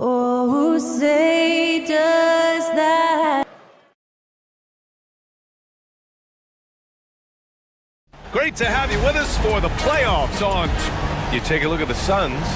Oh, who say does that? Great to have you with us for the playoffs on. You take a look at the Suns.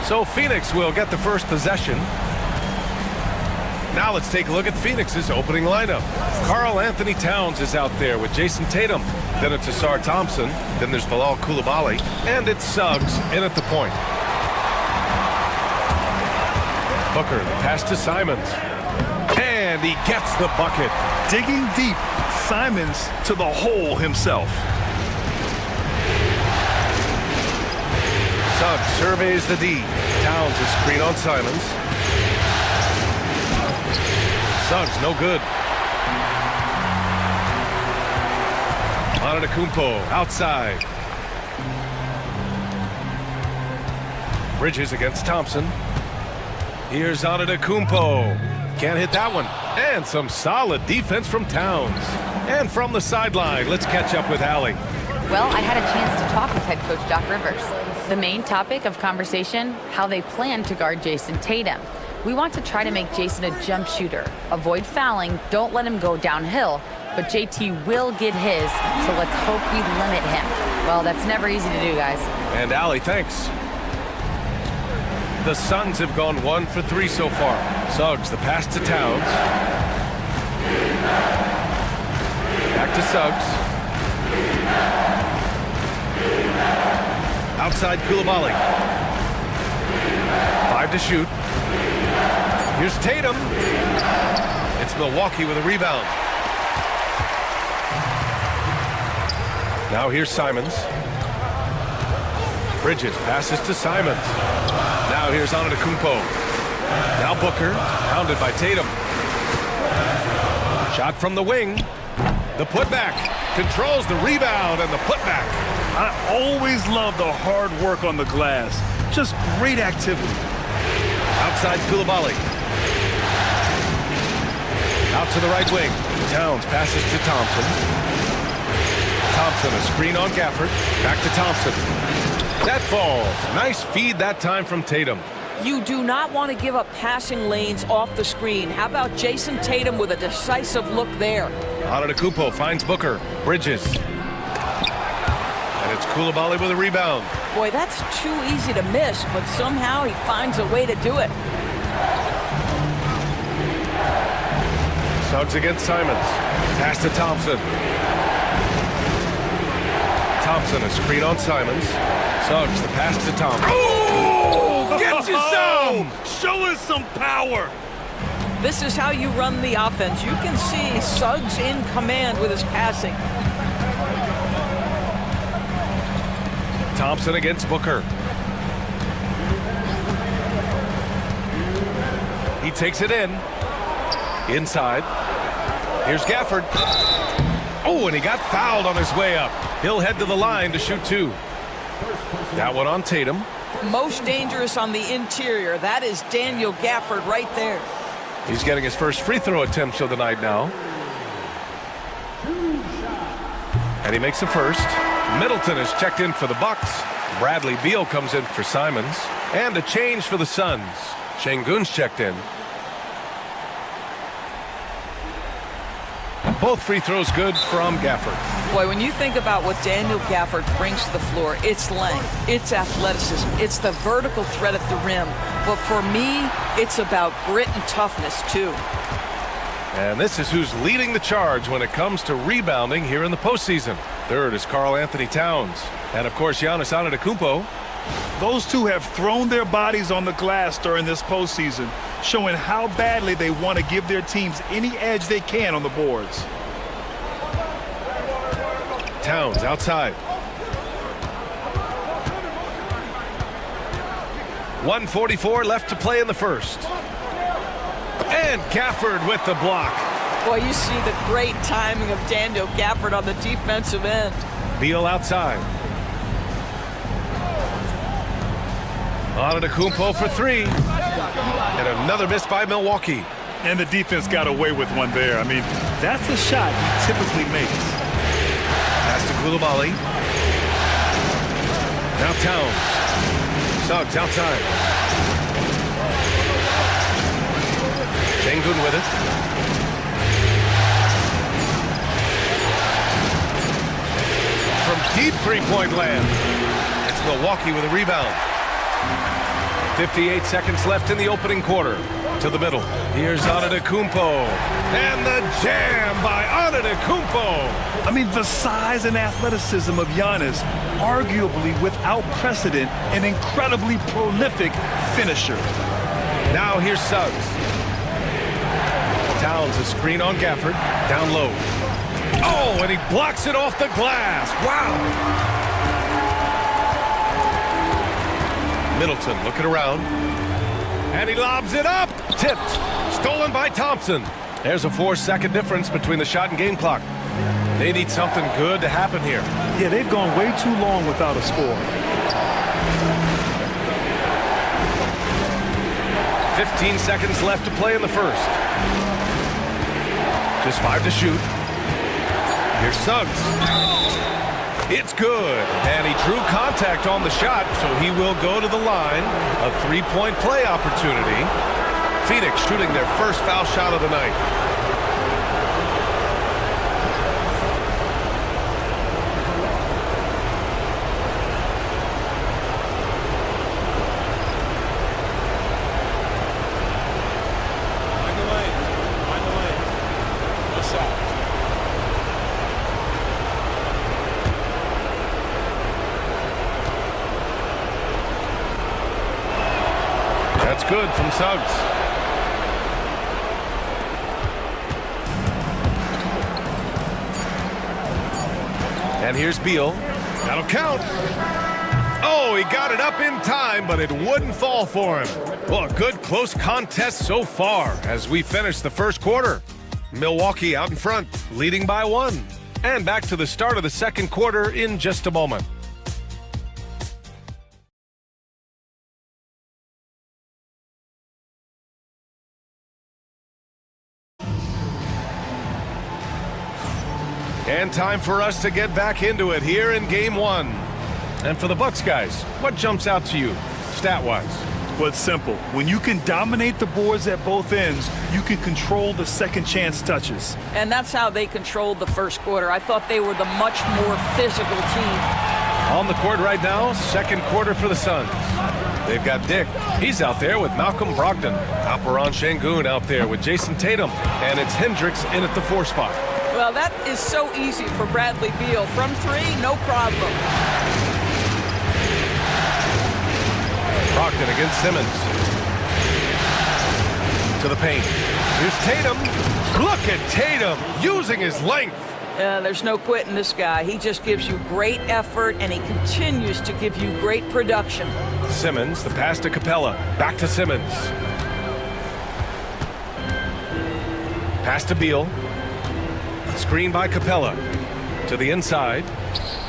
So Phoenix will get the first possession. Now let's take a look at Phoenix's opening lineup. Karl Anthony Towns is out there with Jason Tatum. Then it's Ausar Thompson. Then there's Bilal Coulibaly. And it's Suggs in at the point. Booker, the pass to Simons. And he gets the bucket. Digging deep, Simons to the hole himself. Suggs surveys the D. Towns is screen on Simons. Suggs no good. Antetokounmpo outside. Bridges against Thompson. Here's Antetokounmpo. Can't hit that one. And some solid defense from Towns. And from the sideline, let's catch up with Allie. Well, I had a chance to talk with head coach Doc Rivers. The main topic of conversation, how they plan to guard Jason Tatum. We want to try to make Jason a jump shooter. Avoid fouling, don't let him go downhill, but JT will get his, so let's hope we limit him. Well, that's never easy to do, guys. And Allie, thanks. The Suns have gone 1 for 3 so far. Suggs, the pass to Towns. Back to Suggs. Outside Coulibaly. 5 to shoot. Here's Tatum. It's Milwaukee with a rebound. Now here's Simons. Bridges passes to Simons. Now here's Antetokounmpo. Now Booker, pounded by Tatum. Shot from the wing. The putback. Controls the rebound and the putback. I always love the hard work on the glass. Just great activity. Outside Coulibaly. Out to the right wing. Towns passes to Thompson. Thompson, a screen on Gafford. Back to Thompson. That falls. Nice feed that time from Tatum. You do not want to give up passing lanes off the screen. How about Jason Tatum with a decisive look there? Antetokounmpo finds Booker. Bridges. it's Koulibaly with a rebound. Boy, that's too easy to miss, but somehow he finds a way to do it. Suggs against Simons. Pass to Thompson. Thompson, a screen on Simons. Suggs, the pass to Thompson. Oh! Get you some! Show us some power! This is how you run the offense. You can see Suggs in command with his passing. Thompson against Booker. He takes it in. Inside. Here's Gafford. Oh, and he got fouled on his way up. He'll head to the line to shoot two. That one on Tatum. Most dangerous on the interior. That is Daniel Gafford right there. He's getting his first free throw attempt of the night now. And he makes the first. Middleton is checked in for the Bucks. Bradley Beal comes in for Simons. And a change for the Suns. Şengün's checked in. Both free throws good from Gafford. Boy, when you think about what Daniel Gafford brings to the floor, it's length, it's athleticism, it's the vertical threat at the rim. But for me, it's about grit and toughness, too. And this is who's leading the charge when it comes to rebounding here in the postseason. Third is Karl Anthony Towns. And, of course, Giannis Antetokounmpo. Those two have thrown their bodies on the glass during this postseason, showing how badly they want to give their teams any edge they can on the boards. Towns outside. 1:44 left to play in the first. And Gafford with the block. Boy, you see the great timing of Daniel Gafford on the defensive end. Beal outside. Antetokounmpo for three. And another miss by Milwaukee. And the defense got away with one there. I mean, that's a shot he typically makes. Pass to Koulibaly. Now Towns. Suggs outside. Şengün with it. From deep three-point land. It's Milwaukee with a rebound. 58 seconds left in the opening quarter. To the middle. Here's Antetokounmpo. And the jam by Antetokounmpo. I mean, the size and athleticism of Giannis, arguably without precedent, an incredibly prolific finisher. Now here's Suggs. Towns a screen on Gafford. Down low. Oh, and he blocks it off the glass. Wow. Middleton looking around. And he lobs it up. Tipped. Stolen by Thompson. There's a 4-second difference between the shot and game clock. They need something good to happen here. Yeah, they've gone way too long without a score. 15 seconds left to play in the first. Just 5 to shoot. Here's Suggs. It's good. And he drew contact on the shot, so he will go to the line. A three-point play opportunity. Phoenix shooting their first foul shot of the night. That's good from Suggs. And here's Beal. That'll count. Oh, he got it up in time, but it wouldn't fall for him. Well, a good close contest so far as we finish the first quarter. Milwaukee out in front, leading by 1. And back to the start of the second quarter in just a moment. And time for us to get back into it here in Game 1. And for the Bucks guys, what jumps out to you, stat-wise? Well, it's simple. When you can dominate the boards at both ends, you can control the second chance touches. And that's how they controlled the first quarter. I thought they were the much more physical team. On the court right now, second quarter for the Suns. They've got Dick. He's out there with Malcolm Brogdon. Alperen Sengun out there with Jason Tatum. And it's Hendricks in at the 4 spot. Well, that is so easy for Bradley Beal. From 3, no problem. Brogdon against Simmons. To the paint. Here's Tatum. Look at Tatum using his length. There's no quitting this guy. He just gives you great effort, and he continues to give you great production. Simmons, the pass to Capella. Back to Simmons. Pass to Beal. Screen by Capella. To the inside.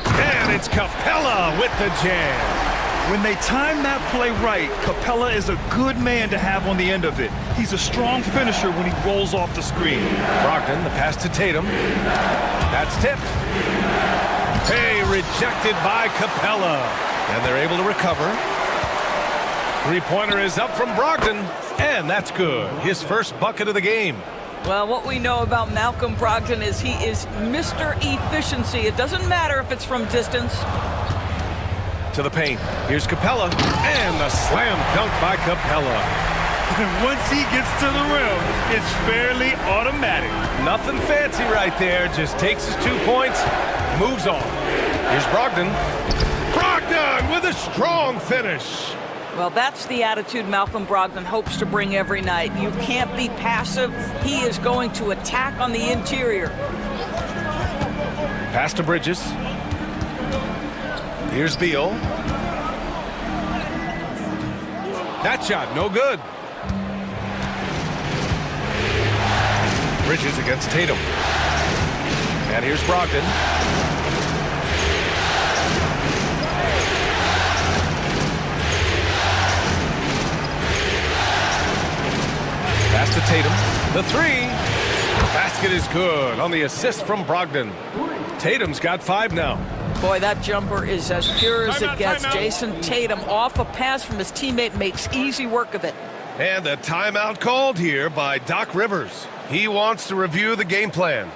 And it's Capella with the jam. When they time that play right, Capella is a good man to have on the end of it. He's a strong finisher when he rolls off the screen. Brogdon, the pass to Tatum. That's tipped. Hey, rejected by Capella. And they're able to recover. Three-pointer is up from Brogdon. And that's good. His first bucket of the game. Well, what we know about Malcolm Brogdon is he is Mr. Efficiency. It doesn't matter if it's from distance. To the paint. Here's Capella. And the slam dunk by Capella. And once he gets to the rim, it's fairly automatic. Nothing fancy right there. Just takes his 2 points, moves on. Here's Brogdon. Brogdon with a strong finish. Well, that's the attitude Malcolm Brogdon hopes to bring every night. You can't be passive. He is going to attack on the interior. Pass to Bridges. Here's Beal. That shot, no good. Bridges against Tatum. And here's Brogdon. Pass to Tatum. The 3. The basket is good on the assist from Brogdon. Tatum's got 5 now. Boy, that jumper is as pure as it gets. Jason Tatum off a pass from his teammate makes easy work of it. And a timeout called here by Doc Rivers. He wants to review the game plan.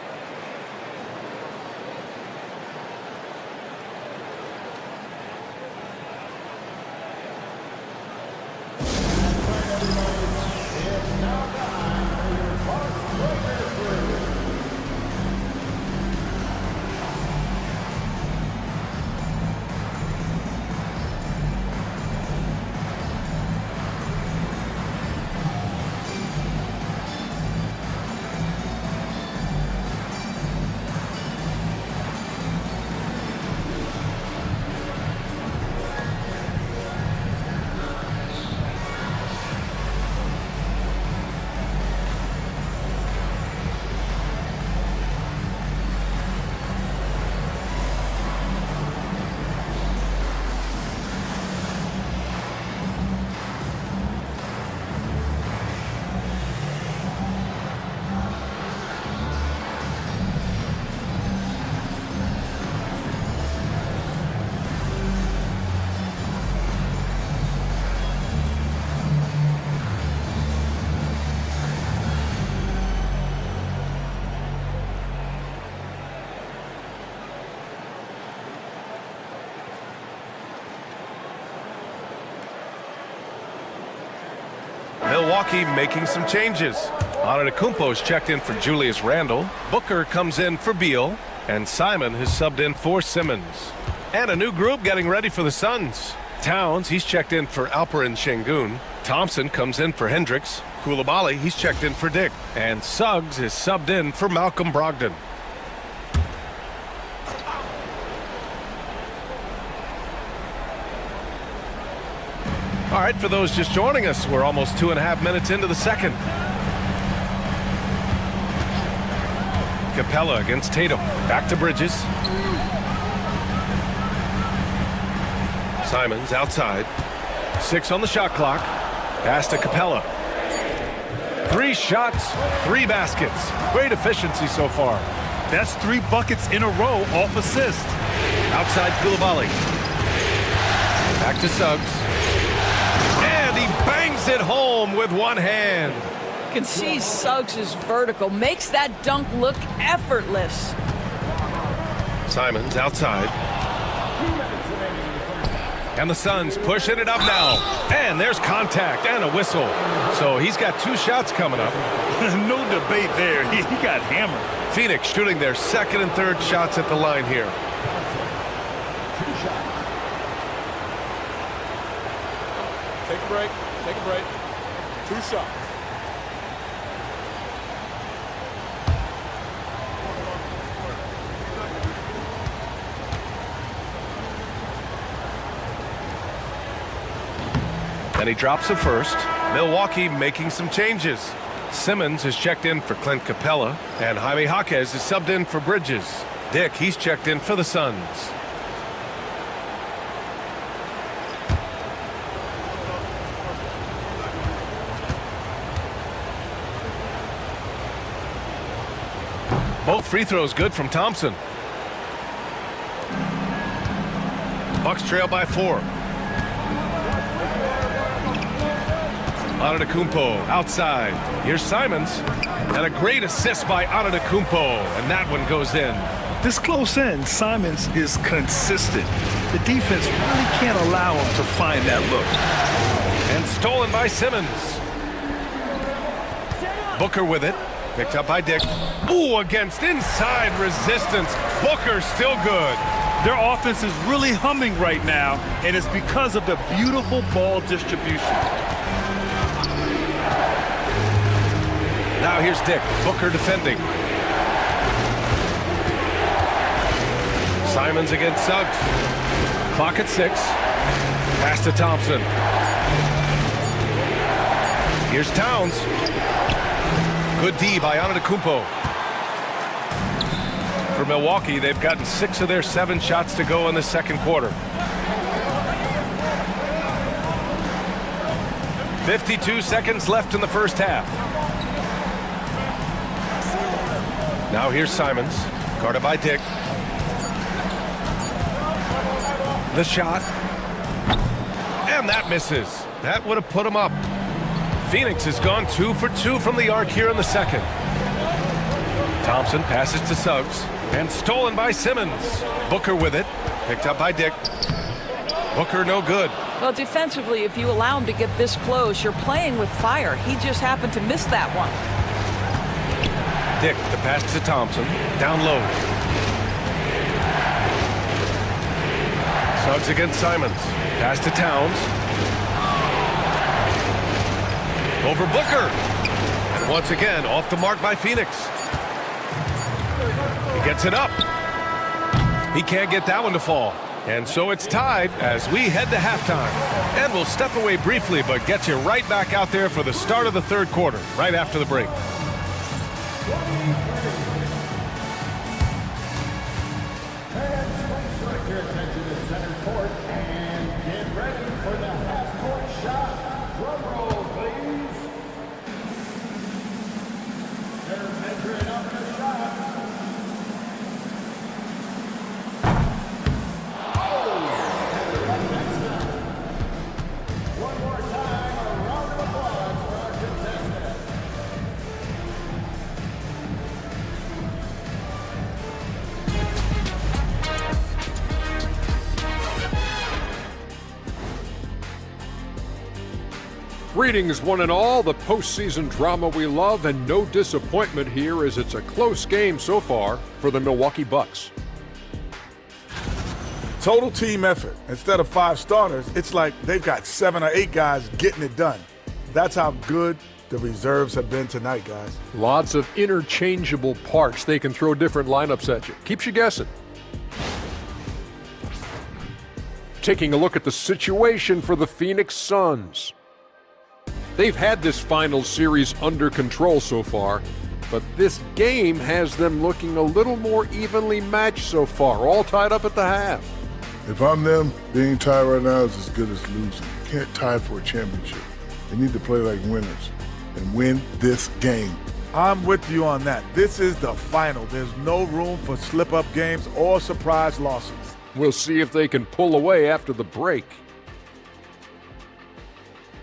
Milwaukee making some changes. Antetokounmpo's checked in for Julius Randle. Booker comes in for Beal. And Simon has subbed in for Simmons. And a new group getting ready for the Suns. Towns, he's checked in for Alperen Sengun. Thompson comes in for Hendricks. Koulibaly, he's checked in for Dick. And Suggs is subbed in for Malcolm Brogdon. All right, for those just joining us, we're almost 2.5 minutes into the second. Capella against Tatum. Back to Bridges. Simons outside. 6 on the shot clock. Pass to Capella. 3 shots, 3 baskets. Great efficiency so far. That's 3 buckets in a row off assist. Outside Koulibaly. Back to Suggs. And he bangs it home with one hand. You can see Suggs is vertical, makes that dunk look effortless. Simons outside. And the Suns pushing it up now. And there's contact and a whistle. So he's got 2 shots coming up. No debate there. He got hammered. Phoenix shooting their 2nd and 3rd shots at the line here. Take a break. Take a break. 2 shots. And he drops it first. Milwaukee making some changes. Simmons is checked in for Clint Capella, and Jaime Jaquez is subbed in for Bridges. Dick, he's checked in for the Suns. Both free throws good from Thompson. Bucks trail by 4. Antetokounmpo outside. Here's Simons. And a great assist by Antetokounmpo. And that one goes in. This close in, Simons is consistent. The defense really can't allow him to find that look. And stolen by Simmons. Booker with it. Picked up by Dick. Ooh, against inside resistance. Booker still good. Their offense is really humming right now, and it's because of the beautiful ball distribution. Now here's Dick. Booker defending. Simons against Suggs. Clock at 6. Pass to Thompson. Here's Towns. Good D by Antetokounmpo. For Milwaukee, they've gotten 6 of their 7 shots to go in the 2nd quarter. 52 seconds left in the 1st half. Now here's Simons, guarded by Dick. The shot. And that misses. That would have put him up. Phoenix has gone 2 for 2 from the arc here in the 2nd. Thompson passes to Suggs. And stolen by Simmons. Booker with it. Picked up by Dick. Booker no good. Well, defensively, if you allow him to get this close, you're playing with fire. He just happened to miss that one. Dick, the pass to Thompson. Down low. Suggs against Simons. Pass to Towns. Over Booker. And once again, off the mark by Phoenix. He gets it up. He can't get that one to fall. And so it's tied as we head to halftime. And we'll step away briefly, but get you right back out there for the start of the 3rd quarter, right after the break. Greetings, one and all. The postseason drama we love, and no disappointment here as it's a close game so far for the Milwaukee Bucks. Total team effort. Instead of 5 starters, it's like they've got 7 or 8 guys getting it done. That's how good the reserves have been tonight, guys. Lots of interchangeable parts. They can throw different lineups at you. Keeps you guessing. Taking a look at the situation for the Phoenix Suns. They've had this final series under control so far, but this game has them looking a little more evenly matched so far, all tied up at the half. If I'm them, being tied right now is as good as losing. You can't tie for a championship. They need to play like winners and win this game. I'm with you on that. This is the final. There's no room for slip-up games or surprise losses. We'll see if they can pull away after the break.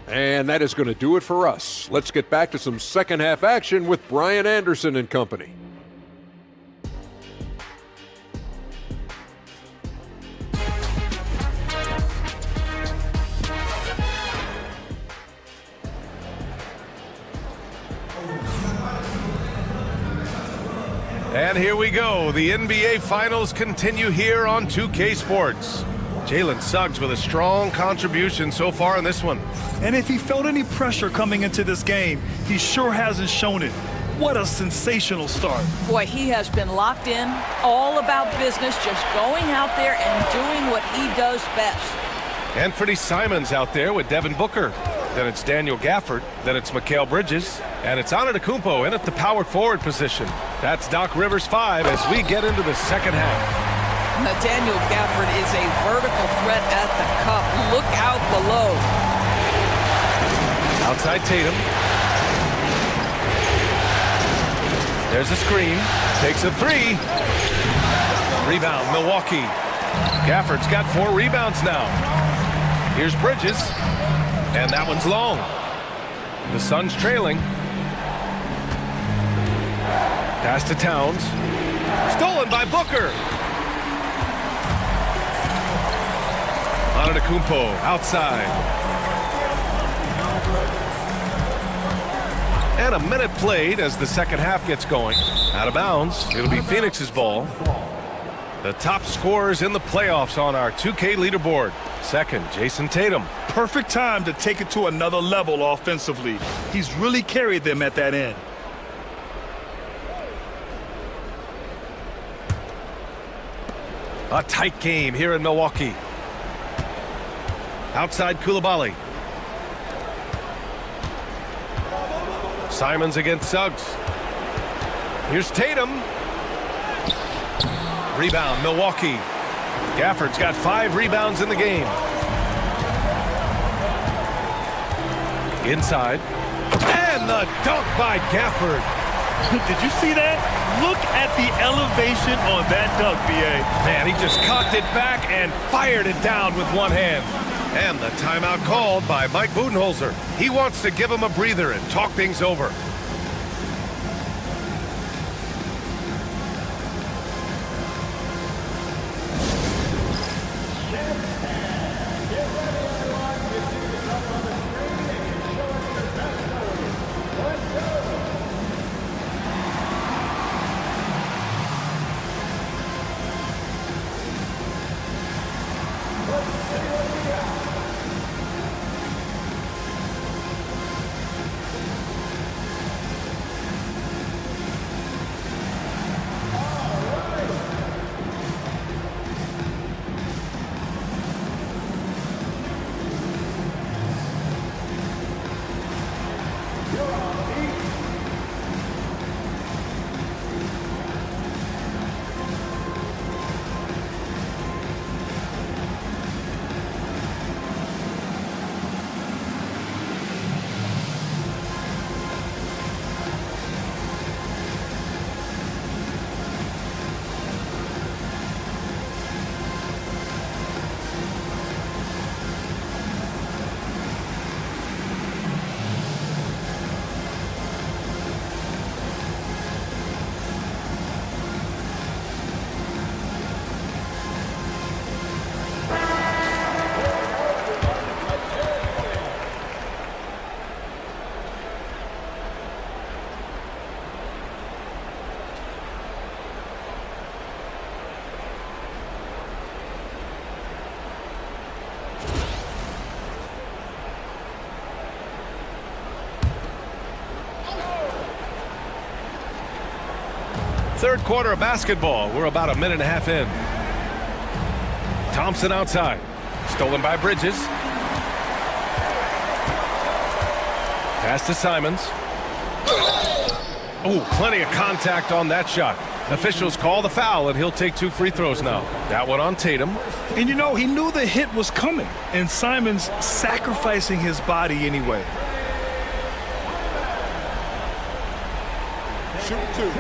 And that is going to do it for us. Let's get back to some second half action with Brian Anderson and company. And here we go. The NBA Finals continue here on 2K Sports. Jalen Suggs with a strong contribution so far in this one. And if he felt any pressure coming into this game, he sure hasn't shown it. What a sensational start. Boy, he has been locked in, all about business, just going out there and doing what he does best. Anthony Simons out there with Devin Booker. Then it's Daniel Gafford. Then it's Mikal Bridges. And it's Antetokounmpo in at the power forward position. That's Doc Rivers 5 as we get into the second half. Now, Daniel Gafford is a vertical threat at the cup. Look out below. Outside Tatum. There's a screen. Takes a three. Rebound, Milwaukee. Gafford's got 4 rebounds now. Here's Bridges. And that one's long. The Suns trailing. Pass to Towns. Stolen by Booker. Antetokounmpo outside. And a minute played as the second half gets going. Out of bounds. It'll be Phoenix's ball. The top scorers in the playoffs on our 2K leaderboard. Second, Jason Tatum. Perfect time to take it to another level offensively. He's really carried them at that end. A tight game here in Milwaukee. Outside Coulibaly. Simons against Suggs. Here's Tatum. Rebound, Milwaukee. Gafford's got 5 rebounds in the game. Inside. And the dunk by Gafford. Did you see that? Look at the elevation on that dunk, B.A. Man, he just cocked it back and fired it down with one hand. And the timeout called by Mike Budenholzer. He wants to give him a breather and talk things over. Third quarter of basketball. We're about a minute and a half in. Thompson outside. Stolen by Bridges. Pass to Simons. Oh, plenty of contact on that shot. Officials call the foul, and he'll take 2 free throws now. That one on Tatum. And you know, he knew the hit was coming, and Simons sacrificing his body anyway. Shoot 2.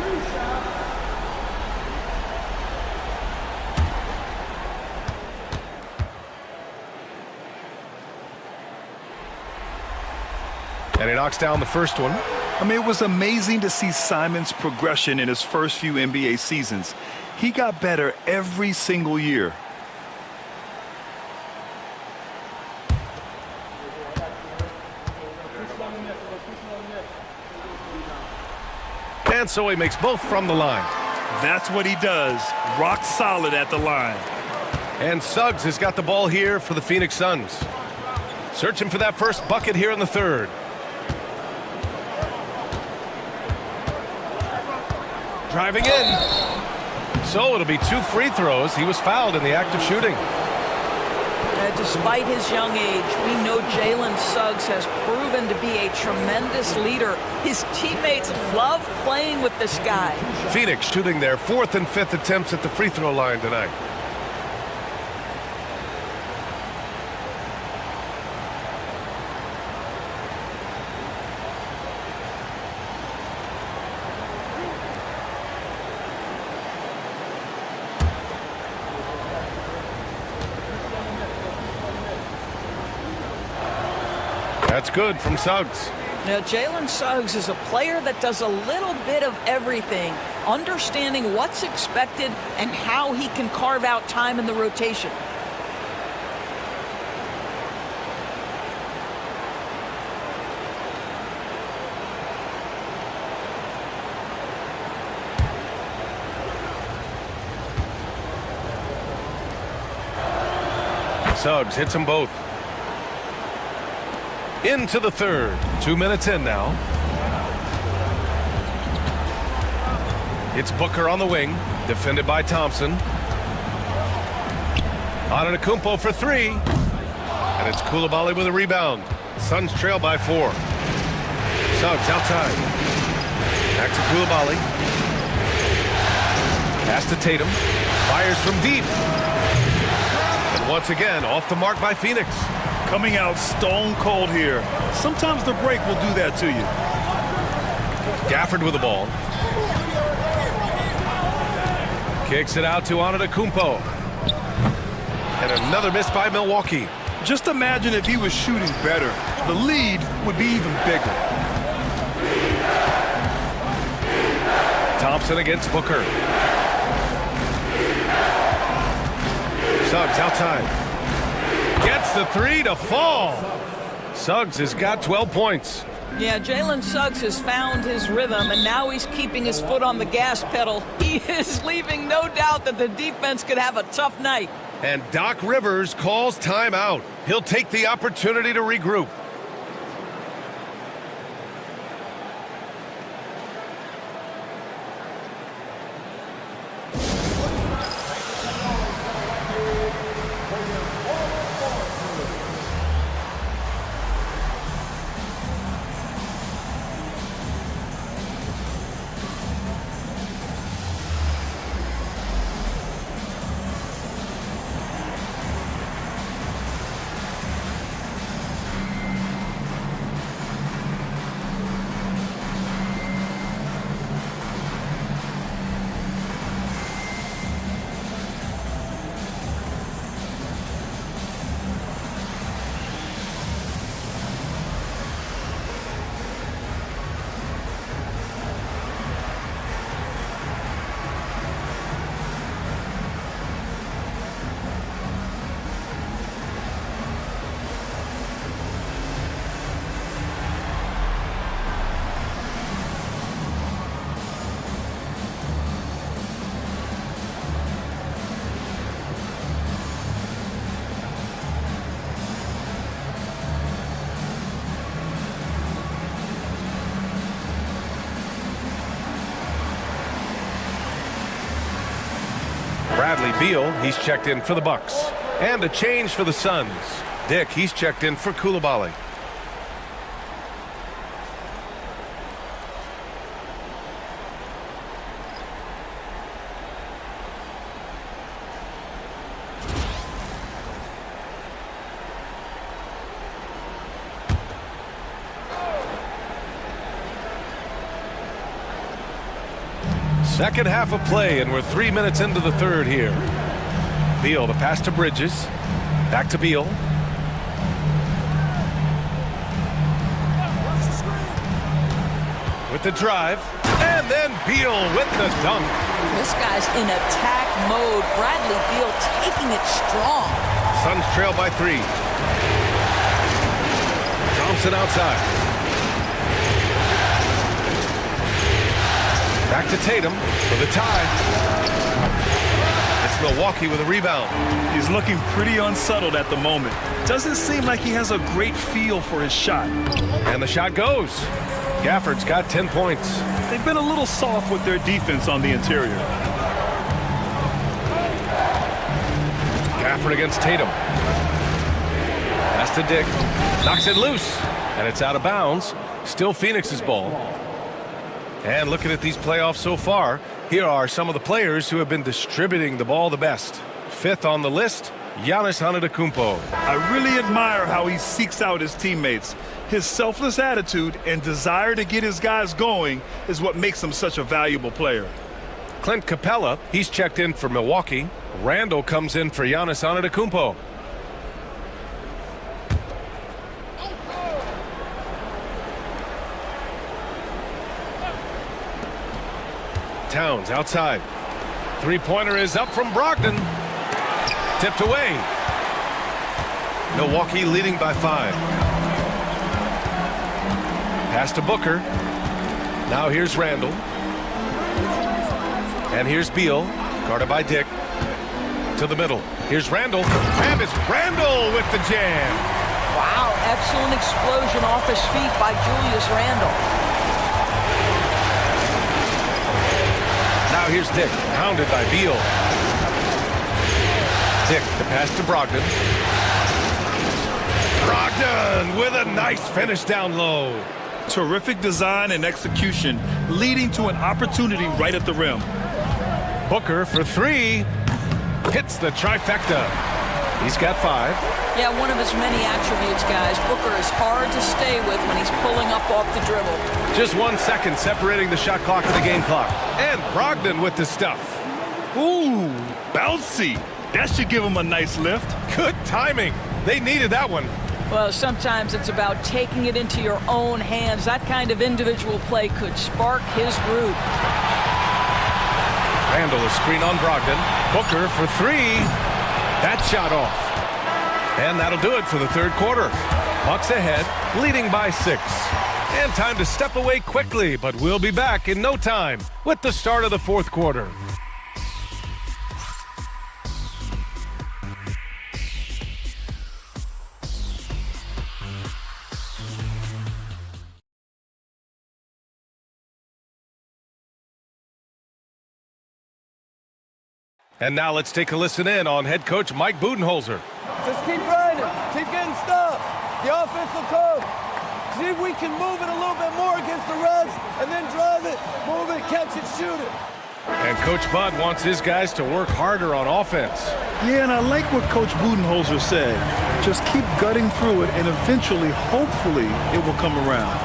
And he knocks down the first one. I mean, it was amazing to see Simons' progression in his first few NBA seasons. He got better every single year. And so he makes both from the line. That's what he does. Rock solid at the line. And Suggs has got the ball here for the Phoenix Suns. Searching for that first bucket here in the third. Driving in. So it'll be 2 free throws. He was fouled in the act of shooting. Despite his young age, we know Jalen Suggs has proven to be a tremendous leader. His teammates love playing with this guy. Phoenix shooting their 4th and 5th attempts at the free throw line tonight. That's good from Suggs. Now, Jalen Suggs is a player that does a little bit of everything, understanding what's expected and how he can carve out time in the rotation. Suggs hits them both. Into the third. 2 minutes in now. It's Booker on the wing, defended by Thompson. Antetokounmpo for 3. And it's Coulibaly with a rebound. Suns trail by 4. Suggs outside. Back to Coulibaly. Pass to Tatum. Fires from deep. And once again, off the mark by Phoenix. Coming out stone cold here. Sometimes the break will do that to you. Gafford with the ball. Kicks it out to Antetokounmpo. And another miss by Milwaukee. Just imagine if he was shooting better. The lead would be even bigger. Thompson against Booker. Suggs outside. Gets the 3 to fall. Suggs has got 12 points. Yeah, Jalen Suggs has found his rhythm, and now he's keeping his foot on the gas pedal. He is leaving no doubt that the defense could have a tough night. And Doc Rivers calls timeout. He'll take the opportunity to regroup. Bradley Beal, he's checked in for the Bucks. And a change for the Suns. Dick, he's checked in for Coulibaly. Second half of play, and we're 3 minutes into the third here. Beal, the pass to Bridges. Back to Beal. With the drive. And then Beal with the dunk. This guy's in attack mode. Bradley Beal taking it strong. Suns trail by 3. Thompson outside. Back to Tatum for the tie. It's Milwaukee with a rebound. He's looking pretty unsettled at the moment. Doesn't seem like he has a great feel for his shot. And the shot goes. Gafford's got 10 points. They've been a little soft with their defense on the interior. Gafford against Tatum. Pass to Dick. Knocks it loose. And it's out of bounds. Still Phoenix's ball. And looking at these playoffs so far, here are some of the players who have been distributing the ball the best. Fifth on the list, Giannis Antetokounmpo. I really admire how he seeks out his teammates. His selfless attitude and desire to get his guys going is what makes him such a valuable player. Clint Capella, he's checked in for Milwaukee. Randall comes in for Giannis Antetokounmpo. Towns outside. Three-pointer is up from Brogdon. Tipped away. Milwaukee leading by 5. Pass to Booker. Now here's Randall. And here's Beal, guarded by Dick. To the middle. Here's Randall. And it's Randall with the jam. Wow, excellent explosion off his feet by Julius Randle. Now here's Dick, pounded by Beal. Dick, the pass to Brogdon. Brogdon with a nice finish down low. Terrific design and execution, leading to an opportunity right at the rim. Booker for 3. Hits the trifecta. He's got 5. Yeah, one of his many attributes, guys. Booker is hard to stay with when he's pulling up off the dribble. Just 1 second separating the shot clock and the game clock. And Brogdon with the stuff. Ooh, bouncy. That should give him a nice lift. Good timing. They needed that one. Well, sometimes it's about taking it into your own hands. That kind of individual play could spark his group. Randall a screen on Brogdon. Booker for 3. That shot off. And that'll do it for the third quarter. Bucks ahead, leading by 6. And time to step away quickly, but we'll be back in no time with the start of the fourth quarter. And now let's take a listen in on head coach Mike Budenholzer. Just keep running. Keep getting stuff. The offense will come. See if we can move it a little bit more against the Reds and then drive it, move it, catch it, shoot it. And Coach Bud wants his guys to work harder on offense. Yeah, and I like what Coach Budenholzer said. Just keep gutting through it, and eventually, hopefully, it will come around.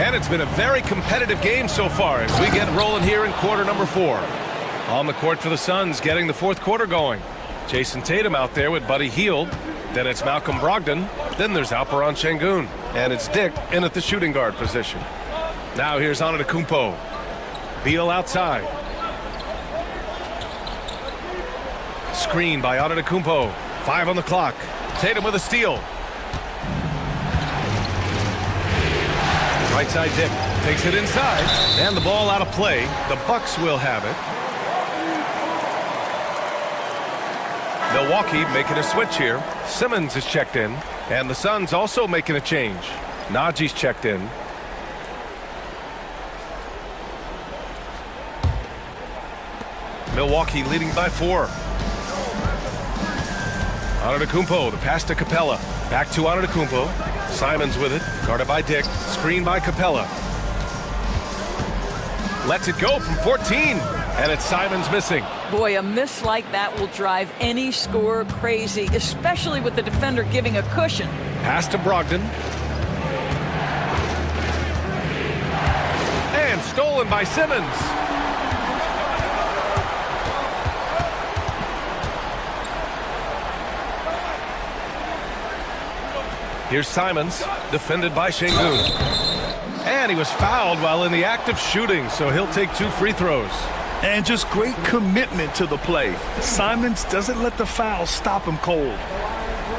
And it's been a very competitive game so far as we get rolling here in quarter number 4. On the court for the Suns, getting the fourth quarter going. Jason Tatum out there with Buddy Hield. Then it's Malcolm Brogdon. Then there's Alperen Şengün. And it's Dick in at the shooting guard position. Now here's Antetokounmpo. Beal outside. Screen by Antetokounmpo. 5 on the clock. Tatum with a steal. Right side Dick takes it inside. And the ball out of play. The Bucks will have it. Milwaukee making a switch here. Simmons is checked in. And the Suns also making a change. Najee's checked in. Milwaukee leading by 4. Antetokounmpo, the pass to Capella. Back to Antetokounmpo. Simons with it. Guarded by Dick. Screen by Capella. Lets it go from 14. And it's Simons missing. Boy, a miss like that will drive any scorer crazy, especially with the defender giving a cushion. Pass to Brogdon. And stolen by Simmons. Here's Simons, defended by Şengün. And he was fouled while in the act of shooting, so he'll take 2 free throws. And just great commitment to the play. Simons doesn't let the foul stop him cold.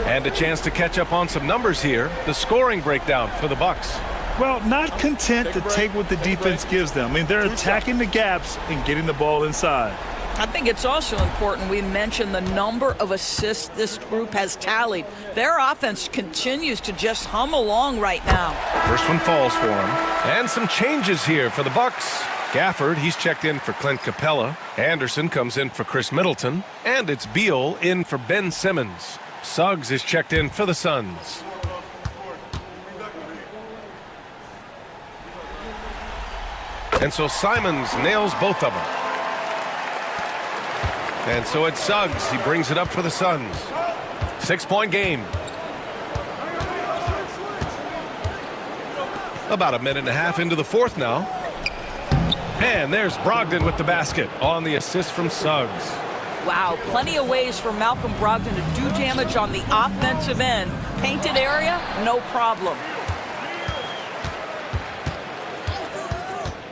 And a chance to catch up on some numbers here. The scoring breakdown for the Bucks. Well, not content to take what the defense gives them. I mean, they're attacking the gaps and getting the ball inside. I think it's also important we mention the number of assists this group has tallied. Their offense continues to just hum along right now. First one falls for him. And some changes here for the Bucks. Gafford, he's checked in for Clint Capella. Anderson comes in for Chris Middleton. And it's Beal in for Ben Simmons. Suggs is checked in for the Suns. And so Simons nails both of them. And so it's Suggs. He brings it up for the Suns. 6-point game. About a minute and a half into the fourth now. And there's Brogdon with the basket on the assist from Suggs. Wow, plenty of ways for Malcolm Brogdon to do damage on the offensive end. Painted area, no problem.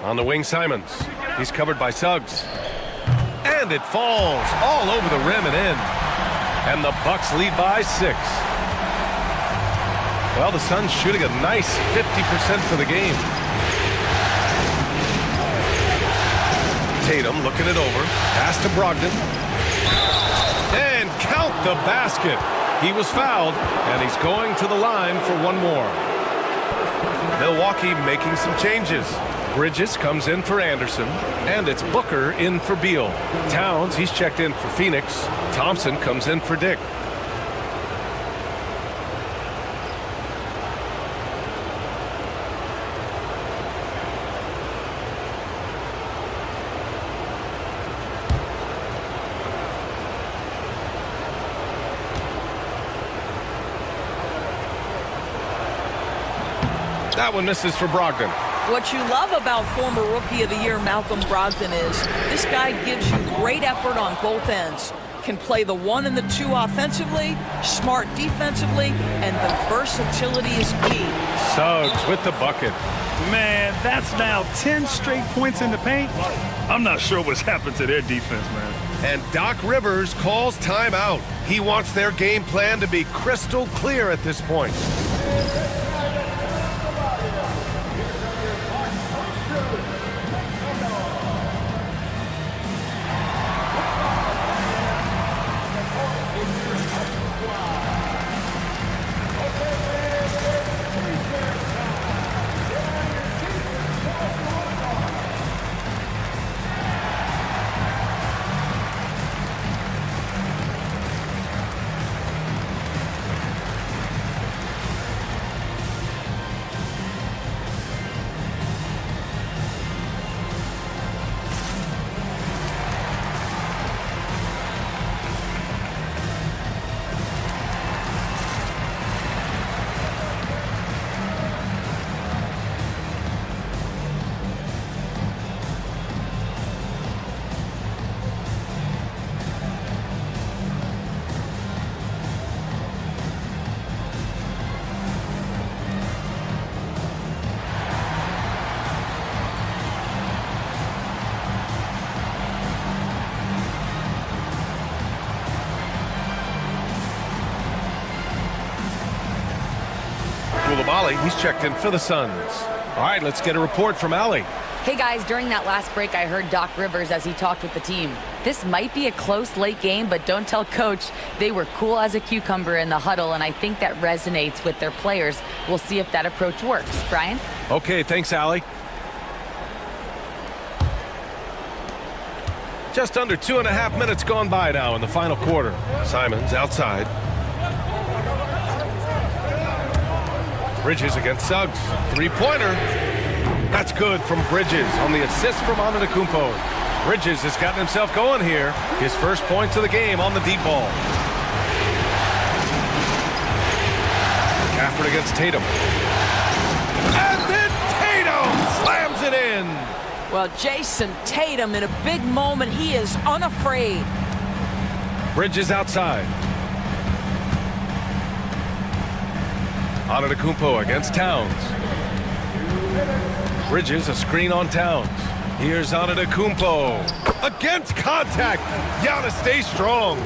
On the wing, Simons. He's covered by Suggs. And it falls all over the rim and in. And the Bucks lead by 6. Well, the Suns shooting a nice 50% for the game. Tatum looking it over. Pass to Brogdon. And count the basket. He was fouled, and he's going to the line for one more. Milwaukee making some changes. Bridges comes in for Anderson, and it's Booker in for Beal. Towns, he's checked in for Phoenix. Thompson comes in for Dick. That one misses for Brogdon. What you love about former Rookie of the Year Malcolm Brogdon is this guy gives you great effort on both ends. Can play the 1 and the 2 offensively, smart defensively, and the versatility is key. Suggs with the bucket. Man, that's now 10 straight points in the paint. I'm not sure what's happened to their defense, man. And Doc Rivers calls timeout. He wants their game plan to be crystal clear at this point. Koulibaly, he's checked in for the Suns. All right, let's get a report from Allie. Hey guys, during that last break, I heard Doc Rivers as he talked with the team. This might be a close late game, but don't tell Coach. They were cool as a cucumber in the huddle, and I think that resonates with their players. We'll see if that approach works. Brian? Okay, thanks, Allie. Just under 2.5 minutes gone by now in the final quarter. Simons outside. Bridges against Suggs. Three-pointer. That's good from Bridges on the assist from Antetokounmpo. Bridges has gotten himself going here. His first points of the game on the deep ball. Gafford against Tatum. And then Tatum slams it in. Well, Jason Tatum in a big moment, he is unafraid. Bridges outside. Antetokounmpo against Towns. Bridges, a screen on Towns. Here's Antetokounmpo. Against contact. Giannis stays strong.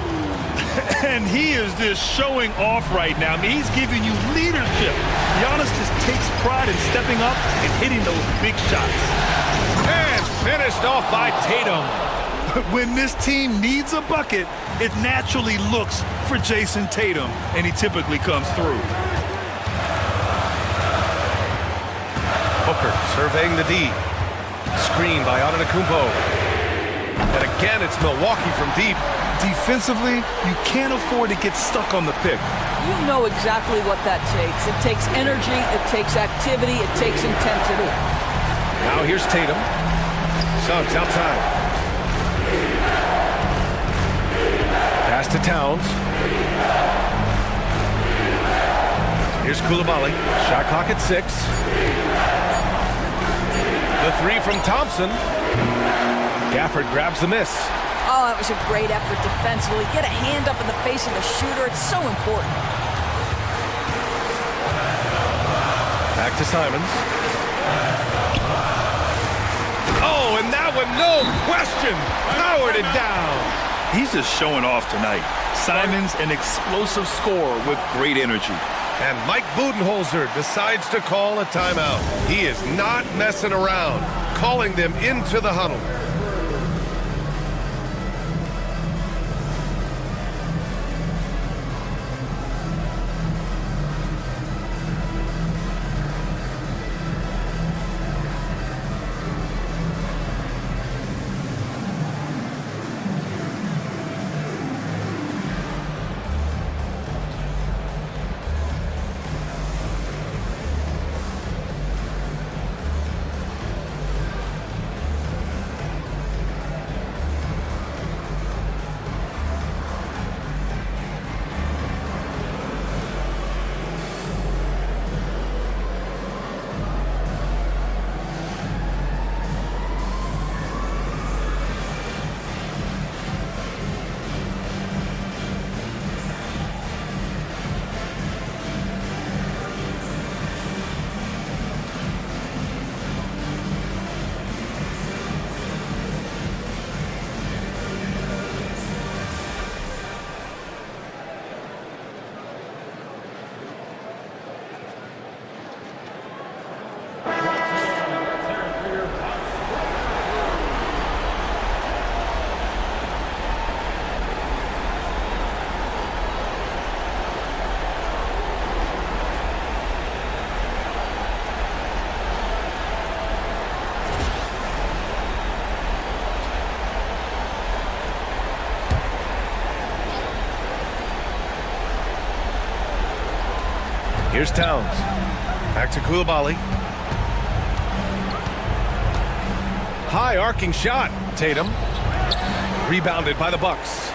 And he is just showing off right now. I mean, he's giving you leadership. Giannis just takes pride in stepping up and hitting those big shots. And finished off by Tatum. When this team needs a bucket, it naturally looks for Jason Tatum, and he typically comes through. Booker surveying the D. Screen by Antetokounmpo. And again, it's Milwaukee from deep. Defensively, you can't afford to get stuck on the pick. You know exactly what that takes. It takes energy, it takes activity, it takes intensity. Now here's Tatum. Suggs outside. Pass to Towns. Here's Coulibaly. Shot clock at 6. The 3 from Thompson. Gafford grabs the miss. Oh, that was a great effort defensively. Get a hand up in the face of the shooter. It's so important. Back to Simons. Oh, and that one, no question, powered it down. He's just showing off tonight. Simons, an explosive scorer with great energy. And Mike Budenholzer decides to call a timeout. He is not messing around, calling them into the huddle. Here's Towns. Back to Coulibaly. High arcing shot. Tatum. Rebounded by the Bucks.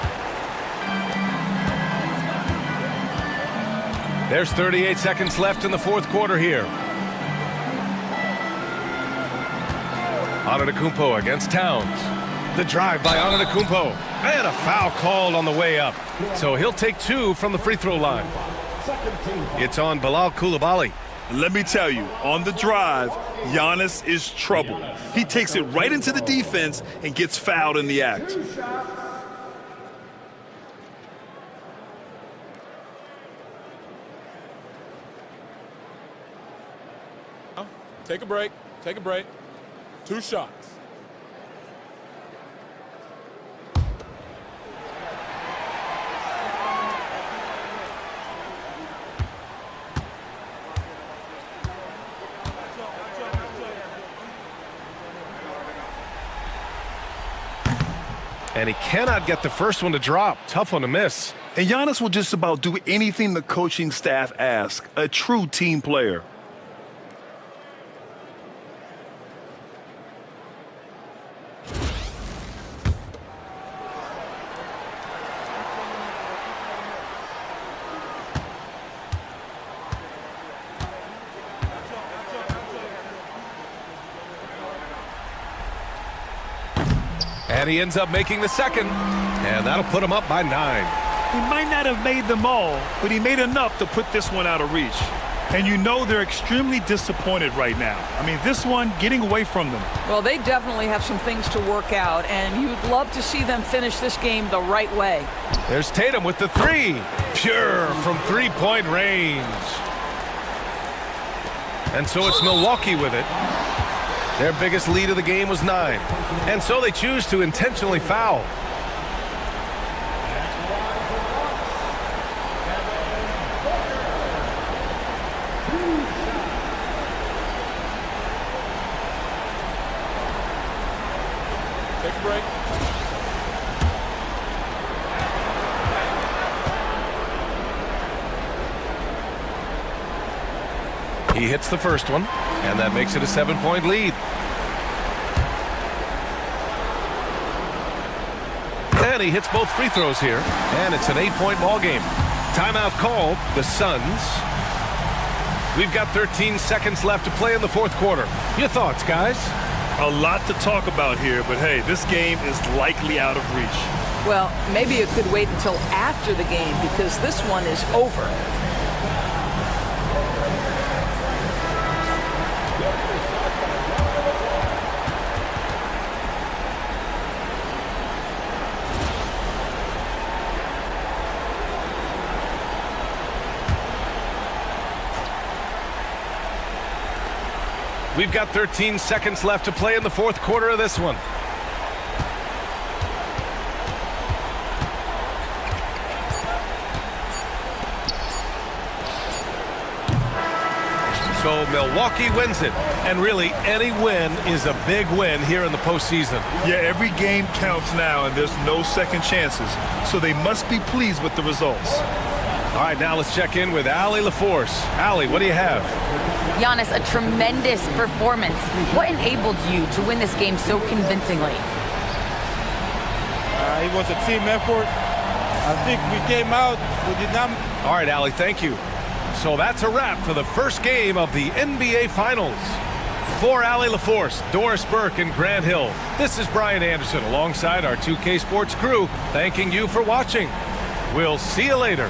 There's 38 seconds left in the fourth quarter here. Antetokounmpo against Towns. The drive by Antetokounmpo. And a foul called on the way up. So he'll take 2 from the free throw line. It's on Bilal Coulibaly. Let me tell you, on the drive, Giannis is trouble. He takes it right into the defense and gets fouled in the act. Take a break. Take a break. 2 shots. And he cannot get the first one to drop. Tough one to miss. And Giannis will just about do anything the coaching staff asks. A true team player. And he ends up making the second. And that'll put him up by 9. He might not have made them all, but he made enough to put this one out of reach. And you know they're extremely disappointed right now. I mean, this one getting away from them. Well, they definitely have some things to work out, and you'd love to see them finish this game the right way. There's Tatum with the three. Pure from three-point range. And so it's Milwaukee with it. Their biggest lead of the game was 9. And so they choose to intentionally foul. Take a break. He hits the first one, and that makes it a 7-point lead. And he hits both free throws here, and it's an 8-point ball game. Timeout called, the Suns. We've got 13 seconds left to play in the fourth quarter. Your thoughts, guys? A lot to talk about here, but hey, this game is likely out of reach. Well, maybe it could wait until after the game because this one is over. We've got 13 seconds left to play in the fourth quarter of this one. So Milwaukee wins it, and really any win is a big win here in the postseason. Yeah, every game counts now, and there's no second chances, so they must be pleased with the results. All right, now let's check in with Allie LaForce. Allie, what do you have? Giannis, a tremendous performance. What enabled you to win this game so convincingly? It was a team effort. I think we came out, we did not. All right, Allie, thank you. So that's a wrap for the first game of the NBA Finals. For Allie LaForce, Doris Burke, and Grant Hill, this is Brian Anderson alongside our 2K Sports crew, thanking you for watching. We'll see you later.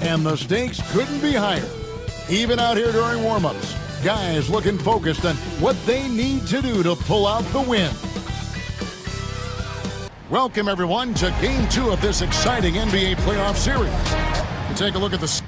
And the stakes couldn't be higher. Even out here during warm-ups, guys looking focused on what they need to do to pull out the win. Welcome, everyone, to Game 2 of this exciting NBA playoff series. We'll take a look at the...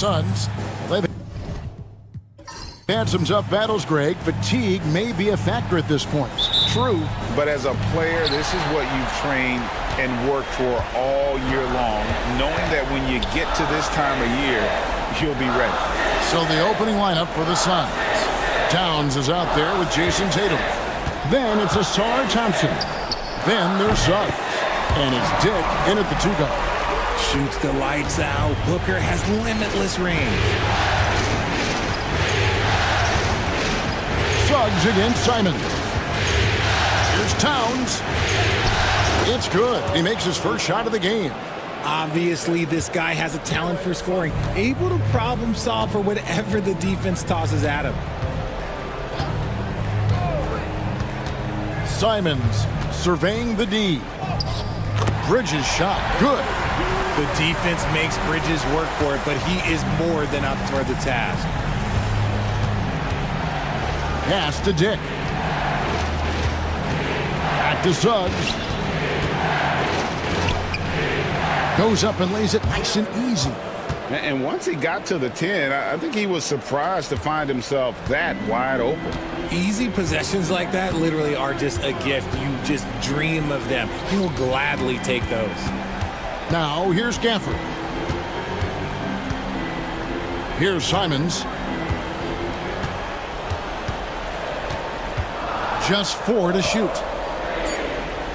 Suns, they've had some tough battles, Greg. Fatigue may be a factor at this point. True, but as a player, this is what you've trained and worked for all year long, knowing that when you get to this time of year, you'll be ready. So the opening lineup for the Suns. Towns is out there with Jason Tatum. Then it's Asar Thompson. Then there's Suggs. And it's Dick in at the 2 guard. Shoots the lights out. Booker has limitless range. Suggs against Simons. Here's Towns. It's good. He makes his first shot of the game. Obviously, this guy has a talent for scoring, able to problem solve for whatever the defense tosses at him. Simons surveying the D. Bridges shot. Good. The defense makes Bridges work for it, but he is more than up for the task. Pass to Dick. Back to Suggs. Goes up and lays it nice and easy. And once he got to the 10, I think he was surprised to find himself that wide open. Easy possessions like that literally are just a gift. You just dream of them. He'll gladly take those. Now, here's Gafford. Here's Simons. Just 4 to shoot.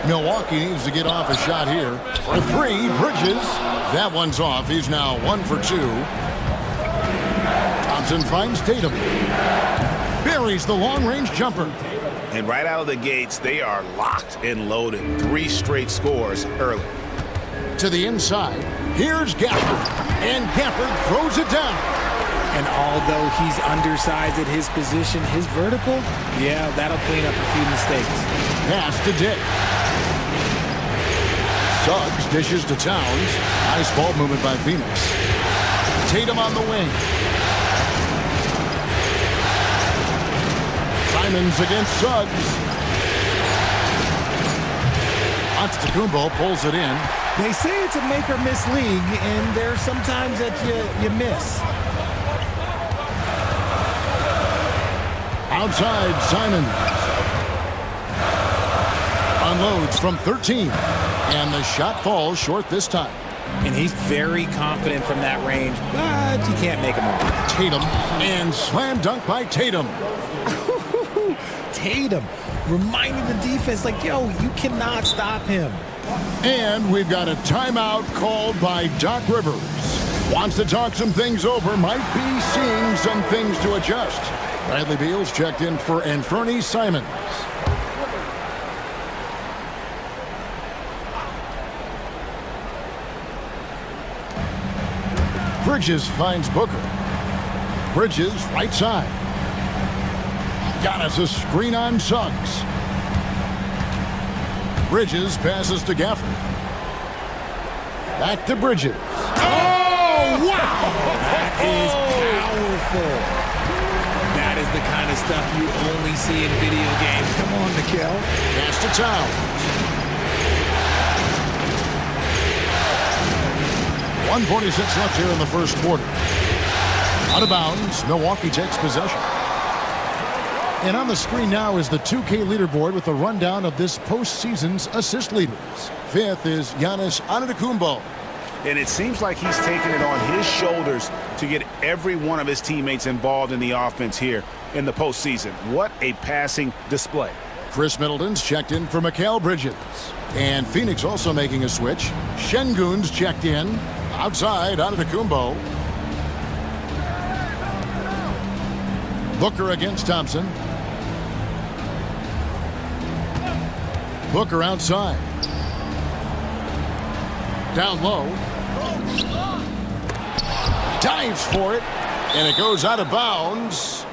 Milwaukee needs to get off a shot here. For 3, Bridges. That one's off. He's now 1 for 2. Thompson finds Tatum. Buries the long-range jumper. And right out of the gates, they are locked and loaded. 3 straight scores early. To the inside. Here's Gafford. And Gafford throws it down. And although he's undersized at his position, his vertical, yeah, that'll clean up a few mistakes. Pass to Dick. Suggs dishes to Towns. Nice ball movement by Phoenix. Tatum on the wing. Simons against Suggs. Antetokounmpo pulls it in. They say it's a make or miss league, and there's sometimes that you miss. Outside, Simons. Unloads from 13. And the shot falls short this time. And he's very confident from that range, but you can't make him over. Tatum, and slam dunk by Tatum. Tatum reminding the defense, like, yo, you cannot stop him. And we've got a timeout called by Doc Rivers. Wants to talk some things over, might be seeing some things to adjust. Bradley Beal's checked in for Anfernee Simons. Bridges finds Booker. Bridges right side. Giannis a screen on Suggs. Bridges passes to Gafford. Back to Bridges. Oh, wow! That is powerful. That is the kind of stuff you only see in video games. Come on, Mikal. Pass to Towns. 1:46 left here in the first quarter. Out of bounds, Milwaukee takes possession. And on the screen now is the 2K leaderboard with a rundown of this postseason's assist leaders. 5th is Giannis Antetokounmpo. And it seems like he's taking it on his shoulders to get every one of his teammates involved in the offense here in the postseason. What a passing display. Chris Middleton's checked in for Mikal Bridges. And Phoenix also making a switch. Şengün's checked in. Outside, Antetokounmpo. Booker against Thompson. Booker outside. Down low. Dives for it. And it goes out of bounds.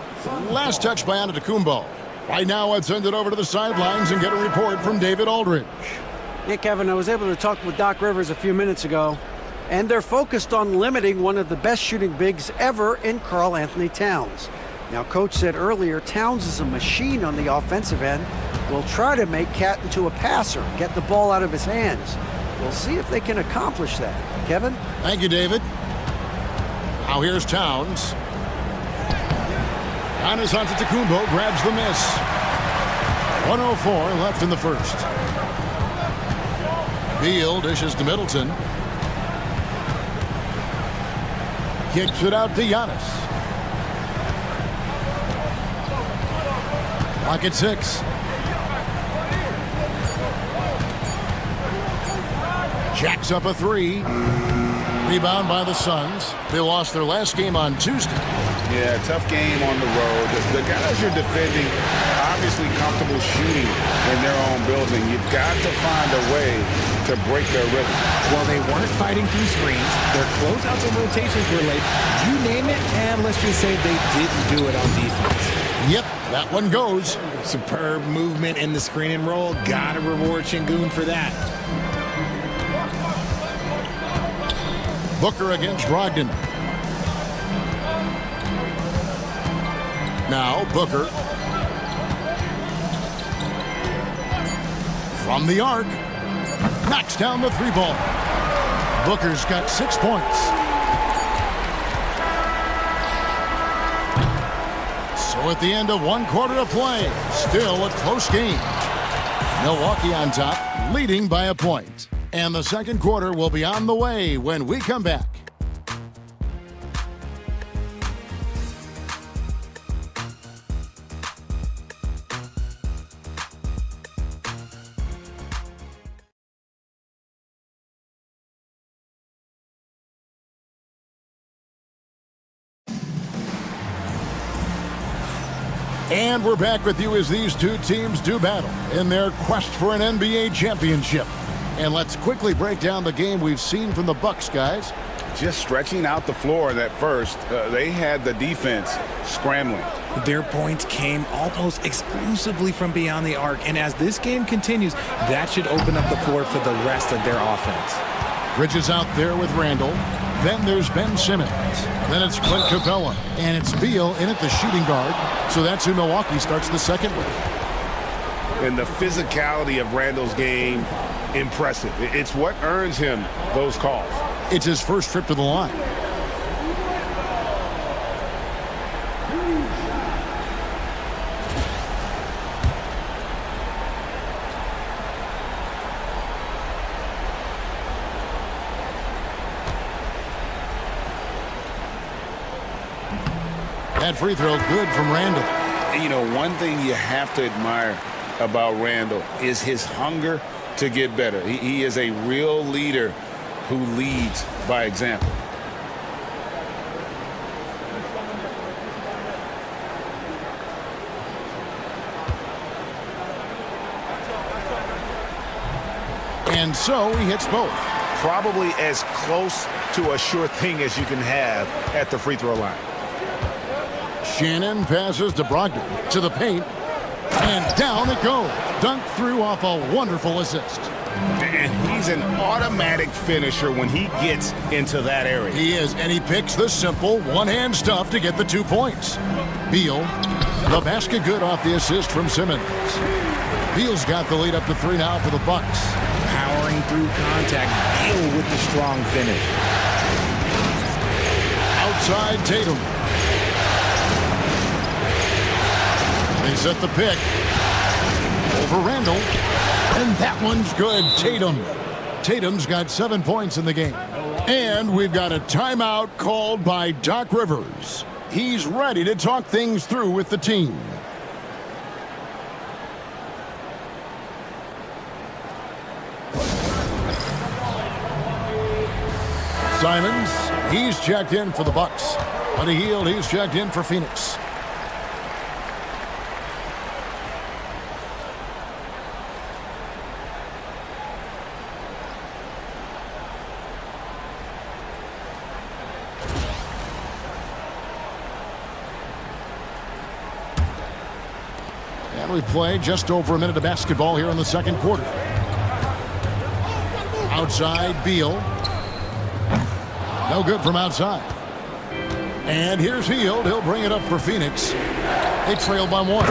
Last touch by Antetokounmpo. Right now, I'd send it over to the sidelines and get a report from David Aldridge. Yeah, Kevin, I was able to talk with Doc Rivers a few minutes ago, and they're focused on limiting one of the best shooting bigs ever in Karl Anthony Towns. Now, Coach said earlier, Towns is a machine on the offensive end. We'll try to make Cat into a passer, get the ball out of his hands. We'll see if they can accomplish that. Kevin? Thank you, David. Now here's Towns. Giannis Antetokounmpo grabs the miss. 1:04 left in the first. Beal dishes to Middleton. Kicks it out to Giannis. Clock at 6. Jacks up a 3. Rebound by the Suns. They lost their last game on Tuesday. Yeah, tough game on the road. The guys you're defending, obviously comfortable shooting in their own building. You've got to find a way to break their rhythm. Well, they weren't fighting through screens. Their closeouts and rotations were late. You name it, and let's just say they didn't do it on defense. Yep, that one goes. Superb movement in the screen and roll. Gotta reward Şengün for that. Booker against Brogdon. Now Booker. From the arc. Knocks down the three ball. Booker's got 6 points. So at the end of 1 quarter of play, still a close game. Milwaukee on top, leading by a point. And the second quarter will be on the way when we come back. And we're back with you as these two teams do battle in their quest for an NBA championship. And let's quickly break down the game we've seen from the Bucks, guys. Just stretching out the floor in that first, they had the defense scrambling. Their points came almost exclusively from beyond the arc. And as this game continues, that should open up the floor for the rest of their offense. Bridges out there with Randall. Then there's Ben Simmons. Then it's Clint Capella. And it's Beal in at the shooting guard. So that's who Milwaukee starts the second with. And the physicality of Randall's game, impressive. It's what earns him those calls. It's his first trip to the line. That free throw good from Randall. You know, one thing you have to admire about Randall is his hunger to get better. He is a real leader who leads by example. And so he hits both. Probably as close to a sure thing as you can have at the free throw line. Shannon passes to Brogdon to the paint. And down it goes. Dunked through off a wonderful assist. And he's an automatic finisher when he gets into that area. He is, and he picks the simple one-hand stuff to get the 2 points. Beal, the basket good off the assist from Simmons. Beal's got the lead up to 3 now for the Bucks. Powering through contact, Beal with the strong finish. Outside Tatum. They set the pick. Over Randall. And that one's good. Tatum's got 7 points in the game. And we've got a timeout called by Doc Rivers. He's ready to talk things through with the team. Simons, he's checked in for the Bucks. Buddy Hield, he's checked in for Phoenix. And we play just over a minute of basketball here in the second quarter. Outside, Beal. No good from outside. And here's Hield. He'll bring it up for Phoenix. They trail by 1.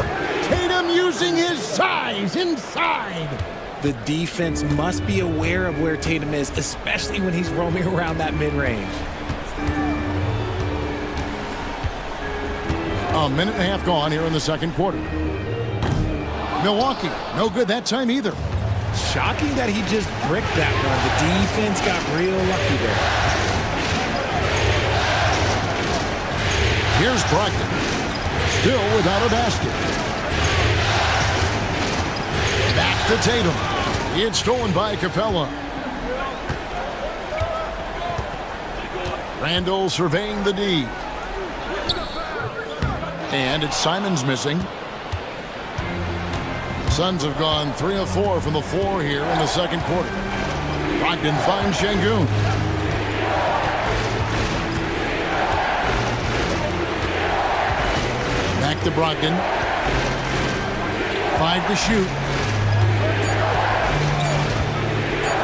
Tatum using his size inside. The defense must be aware of where Tatum is, especially when he's roaming around that mid-range. A minute and a half gone here in the second quarter. Milwaukee, no good that time either. Shocking that he just bricked that one. The defense got real lucky there. Here's Brogdon. Still without a basket. Back to Tatum. It's stolen by Capella. Randall surveying the D. And it's Simons missing. The Suns have gone 3 of 4 from the floor here in the second quarter. Brogdon finds Şengün. Back to Brogdon. 5 to shoot.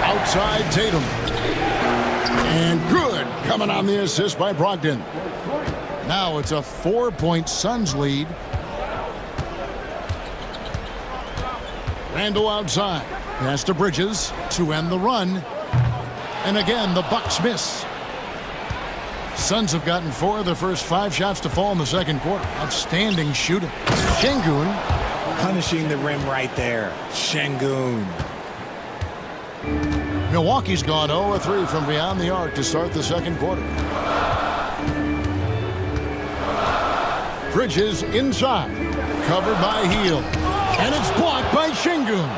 Outside Tatum. And good. Coming on the assist by Brogdon. Now it's a 4-point Suns lead. Randall outside. Pass to Bridges to end the run. And again, the Bucks miss. Suns have gotten 4 of their first 5 shots to fall in the second quarter. Outstanding shooting. Şengün punishing the rim right there. Şengün. Milwaukee's gone 0 of 3 from beyond the arc to start the second quarter. Bridges inside. Covered by Heel. And it's blocked by Şengün.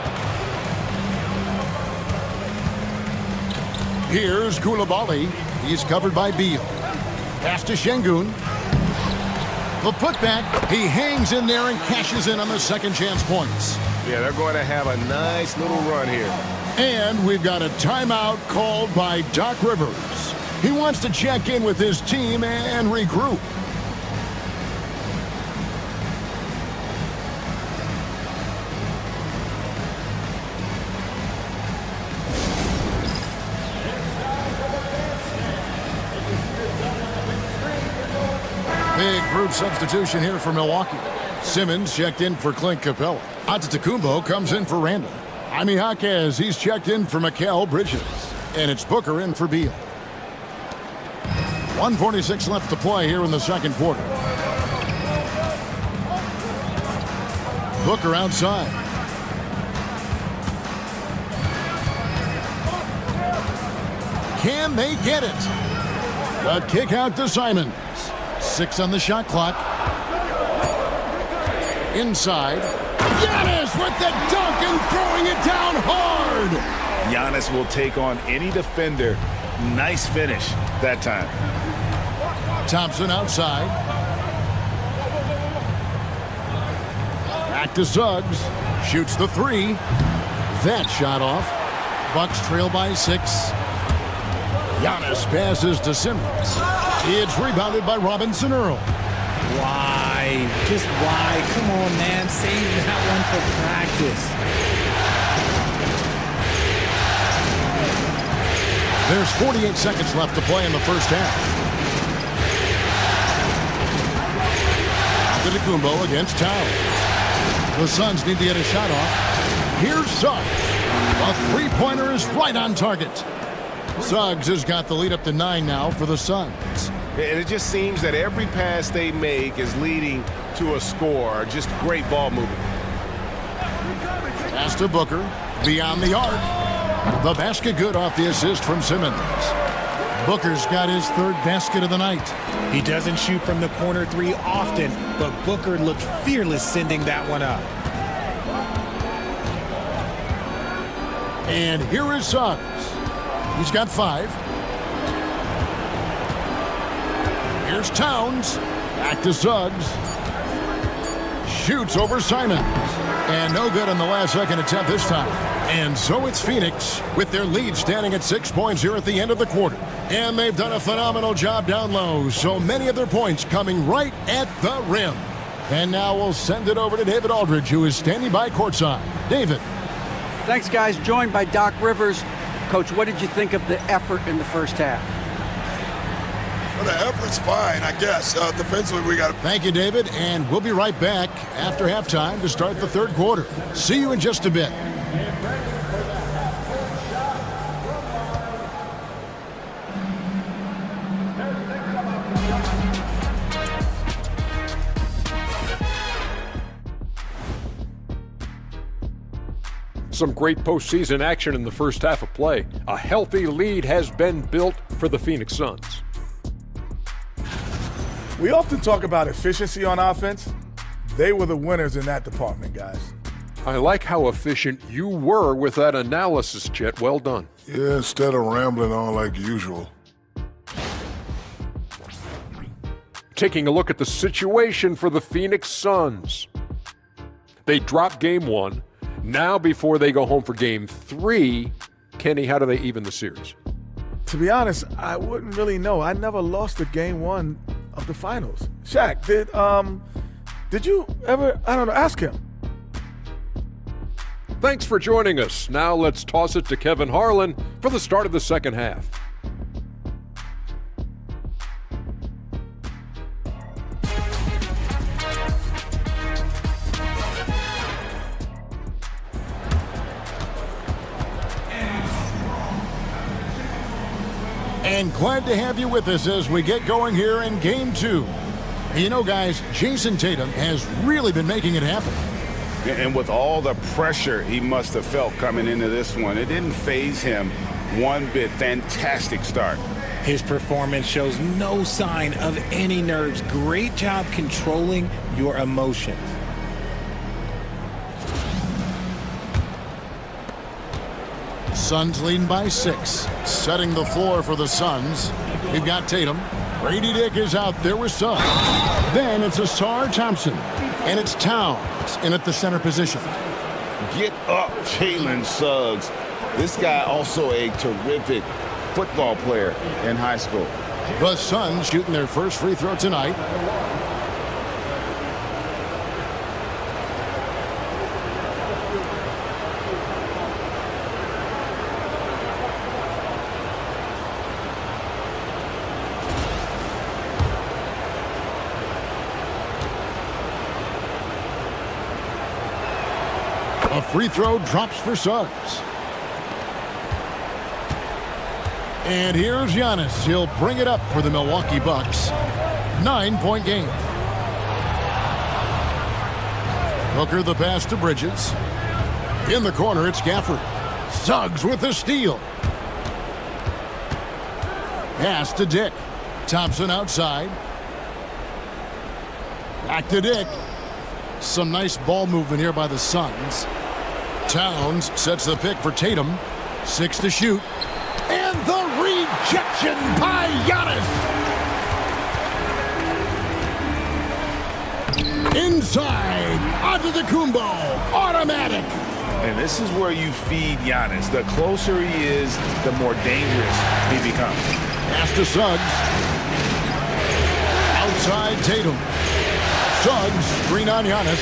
Here's Koulibaly. He's covered by Beal. Pass to Şengün. The putback. He hangs in there and cashes in on the second chance points. Yeah, they're going to have a nice little run here. And we've got a timeout called by Doc Rivers. He wants to check in with his team and regroup. Big group substitution here for Milwaukee. Simmons checked in for Clint Capella. Antetokounmpo comes in for Randall. Jaime Jaquez, he's checked in for Mikal Bridges. And it's Booker in for Beal. 1:46 left to play here in the second quarter. Booker outside. Can they get it? A kick out to Simons. 6 on the shot clock. Inside. Giannis with the dunk and throwing it down hard. Giannis will take on any defender. Nice finish that time. Thompson outside. Back to Suggs. Shoots the 3. That shot off. Bucks trail by 6. Giannis passes to Simmons. It's rebounded by Robinson Earl. Why? Just why? Come on, man. Save that one for practice. There's 48 seconds left to play in the first half. Antetokounmpo against Towns. The Suns need to get a shot off. Here's Suggs. A three-pointer is right on target. Suggs has got the lead up to 9 now for the Suns. And it just seems that every pass they make is leading to a score. Just great ball movement. Pass to Booker. Beyond the arc. The basket good off the assist from Simmons. Booker's got his 3rd basket of the night. He doesn't shoot from the corner 3 often, but Booker looked fearless sending that one up. And here is Suggs. He's got 5. Here's Towns. Back to Suggs. Shoots over Simons. And no good on the last second attempt this time. And so it's Phoenix with their lead standing at 6 points here at the end of the quarter. And they've done a phenomenal job down low. So many of their points coming right at the rim. And now we'll send it over to David Aldridge, who is standing by courtside. David. Thanks, guys. Joined by Doc Rivers. Coach, what did you think of the effort in the first half? Well, the effort's fine, I guess. Defensively, we got to... Thank you, David. And we'll be right back after halftime to start the third quarter. See you in just a bit. Some great postseason action in the first half of play. A healthy lead has been built for the Phoenix Suns. We often talk about efficiency on offense. They were the winners in that department, guys. I like how efficient you were with that analysis, Chet. Well done. Yeah, instead of rambling on like usual. taking a look at the situation for the Phoenix Suns. They dropped game 1. Now before they go home for game 3, Kenny, how do they even the series? To be honest, I wouldn't really know. I never lost a game 1 of the finals. Shaq, did you ever, I don't know, ask him. Thanks for joining us. Now let's toss it to Kevin Harlan for the start of the second half. And glad to have you with us as we get going here in Game 2. You know, guys, Jason Tatum has really been making it happen. And with all the pressure he must have felt coming into this one, it didn't faze him one bit. Fantastic start. His performance shows no sign of any nerves. Great job controlling your emotions. Suns leading by 6. Setting the floor for the Suns. We've got Tatum. Brady Dick is out there with Suggs. Then it's Asar Thompson. And it's Towns in at the center position. Get up, Jalen Suggs. This guy also a terrific football player in high school. The Suns shooting their first free throw tonight. A free throw drops for Suggs. And here's Giannis. He'll bring it up for the Milwaukee Bucks. 9-point game. Hooker the pass to Bridges. In the corner, it's Gafford. Suggs with the steal. Pass to Dick. Thompson outside. Back to Dick. Some nice ball movement here by the Suns. Towns sets the pick for Tatum. 6 to shoot. And the rejection by Giannis. Inside. Onto the Kumbo. Automatic. And this is where you feed Giannis. The closer he is, the more dangerous he becomes. Pass to Suggs. Outside Tatum. Suggs, screen on Giannis.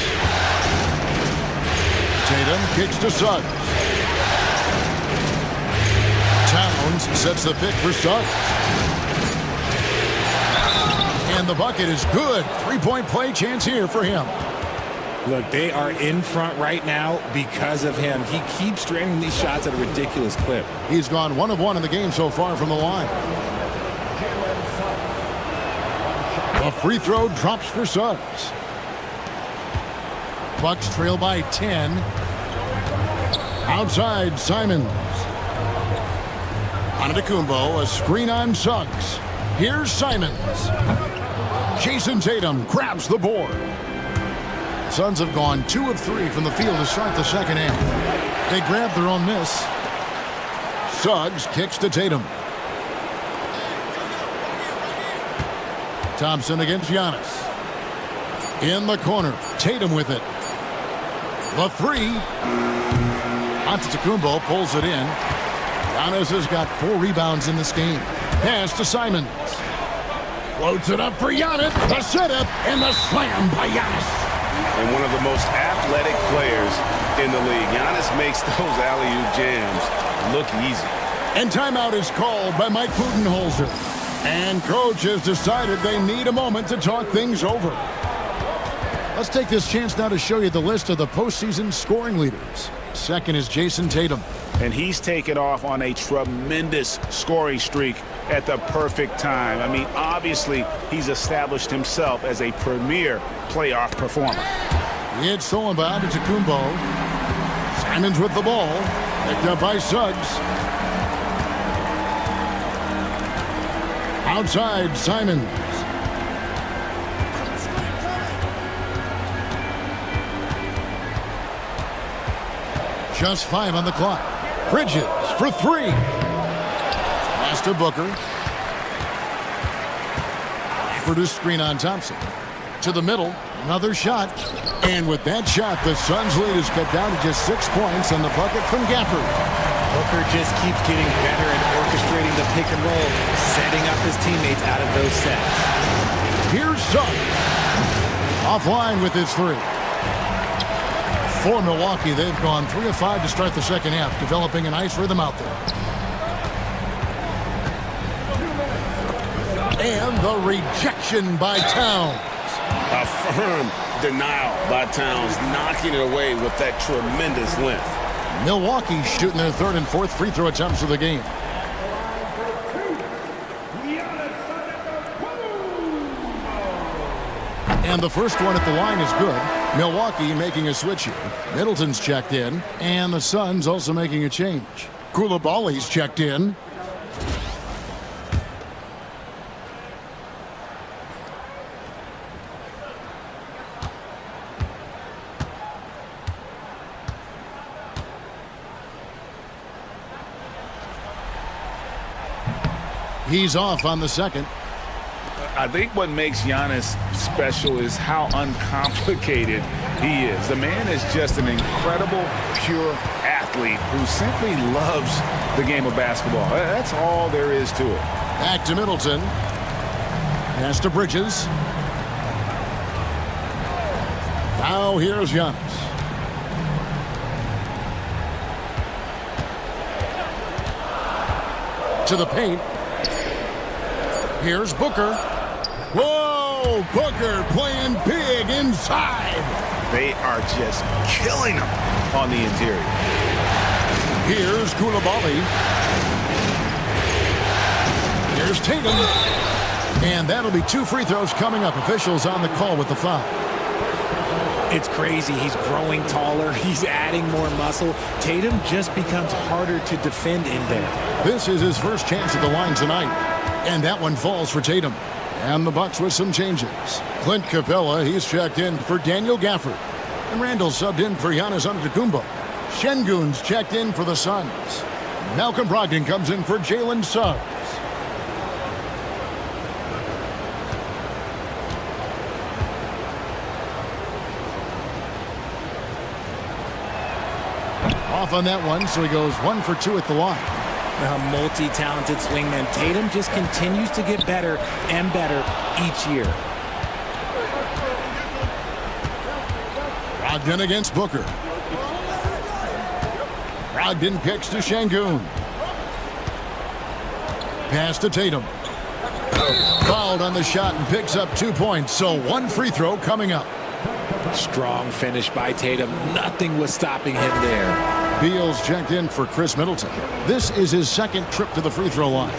Tatum kicks to Suggs. Towns sets the pick for Suggs. And the bucket is good. 3-point play chance here for him. Look, they are in front right now because of him. He keeps draining these shots at a ridiculous clip. He's gone 1 of 1 in the game so far from the line. A free throw drops for Suggs. Bucks trail by 10. Outside, Simons. Antetokounmpo, a screen on Suggs. Here's Simons. Jason Tatum grabs the board. Suns have gone 2 of 3 from the field to start the second half. They grab their own miss. Suggs kicks to Tatum. Thompson against Giannis. In the corner, Tatum with it. The 3. Antetokounmpo pulls it in. Giannis has got 4 rebounds in this game. Pass to Simons. Floats it up for Giannis. The setup and the slam by Giannis. And one of the most athletic players in the league. Giannis makes those alley-oop jams look easy. And timeout is called by Mike Budenholzer. And coach has decided they need a moment to talk things over. Let's take this chance now to show you the list of the postseason scoring leaders. Second is Jason Tatum. And he's taken off on a tremendous scoring streak at the perfect time. I mean, obviously, he's established himself as a premier playoff performer. It's stolen by Antetokounmpo. Simons with the ball. Picked up by Suggs. Outside, Simons. Just 5 on the clock. Bridges for 3. Pass to Booker. Gafford to screen on Thompson. To the middle, another shot. And with that shot, the Suns' lead is cut down to just 6 points on the bucket from Gafford. Booker just keeps getting better at orchestrating the pick and roll, setting up his teammates out of those sets. Here's Suggs. Offline with his three. For Milwaukee, they've gone 3 of 5 to start the second half, developing a nice rhythm out there. And the rejection by Towns. A firm denial by Towns, knocking it away with that tremendous length. Milwaukee shooting their third and fourth free throw attempts of the game. And the first one at the line is good. Milwaukee making a switch here. Middleton's checked in, and the Suns also making a change. Koulibaly's checked in. He's off on the second. I think what makes Giannis special is how uncomplicated he is. The man is just an incredible, pure athlete who simply loves the game of basketball. That's all there is to it. Back to Middleton. Pass to Bridges. Now here's Giannis. To the paint. Here's Booker. Whoa! Booker playing big inside. They are just killing him on the interior. Here's Koulibaly. Here's Tatum. And that'll be 2 free throws coming up. Officials on the call with the foul. It's crazy. He's growing taller. He's adding more muscle. Tatum just becomes harder to defend in there. This is his first chance at the line tonight. And that one falls for Tatum. And the Bucks with some changes. Clint Capella, he's checked in for Daniel Gafford. And Randall subbed in for Giannis Antetokounmpo. Şengün's checked in for the Suns. Malcolm Brogdon comes in for Jalen Suggs. Off on that one, so he goes 1 for 2 at the line. A multi-talented swingman. Tatum just continues to get better and better each year. Brogdon against Booker. Brogdon kicks to Şengün. Pass to Tatum. Fouled on the shot and picks up 2 points, so 1 free throw coming up. Strong finish by Tatum. Nothing was stopping him there. Beal's checked in for Chris Middleton. This is his second trip to the free throw line.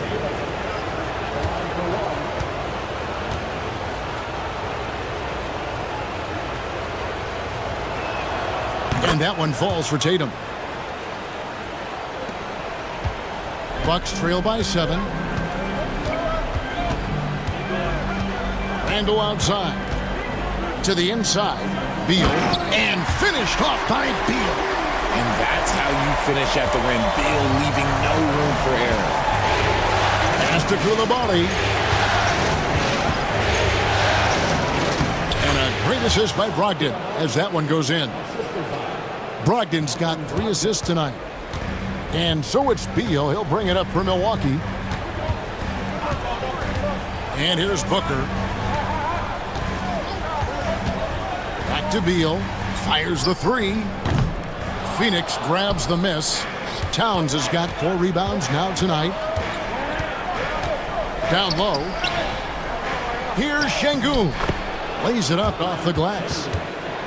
And that one falls for Tatum. Bucks trail by 7. Randall outside. To the inside. Beal. And finished off by Beal. And that's how you finish at the rim. Beal leaving no room for error. Pass to Koulibaly. And a great assist by Brogdon as that one goes in. Brogdon's got 3 assists tonight. And so it's Beal. He'll bring it up for Milwaukee. And here's Booker. Back to Beal. Fires the 3. Phoenix grabs the miss. Towns has got 4 rebounds now tonight. Down low. Here's Şengün. Lays it up off the glass.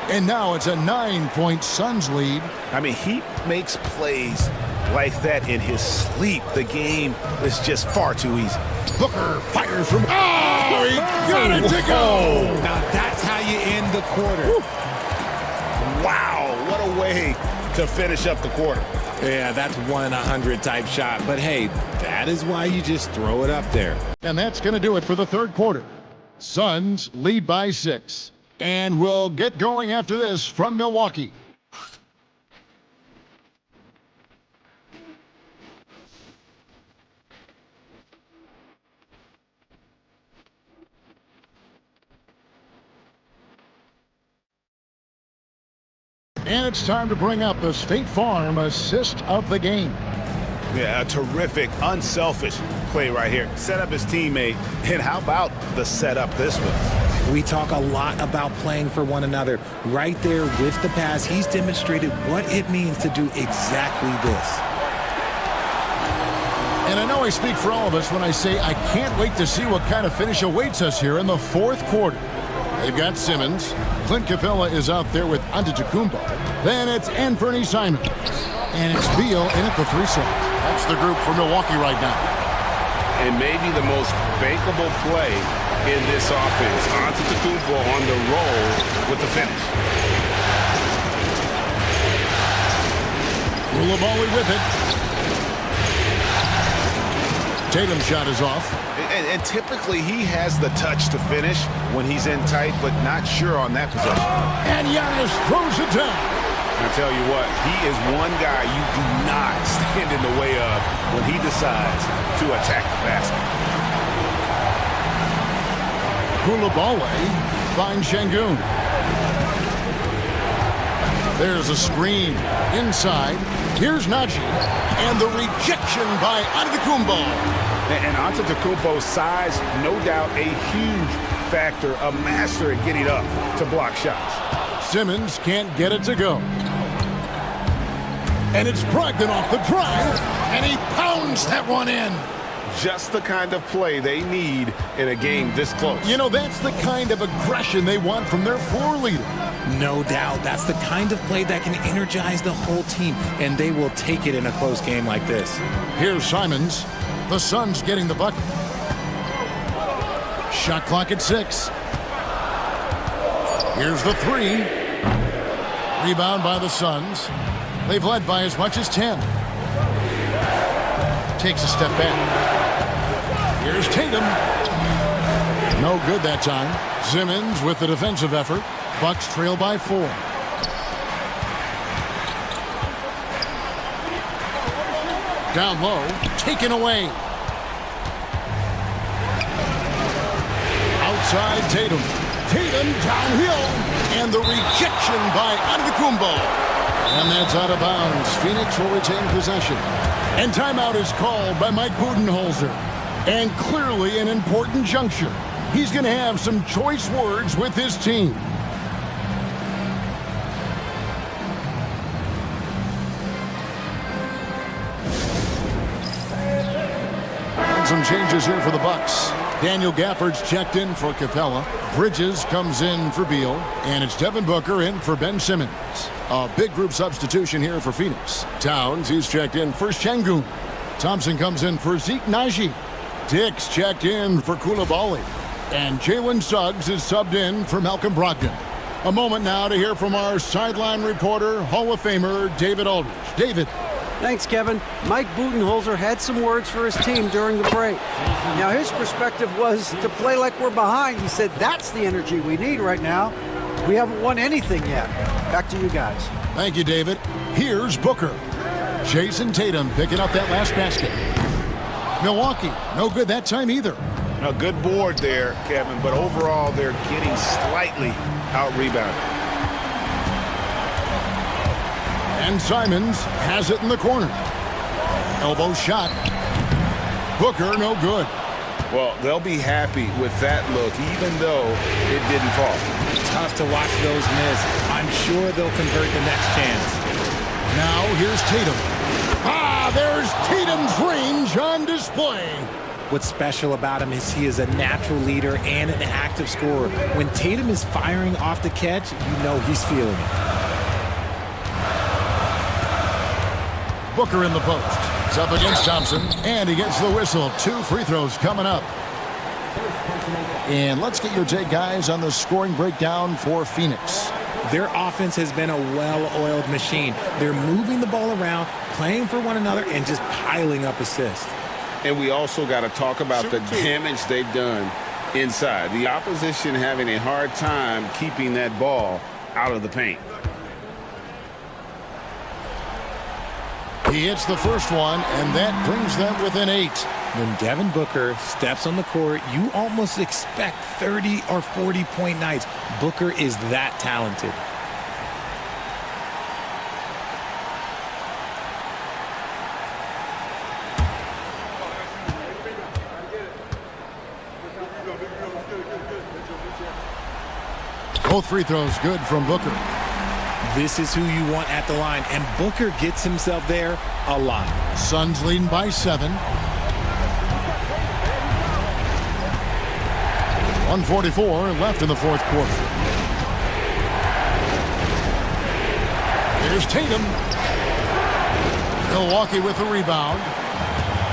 And now it's a 9-point Suns lead. I mean, he makes plays like that in his sleep. The game is just far too easy. Booker fires from... Oh, he got it to go! Now that's how you end the quarter. Woo. Wow, what a way to finish up the quarter. Yeah, that's 1-100 type shot. But hey, that is why you just throw it up there. And that's going to do it for the third quarter. Suns lead by 6. And we'll get going after this from Milwaukee. And it's time to bring up the State Farm assist of the game. Yeah, a terrific, unselfish play right here. Set up his teammate, and how about the setup this one? We talk a lot about playing for one another. Right there with the pass, he's demonstrated what it means to do exactly this. And I know I speak for all of us when I say I can't wait to see what kind of finish awaits us here in the fourth quarter. They've got Simmons. Clint Capella is out there with Antetokounmpo. Then it's Anthony Simons. And it's Beal in at the 3 slot. That's the group for Milwaukee right now. And maybe the most bankable play in this offense. Antetokounmpo on the roll with the finish. Koulibaly with it. Tatum's shot is off. And typically he has the touch to finish when he's in tight, but not sure on that possession. And Giannis throws it down. I tell you what, he is one guy you do not stand in the way of when he decides to attack the basket. Koulibaly finds Şengün. There's a screen inside. Here's Najee. And the rejection by Antetokounmpo. And Antetokounmpo's size, no doubt a huge factor, a master at getting up to block shots. Simmons can't get it to go. And it's Brogdon off the drive, and he pounds that one in. Just the kind of play they need in a game this close. You know, that's the kind of aggression they want from their floor leader. No doubt. That's the kind of play that can energize the whole team, and they will take it in a close game like this. Here's Simons. The Suns getting the bucket. Shot clock at 6. Here's the 3. Rebound by the Suns. They've led by as much as 10. Takes a step back. Here's Tatum. No good that time. Simmons with the defensive effort. Bucks trail by 4. Down low, taken away. Outside Tatum. Tatum downhill. And the rejection by Antetokounmpo. And that's out of bounds. Phoenix will retain possession. And timeout is called by Mike Budenholzer. And clearly an important juncture. He's going to have some choice words with his team. Some changes here for the Bucks. Daniel Gafford's checked in for Capella. Bridges comes in for Beal. And it's Devin Booker in for Ben Simmons. A big group substitution here for Phoenix. Towns, he's checked in for Şengün. Thompson comes in for Zeke Najee. Dix checked in for Koulibaly. And Jalen Suggs is subbed in for Malcolm Brogdon. A moment now to hear from our sideline reporter, Hall of Famer David Aldridge. David. Thanks, Kevin. Mike Budenholzer had some words for his team during the break. Now, his perspective was to play like we're behind. He said that's the energy we need right now. We haven't won anything yet. Back to you guys. Thank you, David. Here's Booker. Jason Tatum picking up that last basket. Milwaukee, no good that time either. A good board there, Kevin, but overall they're getting slightly out-rebounded. And Simons has it in the corner. Elbow shot. Booker, no good. Well, they'll be happy with that look, even though it didn't fall. Tough to watch those miss. I'm sure they'll convert the next chance. Now here's Tatum. There's Tatum's range on display. What's special about him is he is a natural leader and an active scorer. When Tatum is firing off the catch, you know he's feeling it. Booker in the post. It's up against Thompson, and he gets the whistle. 2 free throws coming up. And let's get your take, guys, on the scoring breakdown for Phoenix. Their offense has been a well-oiled machine. They're moving the ball around, playing for one another, and just piling up assists. And we also got to talk about the damage they've done inside. The opposition having a hard time keeping that ball out of the paint. He hits the first one, and that brings them within 8. When Devin Booker steps on the court, you almost expect 30 or 40-point nights. Booker is that talented. Both free throws good from Booker. This is who you want at the line, and Booker gets himself there a lot. Suns leading by 7. 1:44 left in the fourth quarter. Here's Tatum. Milwaukee with the rebound.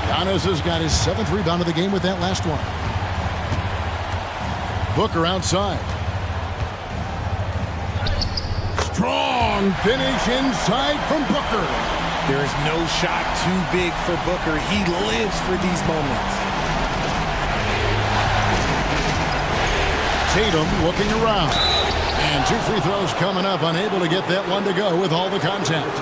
Giannis has got his 7th rebound of the game with that last one. Booker outside. Strong finish inside from Booker. There is no shot too big for Booker. He lives for these moments. Tatum looking around. And 2 free throws coming up, unable to get that one to go with all the contact.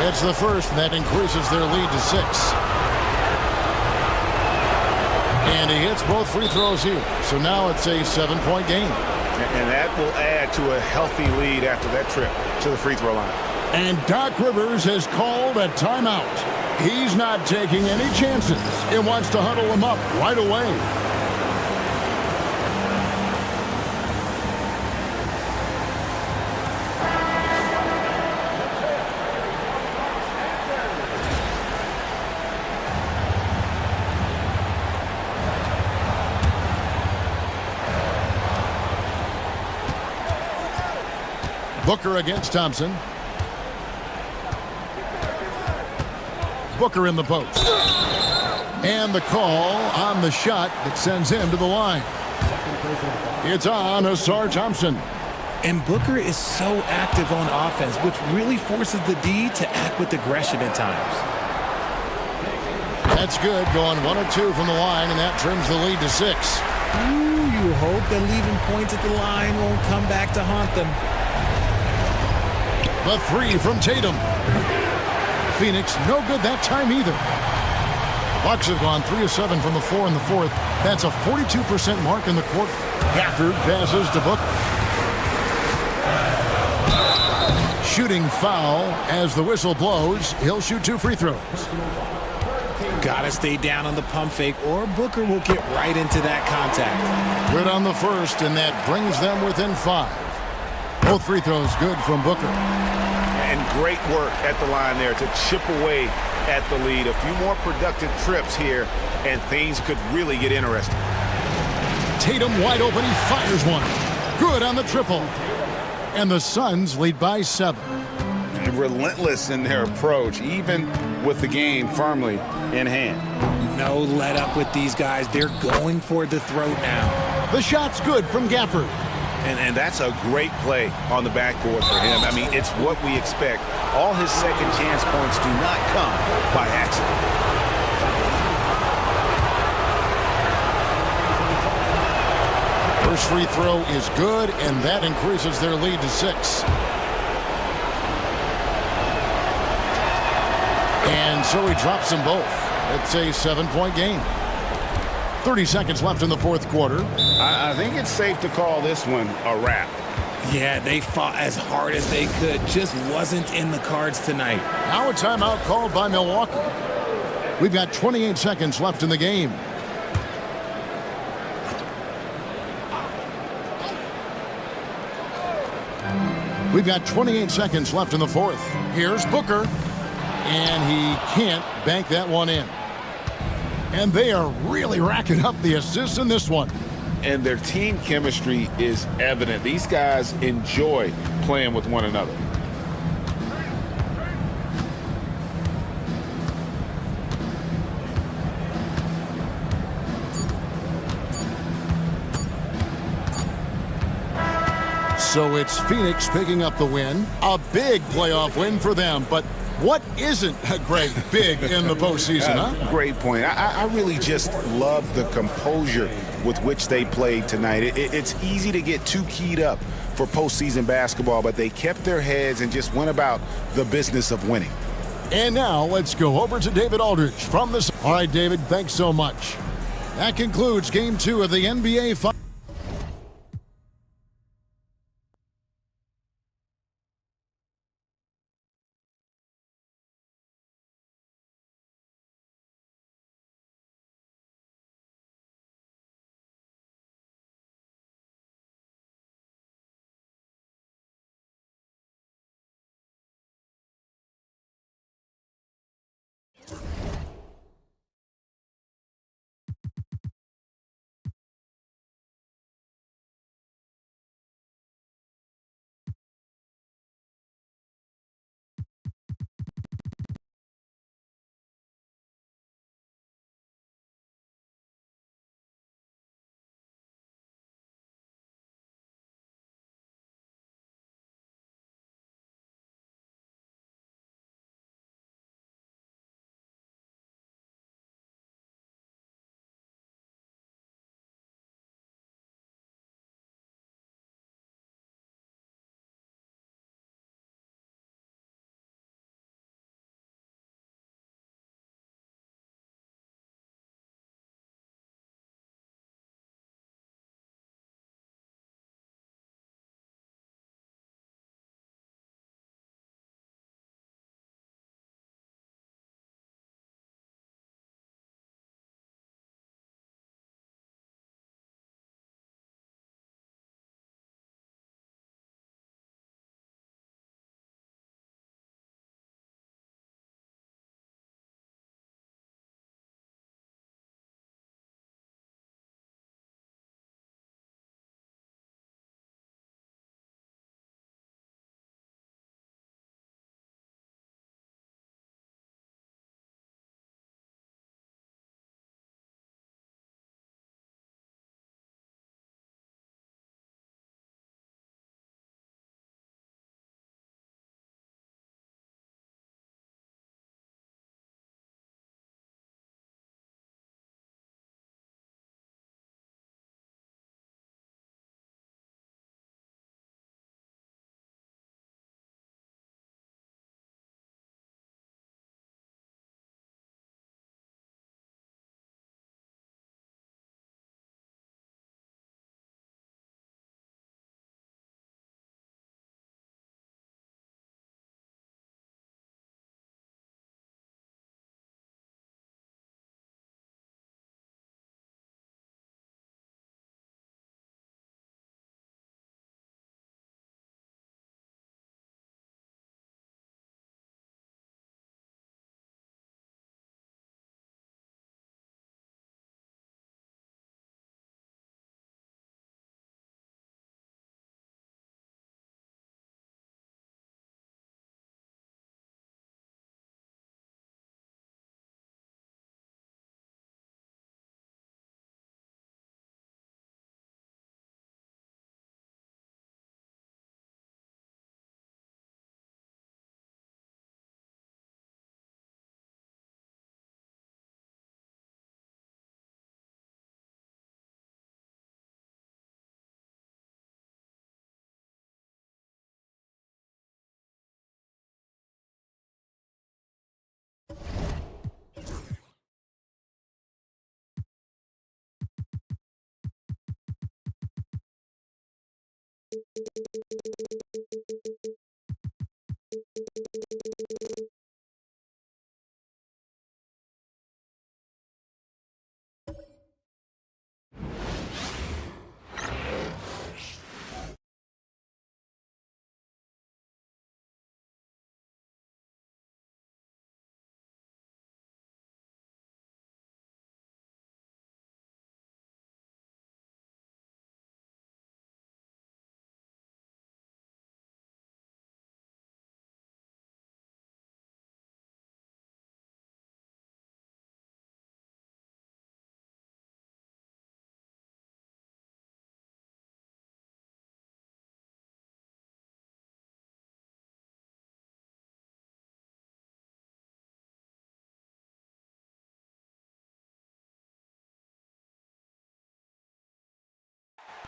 It's the first, and that increases their lead to 6. And he hits both free throws here. So now it's a 7-point game. And that will add to a healthy lead after that trip to the free throw line. And Doc Rivers has called a timeout. He's not taking any chances. He wants to huddle him up right away. Booker against Thompson. Booker in the post. And the call on the shot that sends him to the line. It's on Asar Thompson. And Booker is so active on offense, which really forces the D to act with aggression at times. That's good, going 1 of 2 from the line, and that trims the lead to 6. Ooh, you hope that leaving points at the line won't come back to haunt them. The 3 from Tatum. Phoenix, no good that time either. Bucks have gone 3 of 7 from the floor in the fourth. That's a 42% mark in the quarter. Gafford passes to Booker. Shooting foul as the whistle blows. He'll shoot 2 free throws. Gotta stay down on the pump fake, or Booker will get right into that contact. Good on the first, and that brings them within 5. Both free throws good from Booker. And great work at the line there to chip away at the lead. A few more productive trips here, and things could really get interesting. Tatum wide open. He fires one. Good on the triple. And the Suns lead by 7. And relentless in their approach, even with the game firmly in hand. No let up with these guys. They're going for the throat now. The shot's good from Gafford. And that's a great play on the backboard for him. I mean, it's what we expect. All his second chance points do not come by accident. First free throw is good, and that increases their lead to 6. And so he drops them both. It's a 7-point game. 30 seconds left in the fourth quarter. I think it's safe to call this one a wrap. Yeah, they fought as hard as they could. Just wasn't in the cards tonight. Now a timeout called by Milwaukee. We've got 28 seconds left in the game. We've got 28 seconds left in the fourth. Here's Booker. And he can't bank that one in. And they are really racking up the assists in this one. And their team chemistry is evident. These guys enjoy playing with one another. So it's Phoenix picking up the win. A big playoff win for them. But what isn't a great big in the postseason, huh? Great point. I really just love the composure with which they played tonight. It's easy to get too keyed up for postseason basketball, but they kept their heads and just went about the business of winning. And now let's go over to David Aldridge from the... All right, David, thanks so much. That concludes Game 2 of the NBA Finals.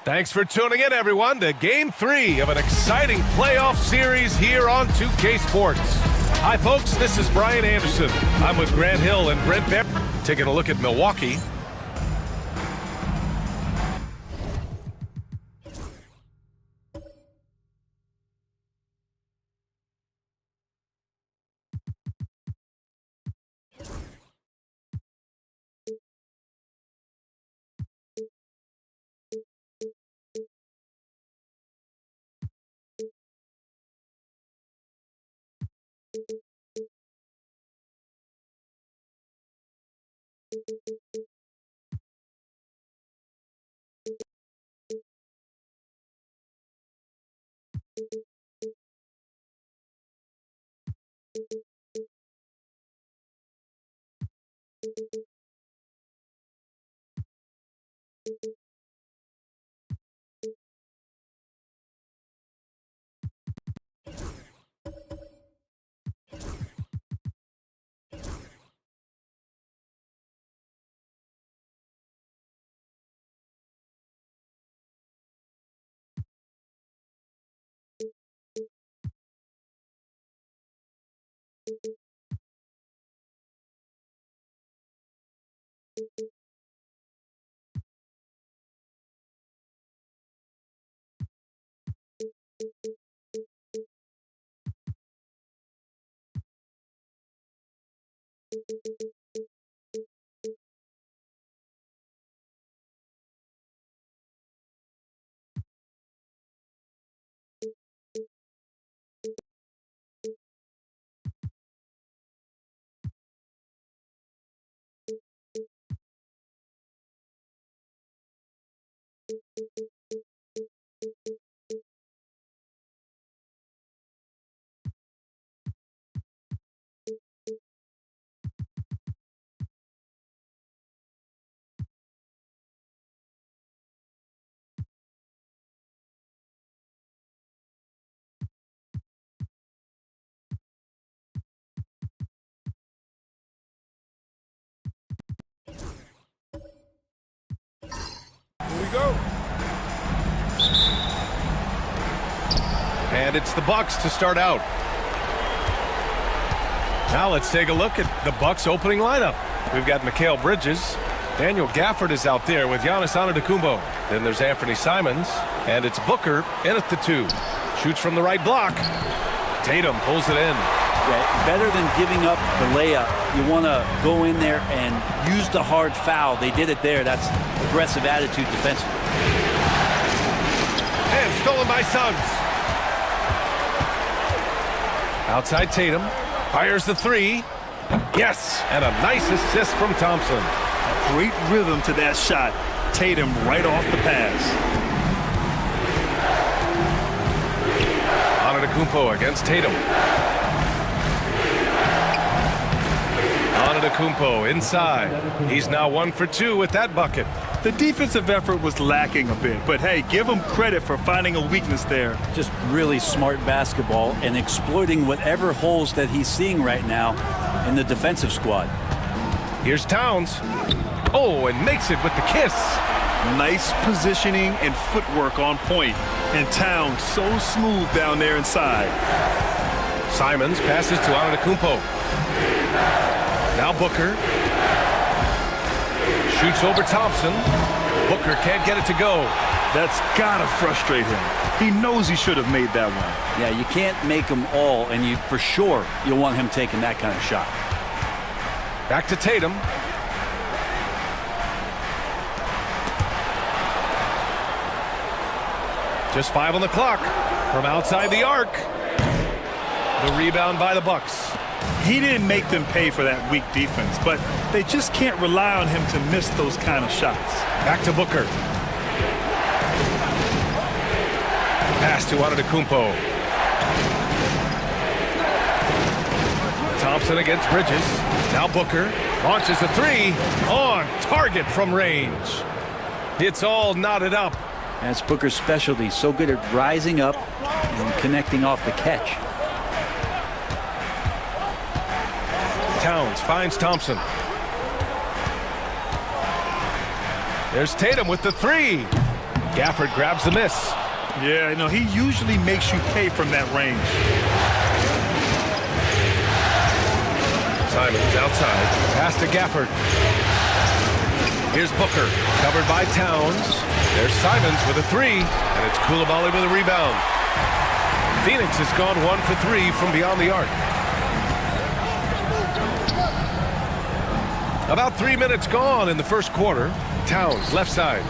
Thanks for tuning in, everyone, to Game 3 of an exciting playoff series here on 2K Sports. Hi, folks. This is Brian Anderson. I'm with Grant Hill and Brent Bear. Taking a look at Milwaukee. Here we go. And it's the Bucks to start out. Now let's take a look at the Bucks opening lineup. We've got Mikal Bridges. Daniel Gafford is out there with Giannis Antetokounmpo. Then there's Anthony Simons. And it's Booker in at the 2. Shoots from the right block. Tatum pulls it in. Yeah, better than giving up the layup, you want to go in there and use the hard foul. They did it there. That's aggressive attitude defensively. And stolen by Suggs. Outside Tatum. Fires the 3. Yes, and a nice assist from Thompson. A great rhythm to that shot. Tatum right off the pass. Antetokounmpo against Tatum. Antetokounmpo inside. He's now 1 for 2 with that bucket. The defensive effort was lacking a bit, but hey, give him credit for finding a weakness there. Just really smart basketball and exploiting whatever holes that he's seeing right now in the defensive squad. Here's Towns. Oh, and makes it with the kiss. Nice positioning and footwork on point. And Towns so smooth down there inside. Simons passes to Antetokounmpo. Now Booker. Shoots over Thompson. Booker can't get it to go. That's gotta frustrate him. He knows he should have made that one. Yeah, you can't make them all, and you for sure you'll want him taking that kind of shot. Back to Tatum. Just 5 on the clock. From outside the arc. The rebound by the Bucks. He didn't make them pay for that weak defense, but they just can't rely on him to miss those kind of shots. Back to Booker. Pass to Antetokounmpo. Thompson against Bridges. Now Booker launches a 3 on target from range. It's all knotted up. That's Booker's specialty. So good at rising up and connecting off the catch. Towns finds Thompson. There's Tatum with the 3. Gafford grabs the miss. Yeah, he usually makes you pay from that range. Simons outside. Pass to Gafford. Here's Booker. Covered by Towns. There's Simons with a three. And it's Coulibaly with a rebound. Phoenix has gone 1 for 3 from beyond the arc. About 3 minutes gone in the first quarter. Towns, left side.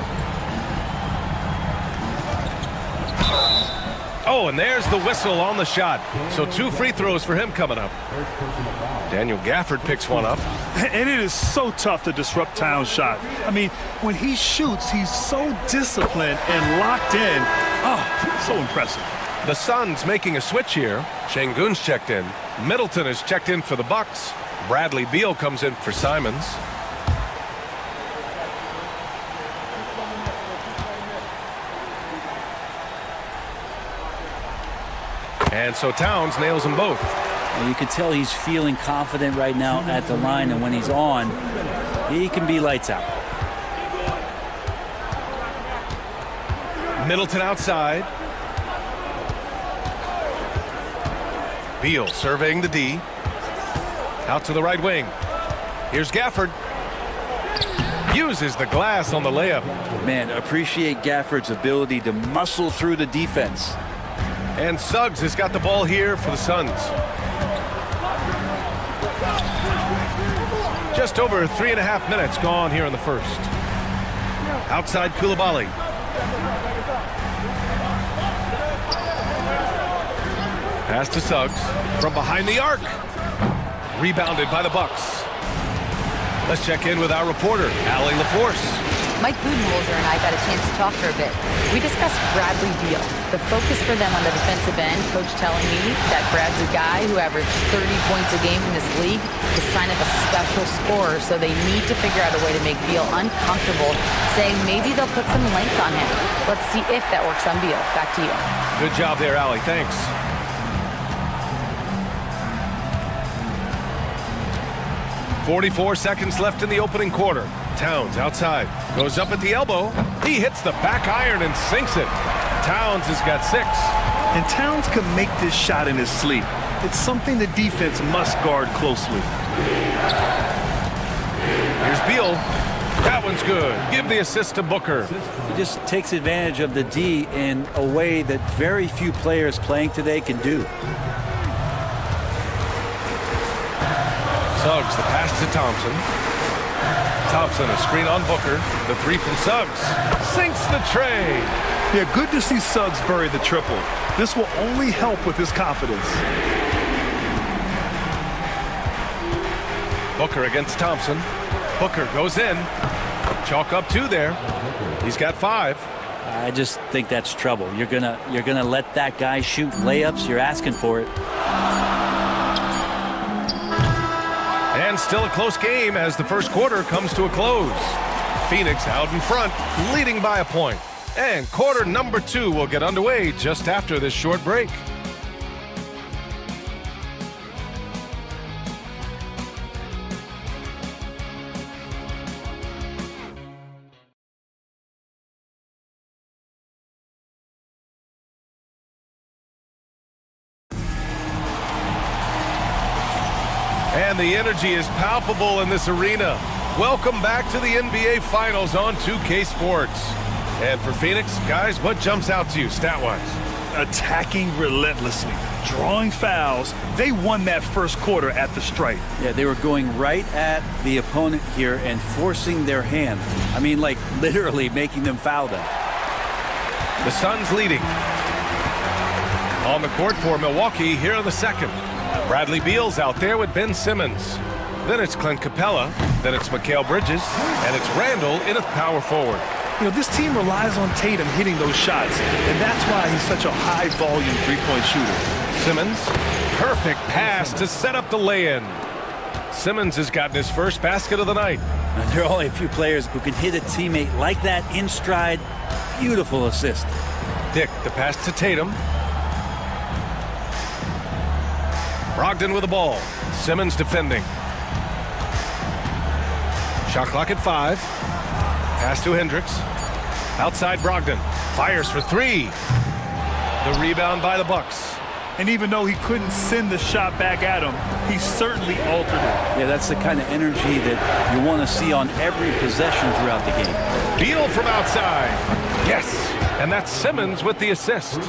Oh, and there's the whistle on the shot. So 2 free throws for him coming up. Daniel Gafford picks one up. And it is so tough to disrupt Towns' shot. I mean, when he shoots, he's so disciplined and locked in. Oh, so impressive. The Suns making a switch here. Şengün's checked in. Middleton is checked in for the Bucks. Bradley Beal comes in for Simons. And so Towns nails them both. And you can tell he's feeling confident right now at the line, and when he's on, he can be lights out. Middleton outside. Beal surveying the D. Out to the right wing. Here's Gafford. Uses the glass on the layup. Man, appreciate Gafford's ability to muscle through the defense. And Suggs has got the ball here for the Suns. Just over 3.5 minutes gone here in the first. Outside Coulibaly. Pass to Suggs from behind the arc. Rebounded by the Bucks. Let's check in with our reporter, Allie LaForce. Mike Budenholzer and I got a chance to talk for a bit. We discussed Bradley Beal. The focus for them on the defensive end, coach telling me that Brad's a guy who averaged 30 points a game in this league, the sign of a special scorer, so they need to figure out a way to make Beal uncomfortable, saying maybe they'll put some length on him. Let's see if that works on Beal. Back to you. Good job there, Allie. Thanks. .44 seconds left in the opening quarter. Towns outside. Goes up at the elbow. He hits the back iron and sinks it. Towns has got 6. And Towns can make this shot in his sleep. It's something the defense must guard closely. Here's Beal. That one's good. Give the assist to Booker. He just takes advantage of the D in a way that very few players playing today can do. Suggs, the pass to Thompson. Thompson, a screen on Booker. The 3 from Suggs. Sinks the tray. Yeah, good to see Suggs bury the triple. This will only help with his confidence. Booker against Thompson. Booker goes in. Chalk up 2 there. He's got 5. I just think that's trouble. You're gonna let that guy shoot layups. You're asking for it. And still a close game as the first quarter comes to a close. Phoenix out in front, leading by a point. And quarter number 2 will get underway just after this short break. And the energy is palpable in this arena. Welcome back to the NBA Finals on 2K Sports. And for Phoenix, guys, what jumps out to you stat-wise? Attacking relentlessly, drawing fouls. They won that first quarter at the stripe. Yeah, they were going right at the opponent here and forcing their hand. I mean, like literally making them foul them. The Suns leading. On the court for Milwaukee here in the second. Bradley Beal's out there with Ben Simmons. Then it's Clint Capella. Then it's Mikal Bridges. And it's Randall in a power forward. You know, this team relies on Tatum hitting those shots, and that's why he's such a high-volume three-point shooter. Simmons, perfect pass to set up the lay-in. Simmons has gotten his first basket of the night. And there are only a few players who can hit a teammate like that in stride. Beautiful assist. Dick, the pass to Tatum. Brogdon with the ball. Simmons defending. Shot clock at 5. Pass to Hendricks. Outside Brogdon. Fires for three. The rebound by the Bucks. And even though he couldn't send the shot back at him, he certainly altered it. Yeah, that's the kind of energy that you want to see on every possession throughout the game. Beal from outside. Yes. And that's Simmons with the assist.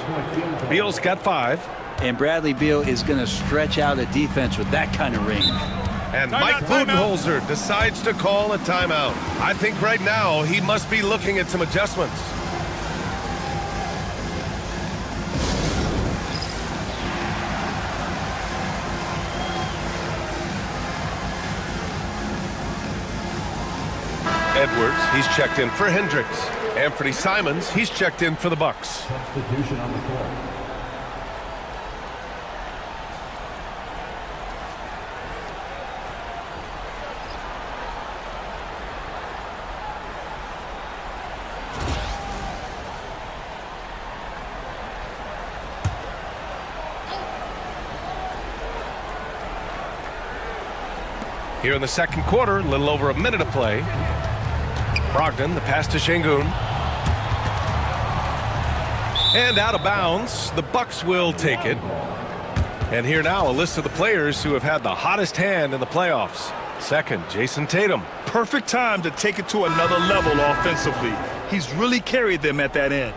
Beal's got 5. And Bradley Beal is going to stretch out a defense with that kind of range. And Mike Budenholzer decides to call a timeout. I think right now he must be looking at some adjustments. Edwards, he's checked in for Hendricks. Anthony Simons, he's checked in for the Bucks. Substitution on the court. Here in the second quarter, a little over a minute of play. Brogdon, the pass to Şengün. And out of bounds, the Bucks will take it. And here now, a list of the players who have had the hottest hand in the playoffs. Second, Jason Tatum. Perfect time to take it to another level offensively. He's really carried them at that end.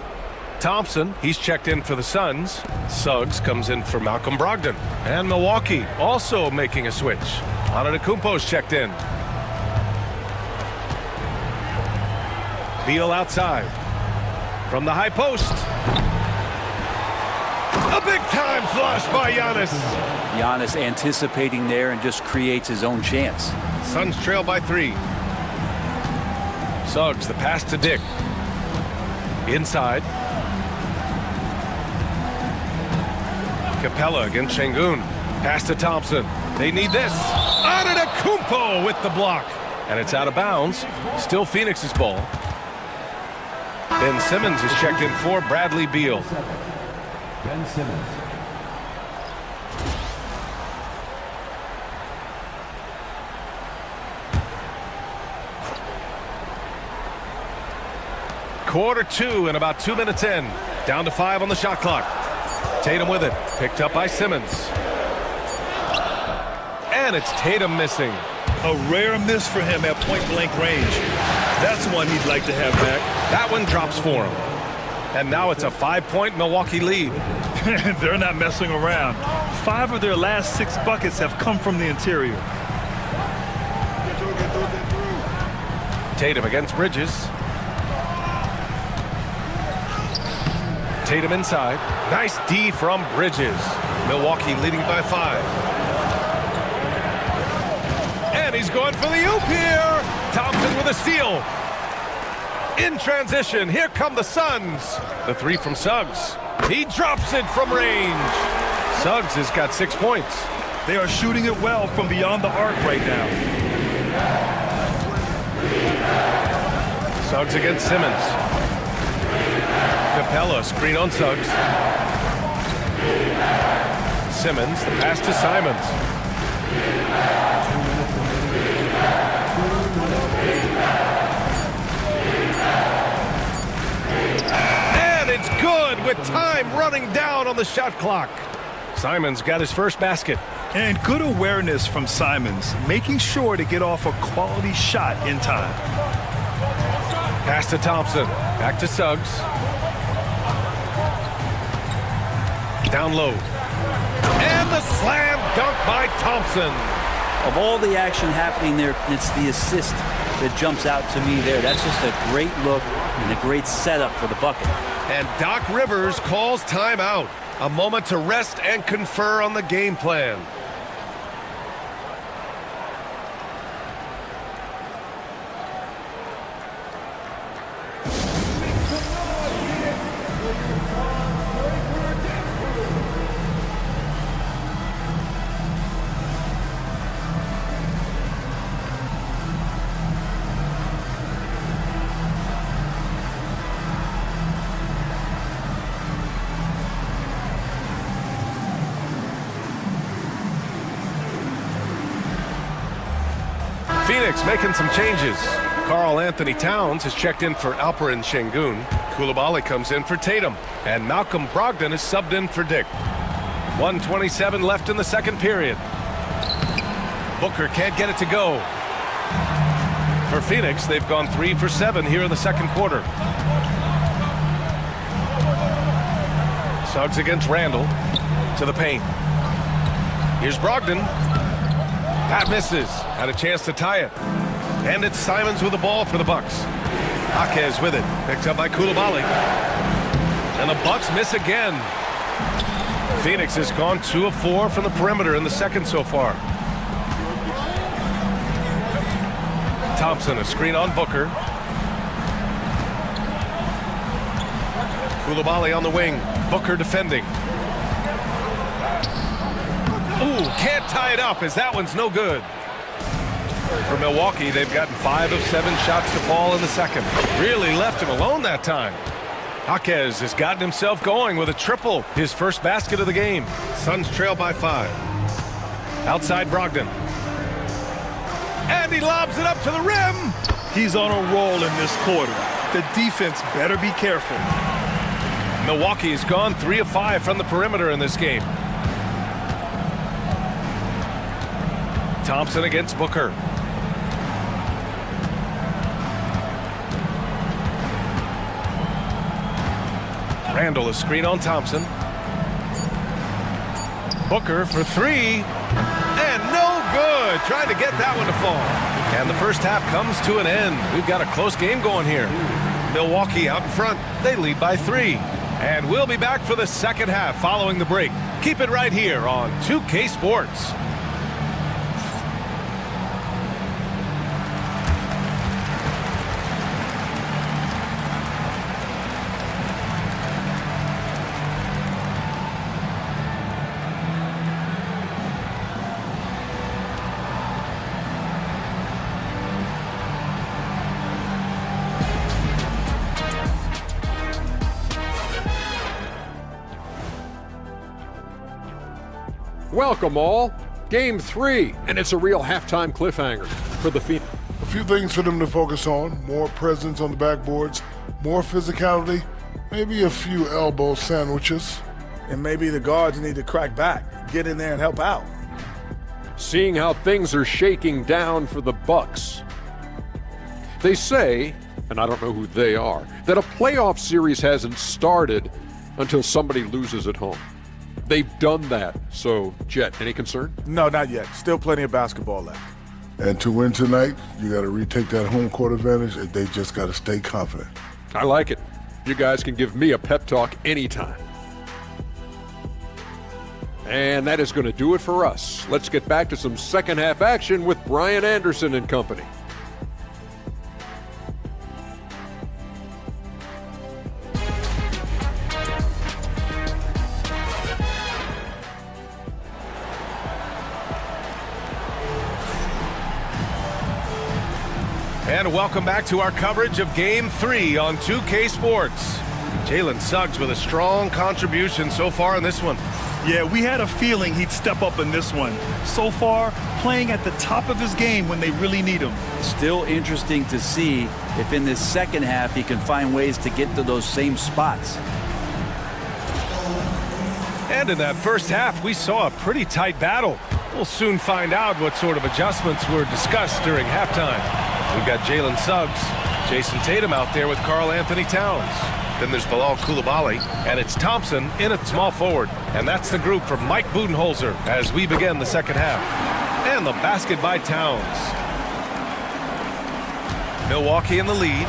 Thompson, he's checked in for the Suns. Suggs comes in for Malcolm Brogdon. And Milwaukee also making a switch. Antetokounmpo's checked in. Beal outside. From the high post. A big-time flush by Giannis. Giannis anticipating there and just creates his own chance. Suns trail by 3. Suggs, the pass to Dick. Inside. Capella against Şengün. Pass to Thompson. They need this. Antetokounmpo with the block. And it's out of bounds. Still Phoenix's ball. Ben Simmons is checked in for Bradley Beal. Ben Simmons. Quarter 2 and about 2 minutes in. Down to 5 on the shot clock. Tatum with it. Picked up by Simmons. And it's Tatum missing. A rare miss for him at point-blank range. That's one he'd like to have back. That one drops for him. And now it's a 5-point Milwaukee lead. They're not messing around. 5 of their last 6 buckets have come from the interior. Tatum against Bridges. Tatum inside. Nice D from Bridges. Milwaukee leading by 5. And he's going for the oop here. Thompson with a steal. In transition, here come the Suns. The 3 from Suggs. He drops it from range. Suggs has got 6 points. They are shooting it well from beyond the arc right now. Suggs against Simmons. Capella, screen on Suggs. Simmons, the pass to Simons. And it's good with time running down on the shot clock. Simons got his first basket. And good awareness from Simons, making sure to get off a quality shot in time. Pass to Thompson. Back to Suggs. Down low. And the slam dunk by Thompson. Of all the action happening there, it's the assist that jumps out to me there. That's just a great look and a great setup for the bucket. And Doc Rivers calls timeout. A moment to rest and confer on the game plan. Phoenix making some changes. Karl Anthony Towns has checked in for Alperen Şengün. Coulibaly comes in for Tatum, and Malcolm Brogdon is subbed in for Dick. 1:27 left in the second period. Booker can't get it to go. For Phoenix, they've gone 3 for 7 here in the second quarter. Suggs against Randall. To the paint. Here's Brogdon. That misses. Had a chance to tie it. And it's Simons with the ball for the Bucks. Jaquez with it. Picked up by Coulibaly. And the Bucks miss again. Phoenix has gone 2 of 4 from the perimeter in the second so far. Thompson, a screen on Booker. Coulibaly on the wing. Booker defending. Ooh, can't tie it up as that one's no good. For Milwaukee, they've gotten 5 of 7 shots to fall in the second. Really left him alone that time. Jaquez has gotten himself going with a triple, his first basket of the game. Suns trail by 5. Outside Brogdon. And he lobs it up to the rim. He's on a roll in this quarter. The defense better be careful. Milwaukee has gone 3 of 5 from the perimeter in this game. Thompson against Booker. Randall, a screen on Thompson. Booker for 3. And no good. Trying to get that one to fall. And the first half comes to an end. We've got a close game going here. Milwaukee out in front. They lead by 3. And we'll be back for the second half following the break. Keep it right here on 2K Sports. Welcome all. Game 3, and it's a real halftime cliffhanger for the Phoenix. A few things for them to focus on. More presence on the backboards, more physicality, maybe a few elbow sandwiches. And maybe the guards need to crack back, get in there and help out. Seeing how things are shaking down for the Bucks. They say, and I don't know who they are, that a playoff series hasn't started until somebody loses at home. They've done that. So, Jet, any concern? No, not yet. Still plenty of basketball left. And to win tonight, you got to retake that home court advantage, and they just got to stay confident. I like it. You guys can give me a pep talk anytime. And that is going to do it for us. Let's get back to some second half action with Brian Anderson and company. And welcome back to our coverage of Game 3 on 2K Sports. Jalen Suggs with a strong contribution so far in this one. Yeah, we had a feeling he'd step up in this one. So far, playing at the top of his game when they really need him. Still interesting to see if in this second half he can find ways to get to those same spots. And in that first half, we saw a pretty tight battle. We'll soon find out what sort of adjustments were discussed during halftime. We've got Jalen Suggs, Jason Tatum out there with Karl Anthony Towns. Then there's Bilal Coulibaly, and it's Thompson in at small forward. And that's the group from Mike Budenholzer as we begin the second half. And the basket by Towns. Milwaukee in the lead.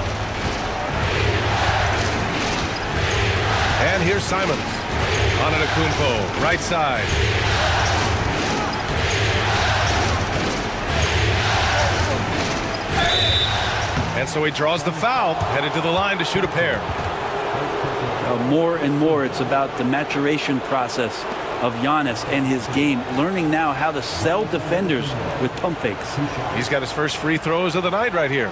And here's Simons. Antetokounmpo, right side. And so he draws the foul, headed to the line to shoot a pair. More and more, it's about the maturation process of Giannis and his game, learning now how to sell defenders with pump fakes. He's got his first free throws of the night right here.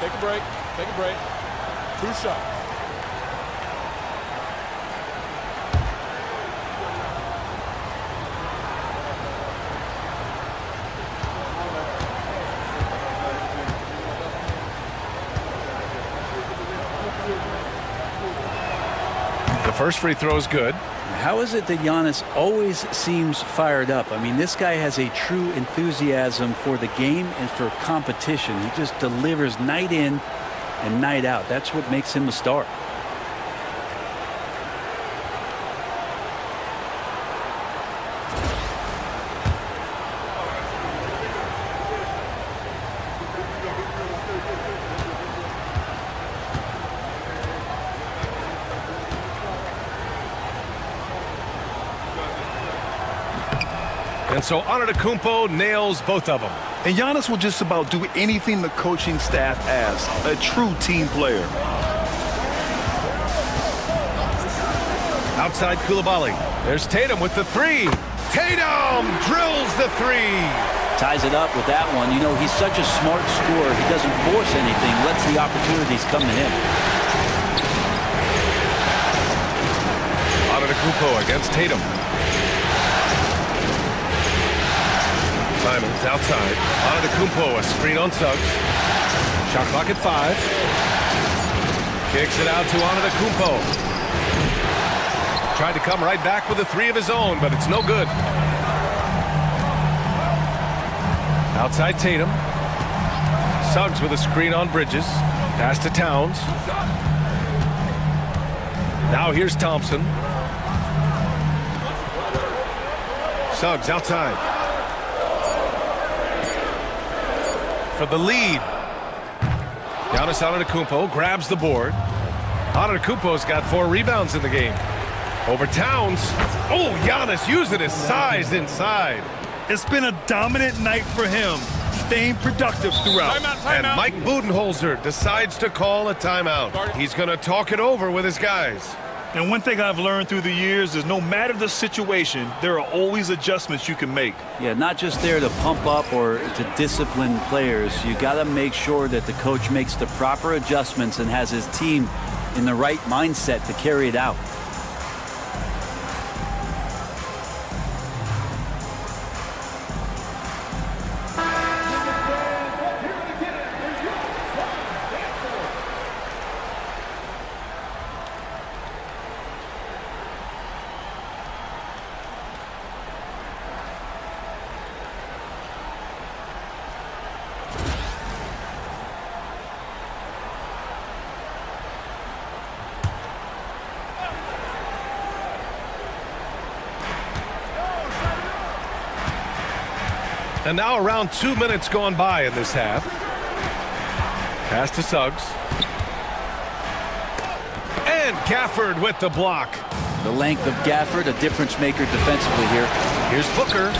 Take a break. Take a break. 2 shots. first free throw is good. How is it that Giannis always seems fired up? I mean, this guy has a true enthusiasm for the game and for competition. He just delivers night in and night out. That's what makes him a star. And so Antetokounmpo nails both of them. And Giannis will just about do anything the coaching staff asks. A true team player. Outside Coulibaly. There's Tatum with the three. Tatum drills the three. Ties it up with that one. You know, he's such a smart scorer. He doesn't force anything, lets the opportunities come to him. Antetokounmpo against Tatum. Simons outside. Antetokounmpo, a screen on Suggs. Shot clock at 5. Kicks it out to Antetokounmpo. Tried to come right back with a three of his own, but it's no good. Outside Tatum. Suggs with a screen on Bridges. Pass to Towns. Now here's Thompson. Suggs outside. For the lead. Giannis Antetokounmpo grabs the board. Antetokounmpo's got 4 rebounds in the game. Over Towns. Oh, Giannis using his size inside. It's been a dominant night for him, staying productive throughout. And Mike Budenholzer decides to call a timeout. He's going to talk it over with his guys. And one thing I've learned through the years is no matter the situation, there are always adjustments you can make. Yeah, not just there to pump up or to discipline players. You got to make sure that the coach makes the proper adjustments and has his team in the right mindset to carry it out. And now around 2 minutes gone by in this half. Pass to Suggs. And Gafford with the block. The length of Gafford, a difference maker defensively here. Here's Booker.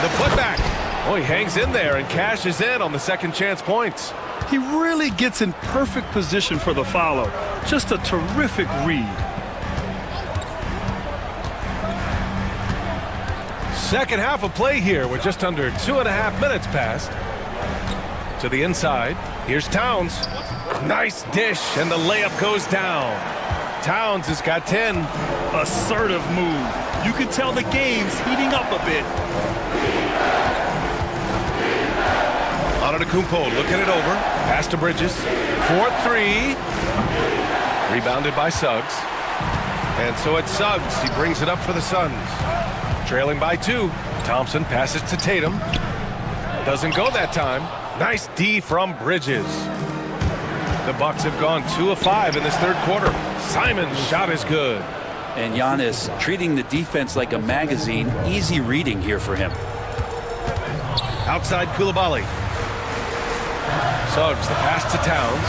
The putback. Oh, he hangs in there and cashes in on the second chance points. He really gets in perfect position for the follow. Just a terrific read. Second half of play here with just under 2.5 minutes passed. To the inside. Here's Towns. Nice dish, and the layup goes down. Towns has got 10. Assertive move. You can tell the game's heating up a bit. Antetokounmpo looking it over. Pass to Bridges. 4-3. Rebounded by Suggs. And so it's Suggs. He brings it up for the Suns. Trailing by 2. Thompson passes to Tatum. Doesn't go that time. Nice D from Bridges. The Bucks have gone 2 of 5 in this third quarter. Simon's shot is good. And Giannis treating the defense like a magazine. Easy reading here for him. Outside Coulibaly. Suggs, the pass to Towns.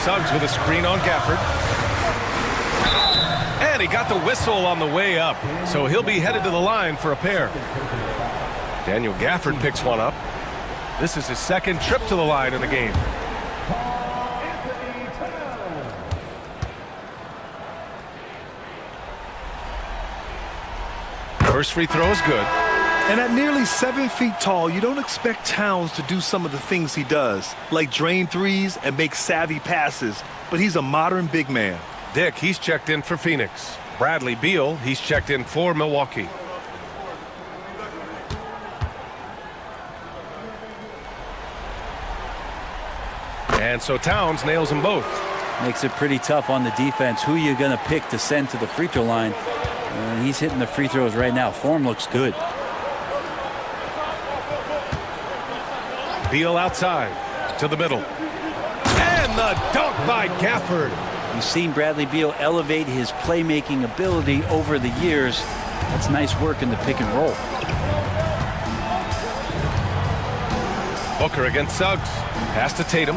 Suggs with a screen on Gafford. And he got the whistle on the way up, so he'll be headed to the line for a pair. Daniel Gafford picks one up. This is his second trip to the line in the game. First free throw is good. And at nearly 7 feet tall, you don't expect Towns to do some of the things he does, like drain threes and make savvy passes, but he's a modern big man. Dick, he's checked in for Phoenix. Bradley Beal, he's checked in for Milwaukee. And so Towns nails them both. Makes it pretty tough on the defense. Who you going to pick to send to the free throw line? And he's hitting the free throws right now. Form looks good. Beal outside to the middle. And the dunk by Gafford. You've seen Bradley Beal elevate his playmaking ability over the years. That's nice work in the pick and roll. Booker against Suggs. Pass to Tatum.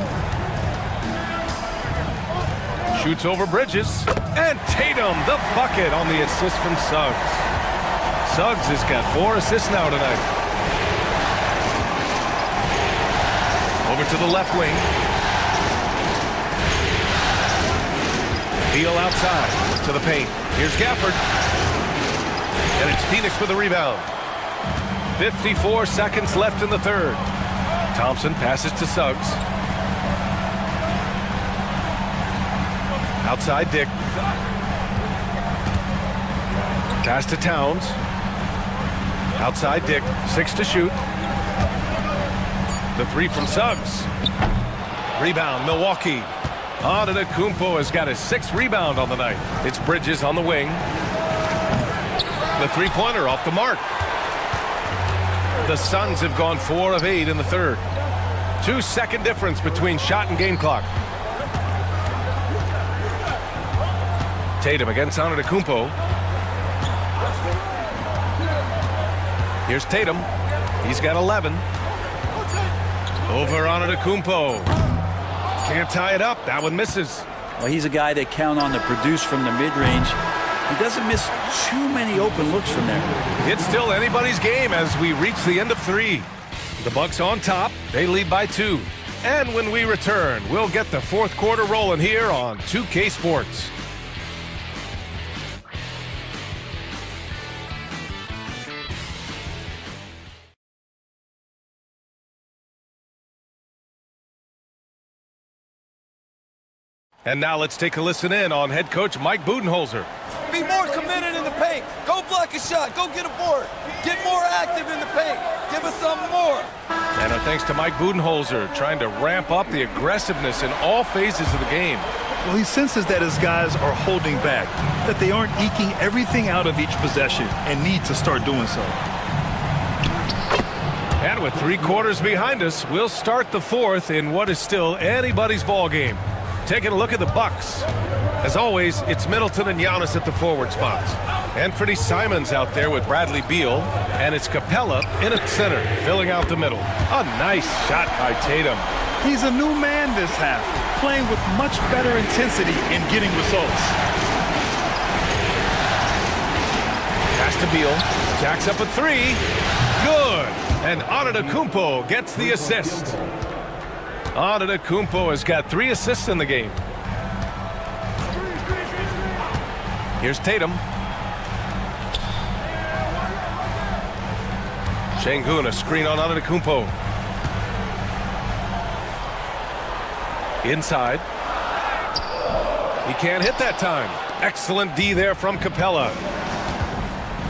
Shoots over Bridges. And Tatum, the bucket on the assist from Suggs. Suggs has got 4 assists now tonight. Over to the left wing. Beal outside to the paint. Here's Gafford. And it's Phoenix with a rebound. 54 seconds left in the third. Thompson passes to Suggs. Outside Dick. Pass to Towns. Outside Dick. 6 to shoot. The 3 from Suggs. Rebound, Milwaukee. Antetokounmpo has got his 6th rebound on the night. It's Bridges on the wing. The 3-pointer off the mark. The Suns have gone 4 of 8 in the third. 2-second difference between shot and game clock. Tatum against Antetokounmpo. Here's Tatum. He's got 11. Over Antetokounmpo. Can't tie it up. That one misses. Well, he's a guy that count on to produce from the mid-range. He doesn't miss too many open looks from there. It's still anybody's game as we reach the end of 3. The Bucks on top. They lead by 2. And when we return, we'll get the fourth quarter rolling here on 2K Sports. And now let's take a listen in on head coach Mike Budenholzer. Be more committed in the paint. Go block a shot. Go get a board. Get more active in the paint. Give us something more. And our thanks to Mike Budenholzer trying to ramp up the aggressiveness in all phases of the game. Well, he senses that his guys are holding back, that they aren't eking everything out of each possession and need to start doing so. And with 3 quarters behind us, we'll start the fourth in what is still anybody's ball game. Taking a look at the Bucks. As always, it's Middleton and Giannis at the forward spots. Anthony Simons out there with Bradley Beal, and it's Capella in at center, filling out the middle. A nice shot by Tatum. He's a new man this half, playing with much better intensity and getting results. Pass to Beal, jacks up a 3. Good, and Antetokounmpo gets the assist. Antetokounmpo has got 3 assists in the game. Here's Tatum. Şengün, a screen on Antetokounmpo. Inside. He can't hit that time. Excellent D there from Capella.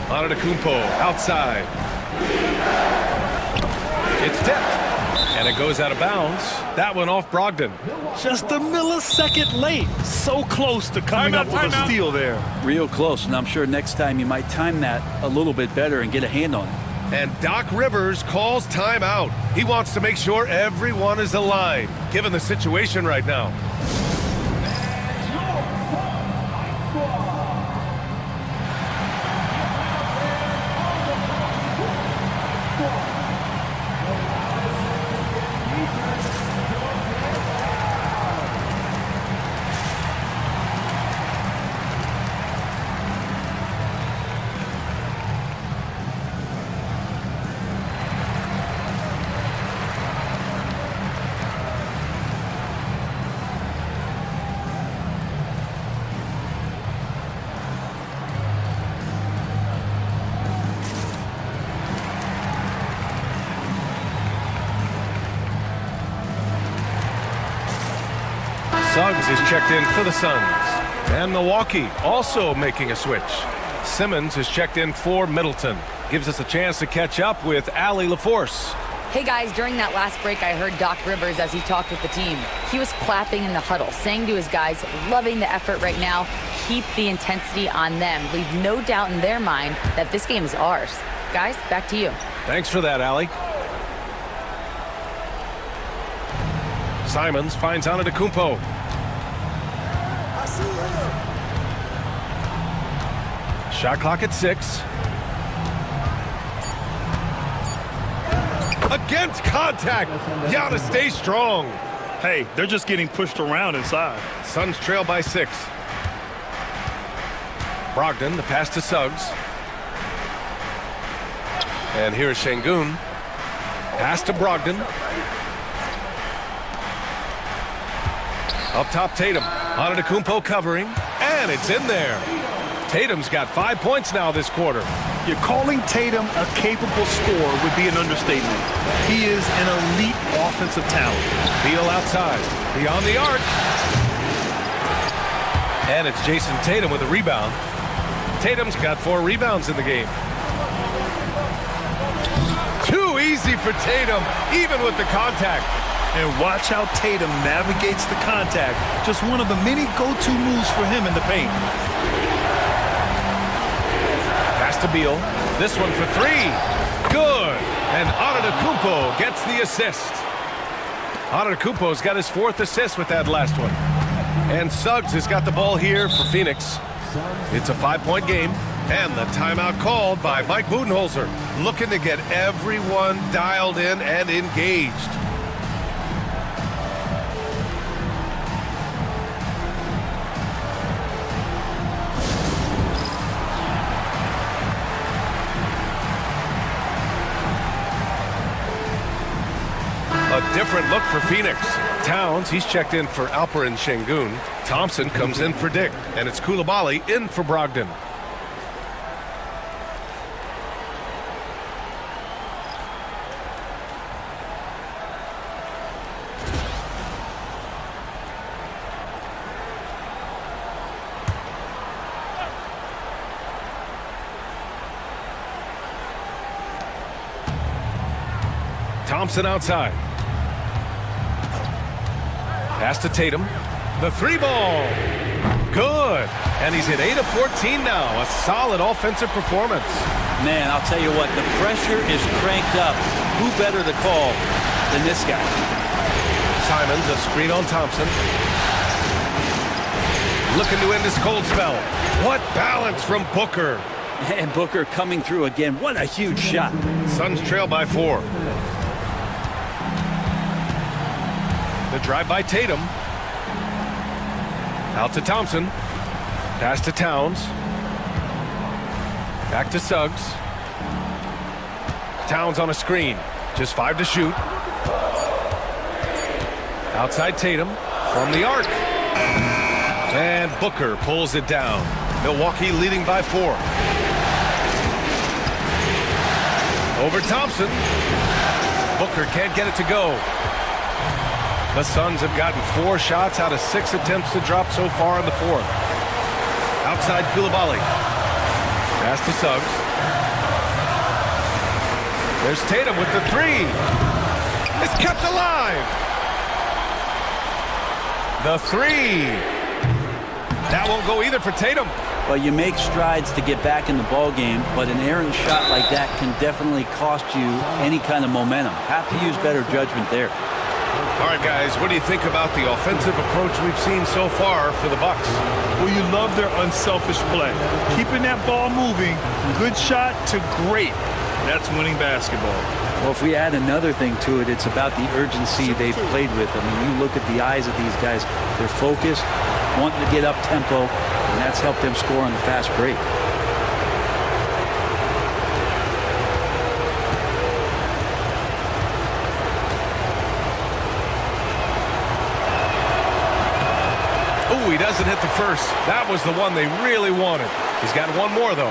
Antetokounmpo outside. It's tipped. And it goes out of bounds. That one off Brogdon. Just a millisecond late. So close to coming up with a steal there. Real close, and I'm sure next time you might time that a little bit better and get a hand on it. And Doc Rivers calls timeout. He wants to make sure everyone is aligned, given the situation right now. Suggs is checked in for the Suns. And Milwaukee also making a switch. Simmons is checked in for Middleton. Gives us a chance to catch up with Allie LaForce. Hey guys, during that last break, I heard Doc Rivers as he talked with the team. He was clapping in the huddle, saying to his guys, loving the effort right now, keep the intensity on them. Leave no doubt in their mind that this game is ours. Guys, back to you. Thanks for that, Allie. Simons finds Antetokounmpo. I see him. Shot clock at 6. Against contact. Giannis stays strong. Hey, they're just getting pushed around inside. Suns trail by 6. Brogdon, the pass to Suggs. And here's Şengün. Pass to Brogdon. Up top, Tatum. Antetokounmpo covering. And it's in there. Tatum's got 5 points now this quarter. You're calling Tatum a capable scorer would be an understatement. He is an elite offensive talent. Beal outside. Beyond the arc. And it's Jason Tatum with a rebound. Tatum's got 4 rebounds in the game. Too easy for Tatum, even with the contact. And watch how Tatum navigates the contact. Just one of the many go-to moves for him in the paint. Pass to Beal. This one for 3. Good. And Antetokounmpo gets the assist. Antetokounmpo's got his 4th assist with that last one. And Suggs has got the ball here for Phoenix. It's a 5-point game. And the timeout called by Mike Budenholzer, looking to get everyone dialed in and engaged. A different look for Phoenix. Towns, he's checked in for Alperen Şengün. Thompson comes in for Dick. And it's Coulibaly in for Brogdon. Thompson outside. Pass to Tatum. The 3 ball. Good. And he's at 8 of 14 now. A solid offensive performance. Man, I'll tell you what, the pressure is cranked up. Who better to call than this guy? Simons, a screen on Thompson. Looking to end this cold spell. What balance from Booker. And Booker coming through again. What a huge shot. Suns trail by 4. The drive by Tatum. Out to Thompson. Pass to Towns. Back to Suggs. Towns on a screen. Just 5 to shoot. Outside Tatum. From the arc. And Booker pulls it down. Milwaukee leading by 4. Over Thompson. Booker can't get it to go. The Suns have gotten 4 shots out of 6 attempts to drop so far in the 4th. Outside Coulibaly. Pass to Suggs. There's Tatum with the 3. It's kept alive. The 3. That won't go either for Tatum. Well, you make strides to get back in the ball game, but an errant shot like that can definitely cost you any kind of momentum. Have to use better judgment there. All right, guys, what do you think about the offensive approach we've seen so far for the Bucks? Well, you love their unselfish play. Keeping that ball moving, good shot to great. That's winning basketball. Well, if we add another thing to it, it's about the urgency they've played with. I mean, you look at the eyes of these guys. They're focused, wanting to get up tempo, and that's helped them score on the fast break. He doesn't hit the first. That was the one they really wanted. He's got one more, though.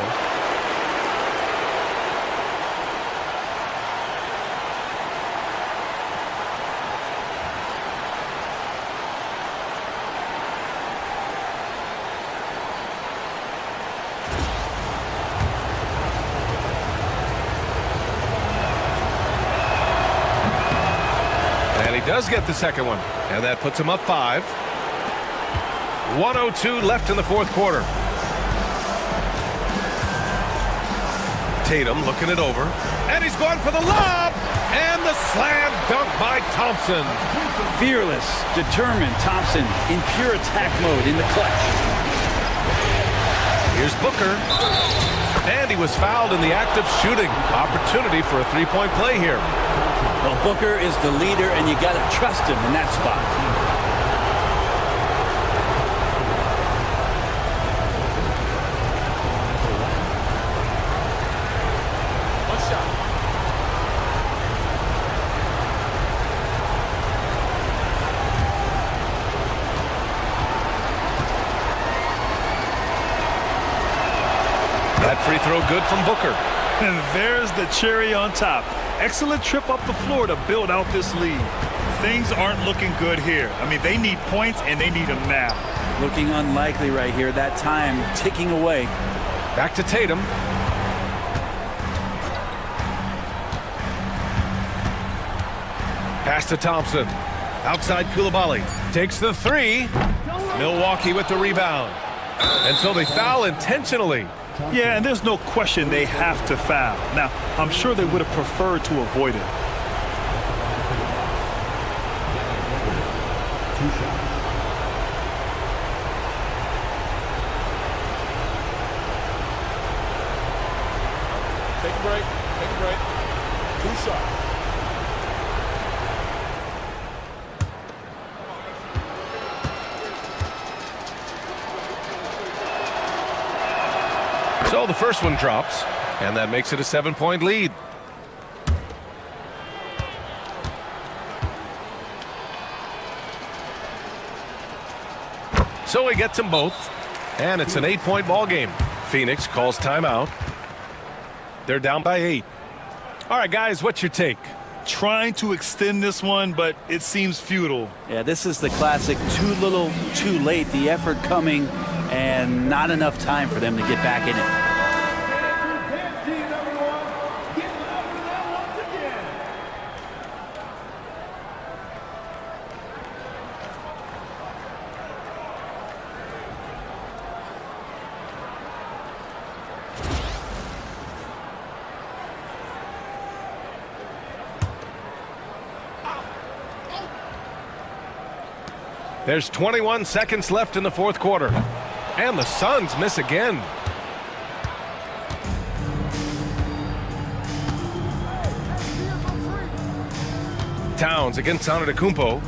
he does get the second one, and that puts him up 5. 1:02 left in the fourth quarter. Tatum looking it over, and he's going for the lob, and the slam dunk by Thompson. Fearless, determined Thompson in pure attack mode in the clutch. Here's Booker, and he was fouled in the act of shooting. Opportunity for a three-point play here. Well, Booker is the leader, and you got to trust him in that spot. That free throw good from Booker. And there's the cherry on top. Excellent trip up the floor to build out this lead. Things aren't looking good here. I mean, they need points, and they need them now. Looking unlikely right here. That time ticking away. Back to Tatum. Pass to Thompson. Outside Koulibaly. Takes the three. Milwaukee with the rebound. And so they foul intentionally. Yeah, and there's no question they have to foul. Now, I'm sure they would have preferred to avoid it. Take a break. Take a break. 2 shots. So the first one drops, and that makes it a 7-point lead. So he gets them both, and it's an 8-point ball game. Phoenix calls timeout. They're down by 8. All right, guys, what's your take? Trying to extend this one, but it seems futile. Yeah, this is the classic too little, too late. The effort coming and not enough time for them to get back in it. There's 21 seconds left in the fourth quarter. And the Suns miss again. Towns against Antetokounmpo.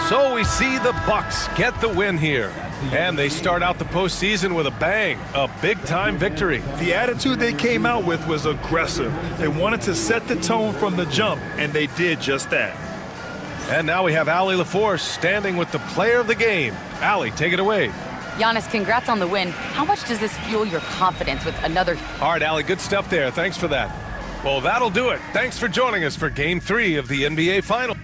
So we see the Bucks get the win here. And they start out the postseason with a bang, a big-time victory. The attitude they came out with was aggressive. They wanted to set the tone from the jump, and they did just that. And now we have Allie LaForce standing with the player of the game. Allie, take it away. Giannis, congrats on the win. How much does this fuel your confidence with another? All right, Allie, good stuff there. Thanks for that. Well, that'll do it. Thanks for joining us for Game 3 of the NBA Finals.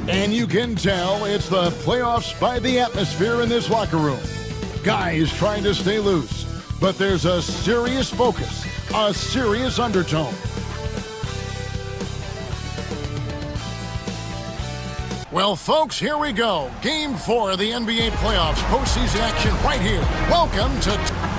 And you can tell it's the playoffs by the atmosphere in this locker room. Guys trying to stay loose, but there's a serious focus, a serious undertone. Well, folks, here we go. Game 4 of the NBA playoffs, postseason action right here. Welcome to...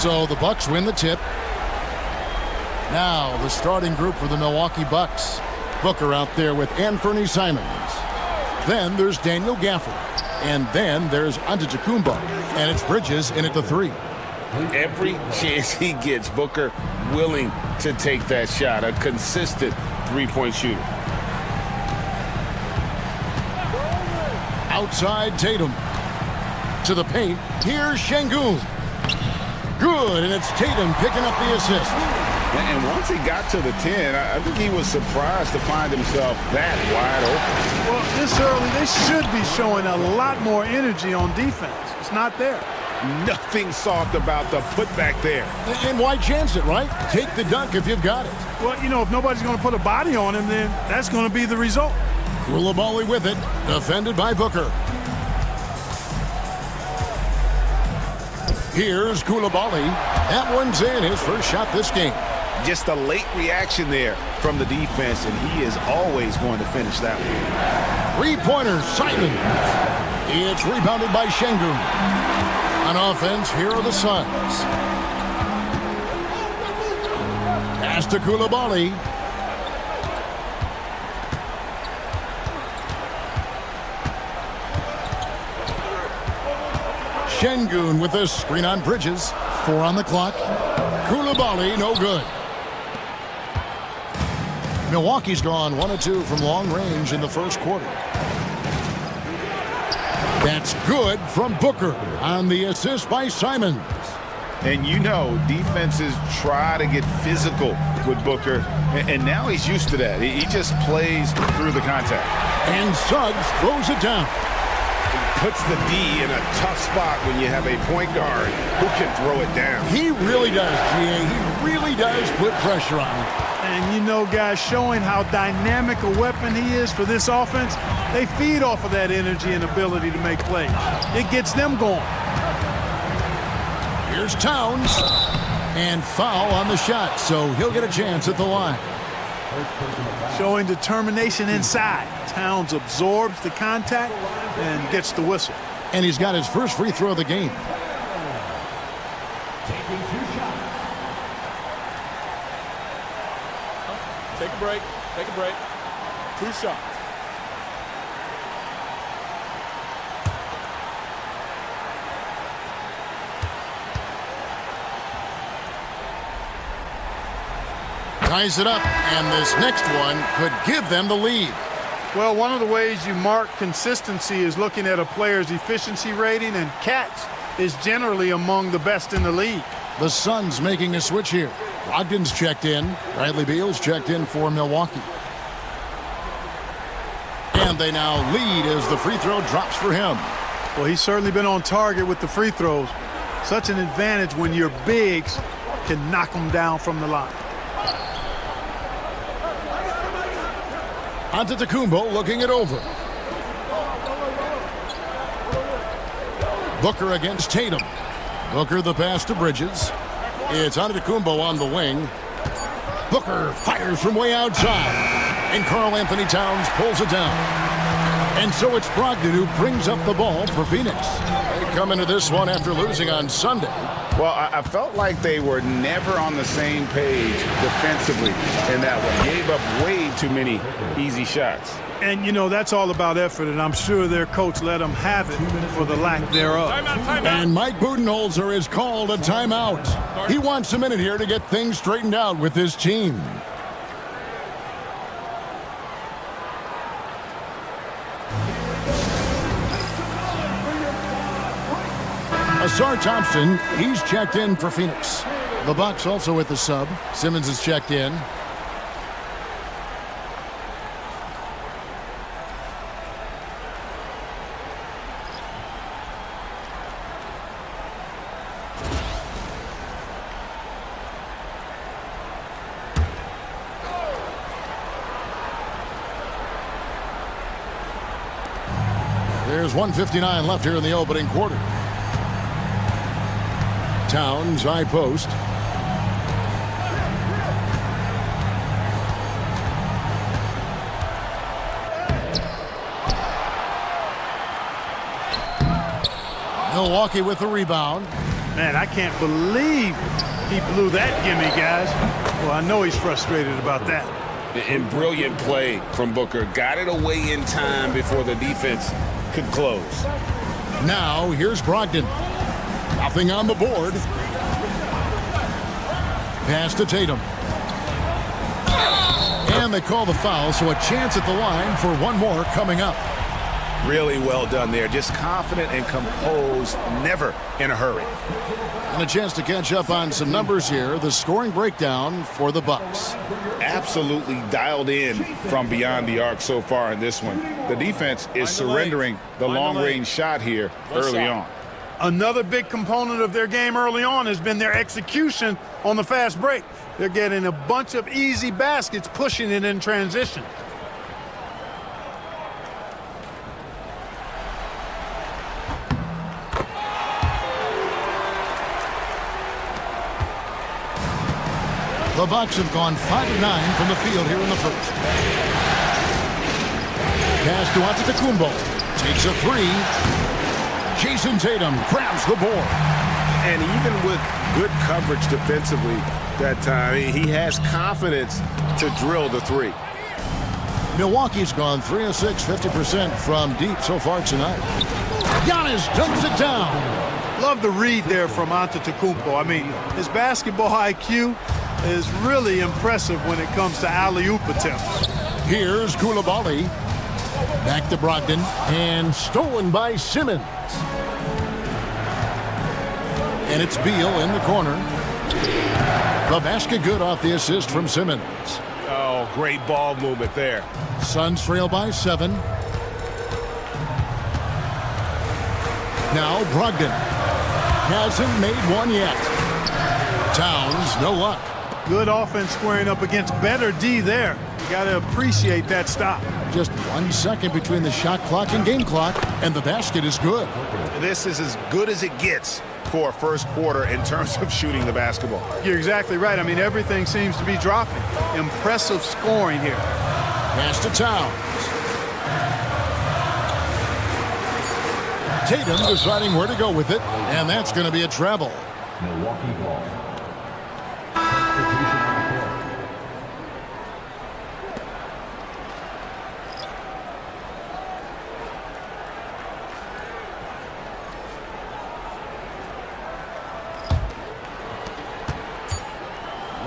So the Bucks win the tip. Now the starting group for the Milwaukee Bucks. Booker out there with Anthony Simons. Then there's Daniel Gafford. And then there's Antetokounmpo. And it's Bridges in at the 3. Every chance he gets, Booker willing to take that shot. A consistent three-point shooter. Outside Tatum. To the paint. Here's Şengün. Good, and it's Tatum picking up the assist. And once he got to the 10, I think he was surprised to find himself that wide open. Well, this early, they should be showing a lot more energy on defense. It's not there. Nothing soft about the putback there. And why chance it, right? Take the dunk if you've got it. Well, you know, if nobody's going to put a body on him, then that's going to be the result. Coulibaly with it, defended by Booker. Here's Coulibaly. That one's in, his first shot this game. Just a late reaction there from the defense, and he is always going to finish that one. Three-pointer, Simon. It's rebounded by Şengün. On offense, here are the Suns. Pass to Coulibaly. Şengün with a screen on Bridges. 4 on the clock. Coulibaly, no good. Milwaukee's gone 1 of 2 from long range in the first quarter. That's good from Booker on the assist by Simons. And you know, defenses try to get physical with Booker, and now he's used to that. He just plays through the contact. And Suggs throws it down. Puts the D in a tough spot when you have a point guard who can throw it down. He really does, G.A. He really does put pressure on him. And you know, guys, showing how dynamic a weapon he is for this offense, they feed off of that energy and ability to make plays. It gets them going. Here's Towns. And foul on the shot, so he'll get a chance at the line. Showing determination inside. Towns absorbs the contact and gets the whistle. And he's got his first free throw of the game. Take a break. Take a break. 2 shots. Ties it up, and this next one could give them the lead. Well, one of the ways you mark consistency is looking at a player's efficiency rating, and Katz is generally among the best in the league. The Suns making a switch here. Brogdon's checked in. Bradley Beal's checked in for Milwaukee. And they now lead as the free throw drops for him. Well, he's certainly been on target with the free throws. Such an advantage when your bigs can knock them down from the line. Antetokounmpo looking it over. Booker against Tatum. Booker the pass to Bridges. It's Antetokounmpo on the wing. Booker fires from way outside. And Karl Anthony Towns pulls it down. And so it's Brogdon who brings up the ball for Phoenix. They come into this one after losing on Sunday. Well, I felt like they were never on the same page defensively in that one. Gave up way too many easy shots. And, you know, that's all about effort, and I'm sure their coach let them have it for the lack thereof. Timeout. And Mike Budenholzer has called a timeout. He wants a minute here to get things straightened out with his team. Asar Thompson, he's checked in for Phoenix. The Bucks also with the sub. Simmons is checked in. There's 1:59 left here in the opening quarter. Towns, high post. Milwaukee with the rebound. Man, I can't believe he blew that gimme, guys. Well, I know he's frustrated about that. And brilliant play from Booker. Got it away in time before the defense could close. Now, here's Brogdon. Nothing on the board. Pass to Tatum. And they call the foul, so a chance at the line for one more coming up. Really well done there. Just confident and composed, never in a hurry. And a chance to catch up on some numbers here. The scoring breakdown for the Bucks. Absolutely dialed in from beyond the arc so far in this one. The defense is surrendering the long-range shot here early on. Another big component of their game early on has been their execution on the fast break. They're getting a bunch of easy baskets, pushing it in transition. The Bucks have gone 5 of 9 from the field here in the first. Pass to Antetokounmpo. Takes a three. Jason Tatum grabs the board. And even with good coverage defensively that time, he has confidence to drill the three. Milwaukee's gone 3 of 6, 50% from deep so far tonight. Giannis dumps it down. Love the read there from Antetokounmpo. I mean, his basketball IQ is really impressive when it comes to alley-oop attempts. Here's Koulibaly. Back to Brogdon. And stolen by Simmons. And it's Beal in the corner. The basket good off the assist from Simmons. Oh, great ball movement there. Suns trail by 7. Now Brogdon. Hasn't made one yet. Towns, no luck. Good offense squaring up against better D there. You got to appreciate that stop. Just 1 second between the shot clock and game clock, and the basket is good. This is as good as it gets for a first quarter in terms of shooting the basketball. You're exactly right. I mean, everything seems to be dropping. Impressive scoring here. Pass to Towns. Tatum deciding where to go with it, and that's going to be a travel. Milwaukee ball.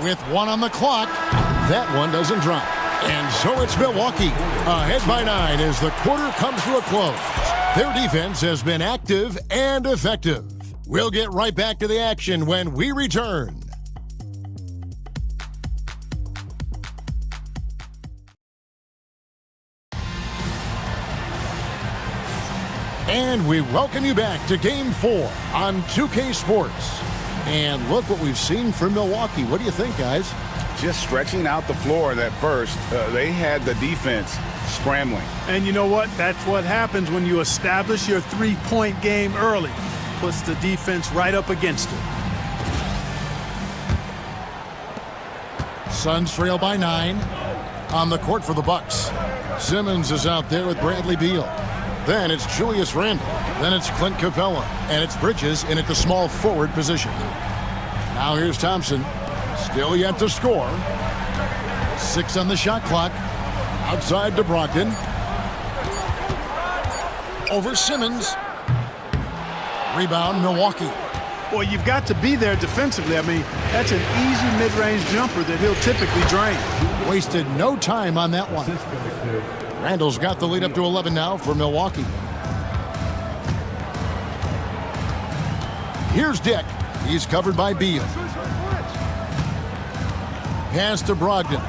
With 1 on the clock, that one doesn't drop. And so it's Milwaukee, ahead by 9 as the quarter comes to a close. Their defense has been active and effective. We'll get right back to the action when we return. And we welcome you back to Game 4 on 2K Sports. And look what we've seen from Milwaukee. What do you think, guys? Just stretching out the floor in that first. They had the defense scrambling. And you know what? That's what happens when you establish your three-point game early. Puts the defense right up against it. Suns trail by 9. On the court for the Bucks. Simmons is out there with Bradley Beal. Then it's Julius Randle. Then it's Clint Capella. And it's Bridges in at the small forward position. Now here's Thompson. Still yet to score. 6 on the shot clock. Outside to Brogdon. Over Simmons. Rebound, Milwaukee. Boy, you've got to be there defensively. I mean, that's an easy mid-range jumper that he'll typically drain. Wasted no time on that one. Randall's got the lead up to 11 now for Milwaukee. Here's Dick. He's covered by Beal. Pass to Brogdon.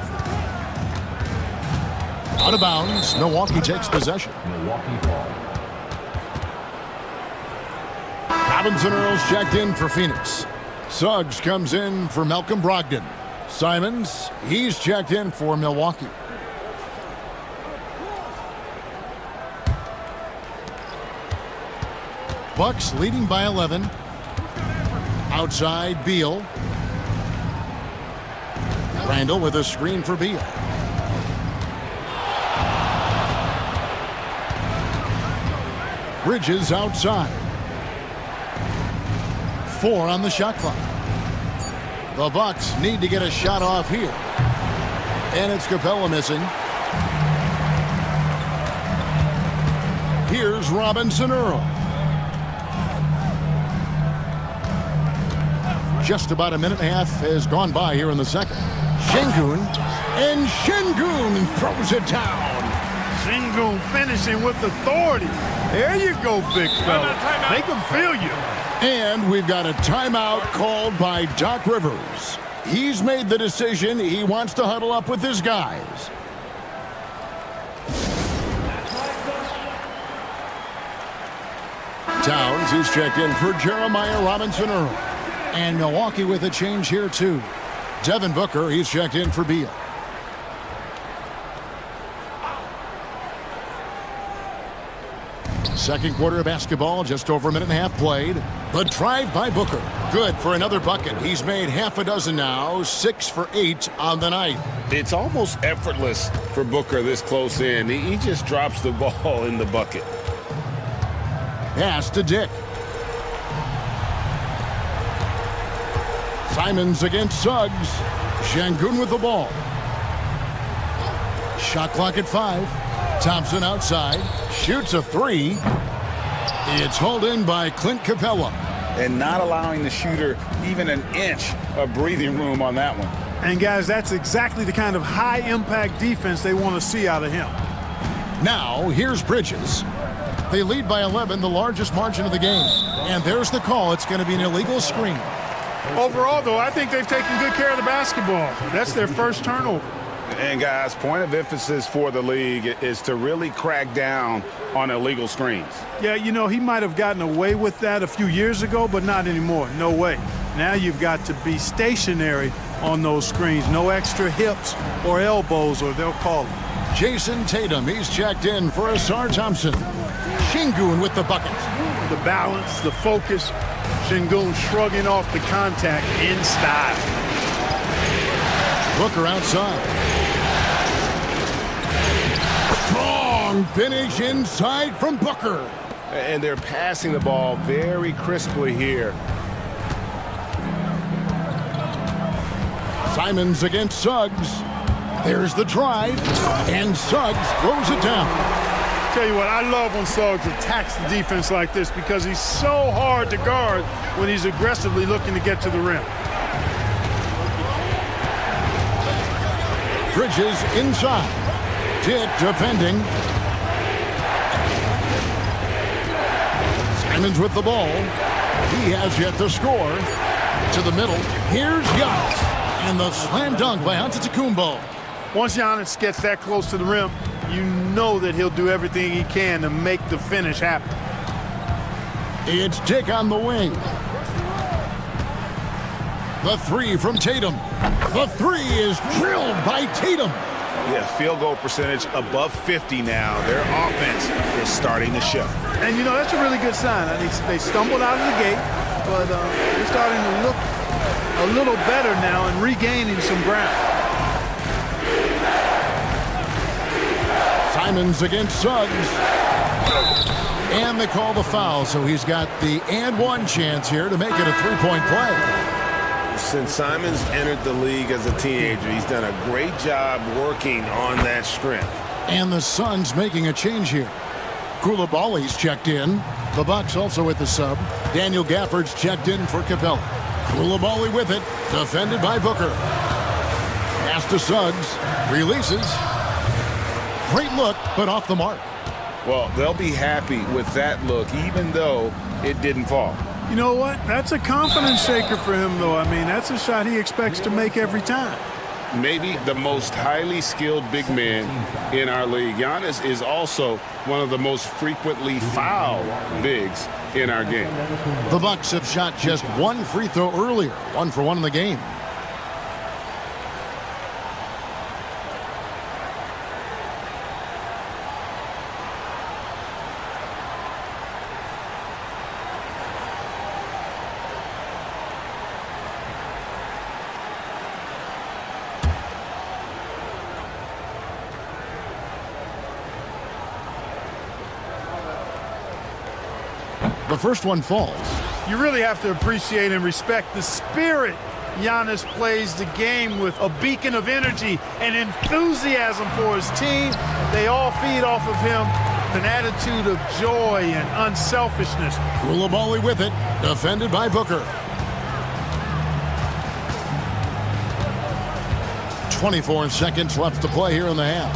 Out of bounds. Milwaukee takes possession. Milwaukee ball. Robinson Earls checked in for Phoenix. Suggs comes in for Malcolm Brogdon. Simons, he's checked in for Milwaukee. Bucks leading by 11. Outside, Beal. Randall with a screen for Beal. Bridges outside. 4 on the shot clock. The Bucks need to get a shot off here. And it's Capella missing. Here's Robinson Earl. Just about a minute and a half has gone by here in the second. Şengün, and Şengün throws it down. Şengün finishing with authority. There you go, big fella. Make them feel you. And we've got a timeout called by Doc Rivers. He's made the decision. He wants to huddle up with his guys. Towns is checked in for Jeremiah Robinson Earl. And Milwaukee with a change here, too. Devin Booker, he's checked in for Beal. Second quarter of basketball, just over a minute and a half played. The drive by Booker. Good for another bucket. He's made half a dozen now, 6 for 8 on the night. It's almost effortless for Booker this close in. He just drops the ball in the bucket. Pass to Dick. Simons against Suggs. Şengün with the ball. Shot clock at 5. Thompson outside. Shoots a 3. It's hauled in by Clint Capella. And not allowing the shooter even an inch of breathing room on that one. And guys, that's exactly the kind of high-impact defense they want to see out of him. Now, here's Bridges. They lead by 11, the largest margin of the game. And there's the call. It's going to be an illegal screen. Overall, though, I think they've taken good care of the basketball. That's their first turnover. And, guys, point of emphasis for the league is to really crack down on illegal screens. Yeah, you know, he might have gotten away with that a few years ago, but not anymore. No way. Now you've got to be stationary on those screens. No extra hips or elbows, or they'll call it. Jason Tatum, he's checked in for Asar Thompson. Şengün with the bucket. The balance, the focus. Şengün shrugging off the contact in style. Booker outside. Strong finish inside from Booker. And they're passing the ball very crisply here. Simons against Suggs. There's the drive, and Suggs throws it down. Tell you what, I love when Suggs attacks the defense like this because he's so hard to guard when he's aggressively looking to get to the rim. Bridges inside. Dick defending. Simons with the ball. He has yet to score. To the middle. Here's Giannis. And the slam dunk by Antetokounmpo. Once Giannis gets that close to the rim, you know that he'll do everything he can to make the finish happen. It's Dick on the wing. The 3 from Tatum. The 3 is drilled by Tatum. Yeah, field goal percentage above 50 now. Their offense is starting to show. And, you know, that's a really good sign. I think they stumbled out of the gate, but they're starting to look a little better now and regaining some ground. Simons against Suggs. And they call the foul, so he's got the and one chance here to make it a three-point play. Since Simons entered the league as a teenager, he's done a great job working on that strength. And the Suns making a change here. Koulibaly's checked in. The Bucks also with the sub. Daniel Gafford's checked in for Capella. Koulibaly with it, defended by Booker. Pass to Suggs, releases. Great look, but off the mark. Well, they'll be happy with that look, even though it didn't fall. You know what? That's a confidence shaker for him, though. I mean, that's a shot he expects to make every time. Maybe the most highly skilled big man in our league. Giannis is also one of the most frequently fouled bigs in our game. The Bucks have shot just one free throw earlier, 1 for 1 in the game. The first one falls. You really have to appreciate and respect the spirit Giannis plays the game with, a beacon of energy and enthusiasm for his team. They all feed off of him, an attitude of joy and unselfishness. Koulibaly with it, defended by Booker. 24 seconds left to play here in the half.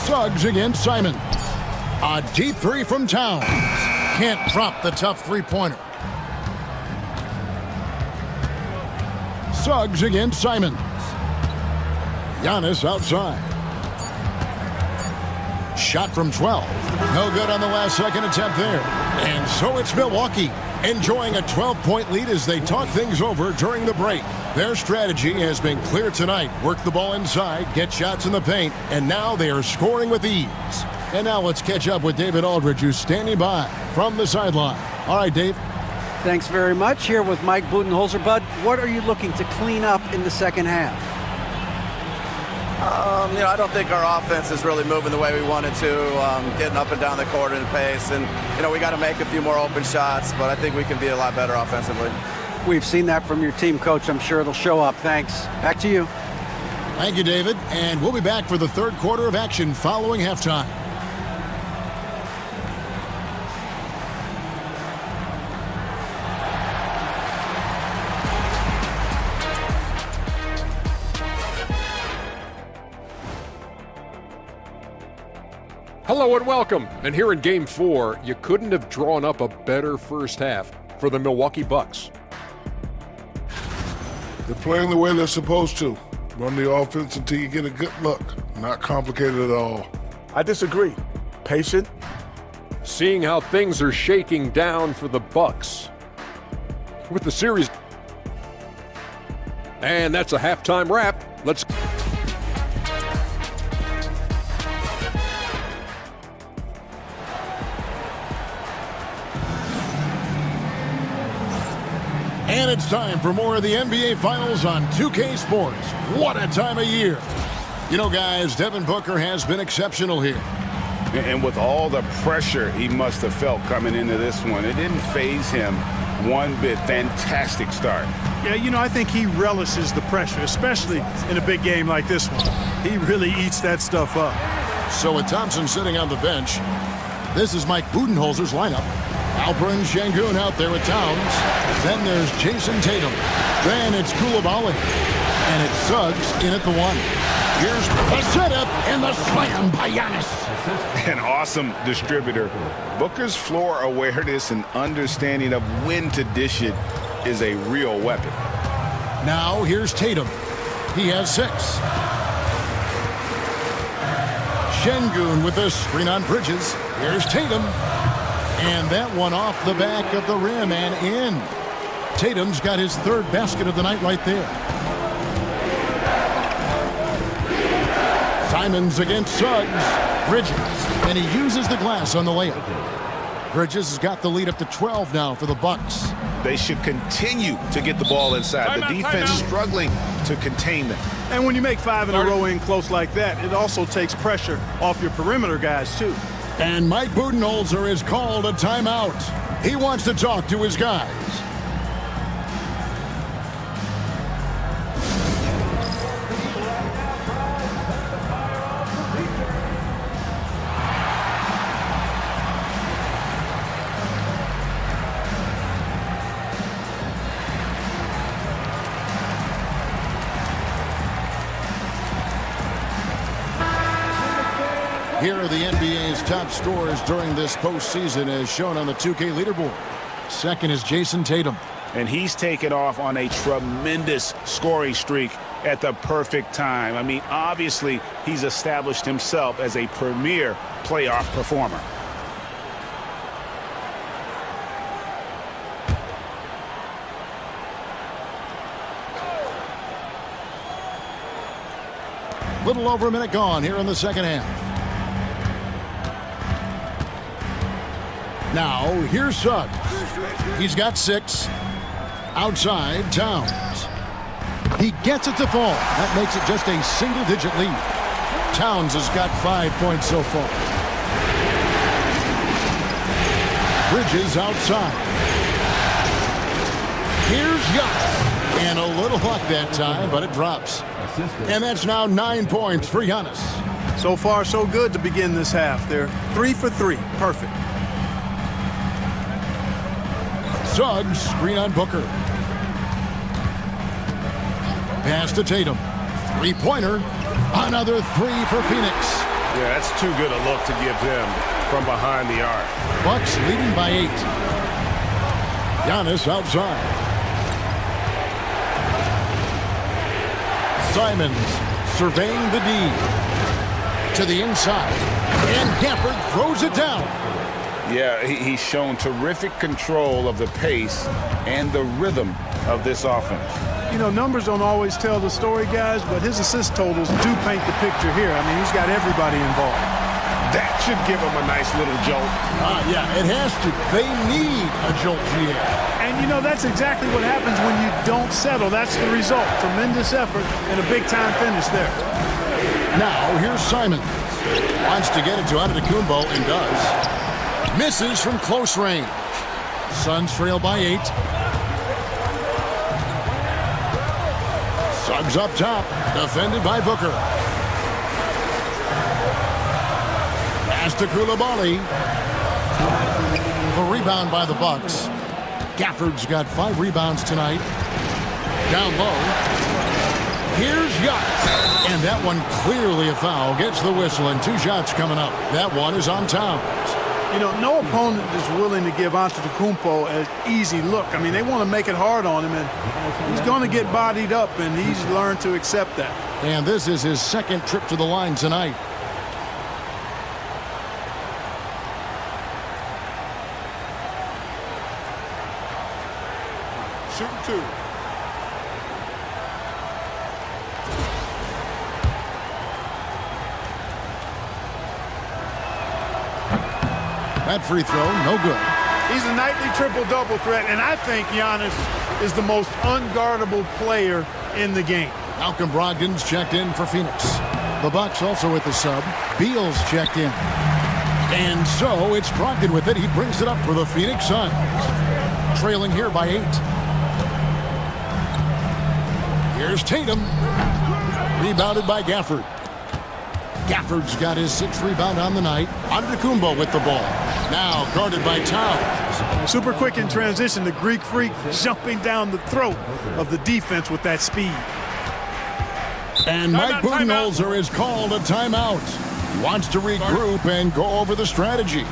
Suggs against Simons. A deep three from Towns. Can't drop the tough three-pointer. Suggs against Simons. Giannis outside. Shot from 12. No good on the last second attempt there. And so it's Milwaukee enjoying a 12-point lead as they talk things over during the break. Their strategy has been clear tonight. Work the ball inside, get shots in the paint, and now they are scoring with ease. And now let's catch up with David Aldridge, who's standing by from the sideline. All right, Dave. Thanks very much. Here with Mike Budenholzer. Bud, what are you looking to clean up in the second half? I don't think our offense is really moving the way we wanted to, getting up and down the court in pace. And, we got to make a few more open shots, but I think we can be a lot better offensively. We've seen that from your team, Coach. I'm sure it'll show up. Thanks. Back to you. Thank you, David. And we'll be back for the third quarter of action following halftime. Hello and welcome. And here in Game 4, you couldn't have drawn up a better first half for the Milwaukee Bucks. They're playing the way they're supposed to. Run the offense until you get a good look. Not complicated at all. I disagree. Patient. Seeing how things are shaking down for the Bucks with the series. And that's a halftime wrap. Let's And it's time for more of the NBA Finals on 2K Sports. What a time of year. You know, guys, Devin Booker has been exceptional here. And with all the pressure he must have felt coming into this one, it didn't faze him one bit. Fantastic start. Yeah, I think he relishes the pressure, especially in a big game like this one. He really eats that stuff up. So with Thompson sitting on the bench, this is Mike Budenholzer's lineup. Alperen Şengün out there with Towns. Then there's Jason Tatum. Then it's Koulibaly. And it's Suggs in at the one. Here's the setup and the slam by Giannis. An awesome distributor. Booker's floor awareness and understanding of when to dish it is a real weapon. Now here's Tatum. He has 6. Şengün with the screen on Bridges. Here's Tatum. And that one off the back of the rim and in. Tatum's got his 3rd basket of the night right there. Simons against Suggs. Bridges. And he uses the glass on the layup. Bridges has got the lead up to 12 now for the Bucks. They should continue to get the ball inside. The defense struggling to contain them. And when you make 5 in a row in close like that, it also takes pressure off your perimeter guys, too. And Mike Budenholzer is called a timeout. He wants to talk to his guys. Here are the NBA's top scorers during this postseason as shown on the 2K leaderboard. Second is Jason Tatum. And he's taken off on a tremendous scoring streak at the perfect time. I mean, obviously, he's established himself as a premier playoff performer. Little over a minute gone here in the second half. Now, here's Suggs. He's got 6. Outside, Towns. He gets it to fall. That makes it just a single-digit lead. Towns has got 5 points so far. Bridges outside. Here's Giannis. And a little luck that time, but it drops. And that's now 9 points for Giannis. So far, so good to begin this half. They're 3 for 3. Perfect. Suggs, screen on Booker. Pass to Tatum. Three-pointer. Another three for Phoenix. Yeah, that's too good a look to give them from behind the arc. Bucks leading by 8. Giannis outside. Simons surveying the D. To the inside. And Gafford throws it down. Yeah, he's shown terrific control of the pace and the rhythm of this offense. You know, numbers don't always tell the story, guys, but his assist totals do paint the picture here. I mean, he's got everybody involved. That should give him a nice little jolt. Yeah, it has to. They need a jolt, GA. And, you know, that's exactly what happens when you don't settle. That's the result. Tremendous effort and a big-time finish there. Now, here's Simon. Wants to get it to Antetokounmpo and does. Misses from close range. Suns trail by 8. Suggs up top. Defended by Booker. Pass to Koulibaly. The rebound by the Bucks. Gafford's got 5 rebounds tonight. Down low. Here's Yachts. And that one clearly a foul. Gets the whistle and 2 shots coming up. That one is on Towns. You know, no opponent is willing to give Antetokounmpo an easy look. I mean, they want to make it hard on him, and he's going to get bodied up, and he's learned to accept that. And this is his second trip to the line tonight. Shooting 2. That free throw, no good. He's a nightly triple-double threat, and I think Giannis is the most unguardable player in the game. Malcolm Brogdon's checked in for Phoenix. The Bucks also with the sub. Beal's checked in. And so it's Brogdon with it. He brings it up for the Phoenix Suns. Trailing here by 8. Here's Tatum. Rebounded by Gafford. Gafford's got his 6th rebound on the night. Antetokounmpo with the ball. Now guarded by Towns. Super quick in transition. The Greek freak jumping down the throat of the defense with that speed. And Mike Budenholzer is called a timeout. He wants to regroup and go over the strategy.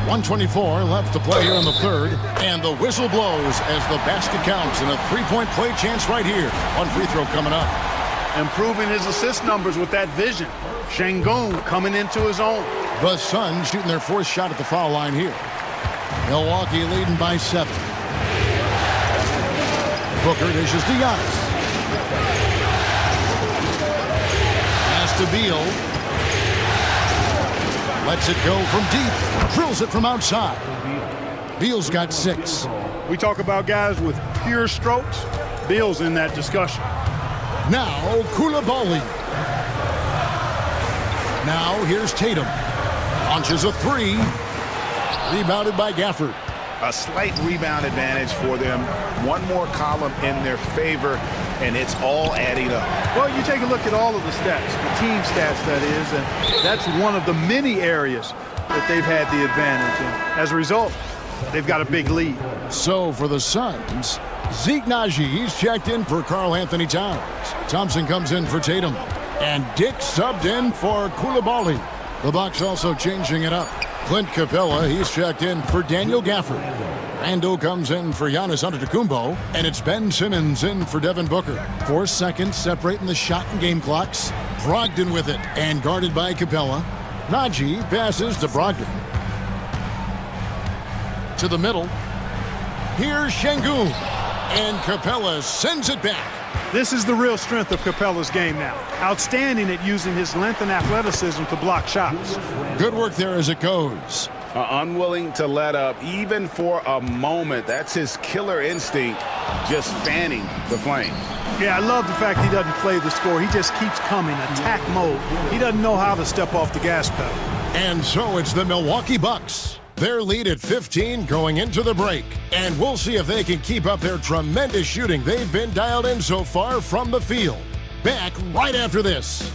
.124 left to play here in the third, and the whistle blows as the basket counts, and a 3-point play chance right here. One free throw coming up. Improving his assist numbers with that vision. Şengün coming into his own. The Suns shooting their 4th shot at the foul line here. Milwaukee leading by 7. Booker dishes to Giannis. Pass to Beal. Lets it go from deep. Drills it from outside. Beal's got 6. We talk about guys with pure strokes. Beal's in that discussion. Now Koulibaly. Now here's Tatum. Launches a 3. Rebounded by Gafford. A slight rebound advantage for them. One more column in their favor, and it's all adding up. Well, you take a look at all of the stats, the team stats, that is, and that's one of the many areas that they've had the advantage. And as a result, they've got a big lead. So for the Suns, Zeke Naji, he's checked in for Karl Anthony Towns. Thompson comes in for Tatum. And Dick subbed in for Koulibaly. The Bucks also changing it up. Clint Capella, he's checked in for Daniel Gafford. Rando comes in for Giannis Antetokounmpo, and it's Ben Simmons in for Devin Booker. 4 seconds separating the shot and game clocks. Brogdon with it, and guarded by Capella. Naji passes to Brogdon. To the middle. Here's Şengün, and Capella sends it back. This is the real strength of Capella's game now. Outstanding at using his length and athleticism to block shots. Good work there as it goes. unwilling to let up even for a moment. That's his killer instinct, just fanning the flames. Yeah, I love the fact he doesn't play the score. He just keeps coming, attack mode. He doesn't know how to step off the gas pedal. And so it's the Milwaukee Bucks. Their lead at 15 going into the break. And we'll see if they can keep up their tremendous shooting they've been dialed in so far from the field. Back right after this.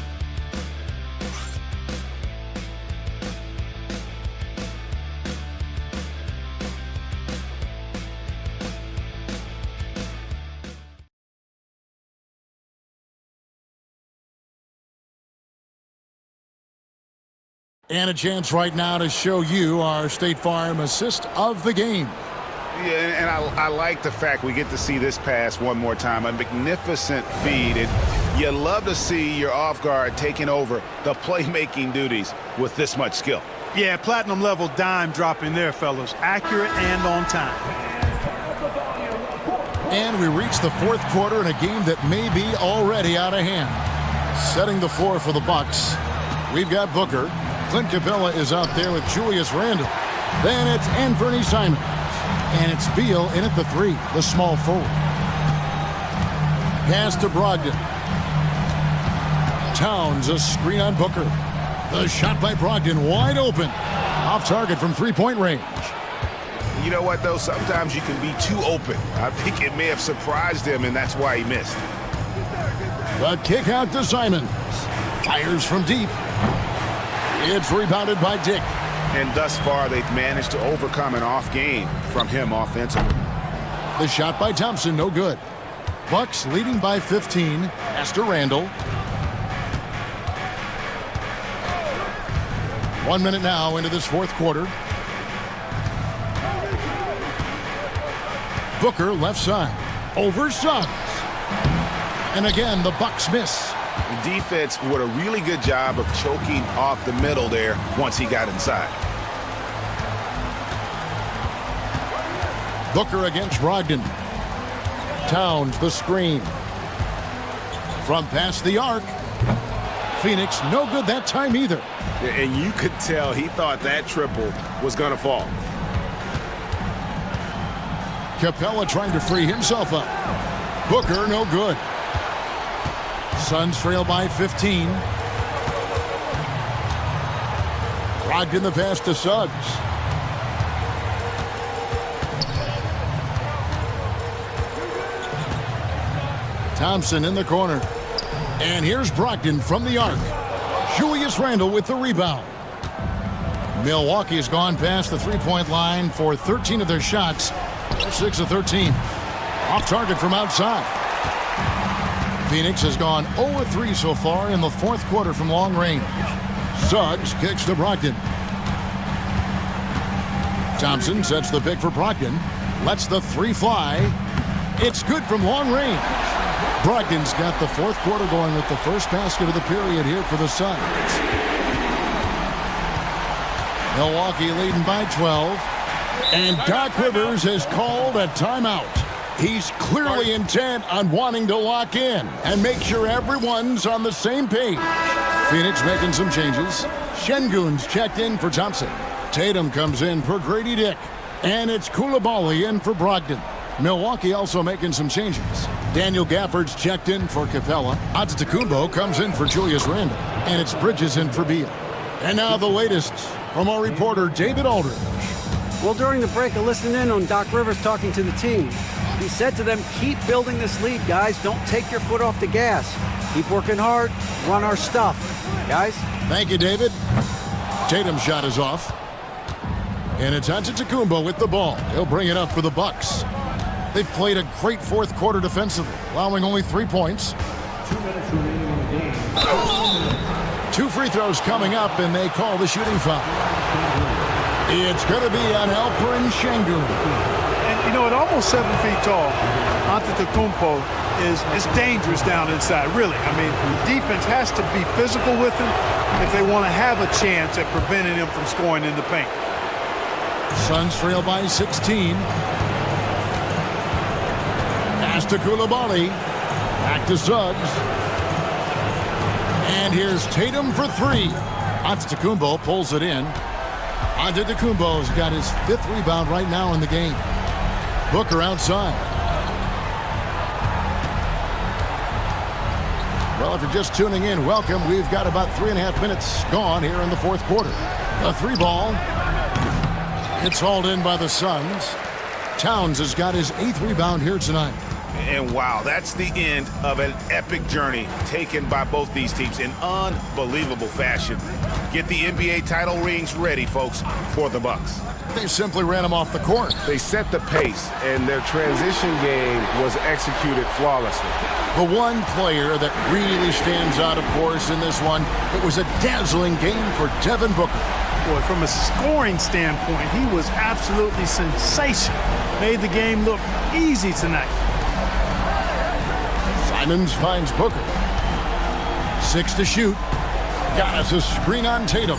And a chance right now to show you our State Farm assist of the game. Yeah, and I like the fact we get to see this pass one more time. A magnificent feed. And you love to see your off guard taking over the playmaking duties with this much skill. Yeah, platinum level dime dropping there, fellas. Accurate and on time. And we reach the fourth quarter in a game that may be already out of hand. Setting the floor for the Bucks, we've got Booker. Clint Capella is out there with Julius Randle. Then it's Anthony Simons. And it's Beal in at the 3, the small forward. Pass to Brogdon. Towns, a screen on Booker. The shot by Brogdon, wide open. Off target from three-point range. You know what, though? Sometimes you can be too open. I think it may have surprised him, and that's why he missed. The kick out to Simons. Fires from deep. It's rebounded by Dick. And thus far, they've managed to overcome an off game from him offensively. The shot by Thompson, no good. Bucks leading by 15. Pass to Randle. 1 minute now into this fourth quarter. Booker left side. Over Suggs. And again, the Bucks miss. The defense did a really good job of choking off the middle there once he got inside. Booker against Brogdon. Towns, the screen. From past the arc. Phoenix, no good that time either. And you could tell he thought that triple was going to fall. Capella trying to free himself up. Booker, no good. Suns trail by 15. Brogdon the pass to Suggs. Thompson in the corner. And here's Brogdon from the arc. Julius Randle with the rebound. Milwaukee has gone past the three-point line for 13 of their shots. 6 of 13. Off target from outside. Phoenix has gone 0-3 so far in the fourth quarter from long range. Suggs kicks to Brogdon. Thompson sets the pick for Brogdon. Lets the three fly. It's good from long range. Brogdon's got the fourth quarter going with the first basket of the period here for the Suns. Milwaukee leading by 12. And Doc Rivers has called a timeout. He's clearly intent on wanting to lock in and make sure everyone's on the same page. Phoenix making some changes. Şengün's checked in for Thompson. Tatum comes in for Grady Dick. And it's Coulibaly in for Brogdon. Milwaukee also making some changes. Daniel Gafford's checked in for Capella. Antetokounmpo comes in for Julius Randle. And it's Bridges in for Beal. And now the latest from our reporter David Aldridge. Well, during the break, I listened in on Doc Rivers talking to the team. He said to them, keep building this lead, guys. Don't take your foot off the gas. Keep working hard. Run our stuff. Guys? Thank you, David. Tatum's shot is off. And it's Antetokounmpo with the ball. He'll bring it up for the Bucks. They've played a great fourth quarter defensively, allowing only 3 points. 2 minutes remaining in the game. 2 free throws coming up, and they call the shooting foul. It's going to be on Alperen Şengün. And, you know, at almost 7 feet tall, Antetokounmpo is dangerous down inside, really. I mean, the defense has to be physical with him if they want to have a chance at preventing him from scoring in the paint. Suns trail by 16. Pass to Coulibaly. Back to Suggs. And here's Tatum for 3. Antetokounmpo pulls it in. Antetokounmpo's got his 5th rebound right now in the game. Booker outside. Well, if you're just tuning in, welcome. We've got about 3.5 minutes gone here in the 4th quarter. A 3-ball. It's hauled in by the Suns. Towns has got his 8th rebound here tonight. And wow, that's the end of an epic journey taken by both these teams in unbelievable fashion. Get the NBA title rings ready, folks, for the Bucks. They simply ran him off the court. They set the pace, and their transition game was executed flawlessly. The one player that really stands out, of course, in this one, it was a dazzling game for Devin Booker. Boy, from a scoring standpoint, he was absolutely sensational. Made the game look easy tonight. Simons finds Booker. 6 to shoot. Got us a screen on Tatum.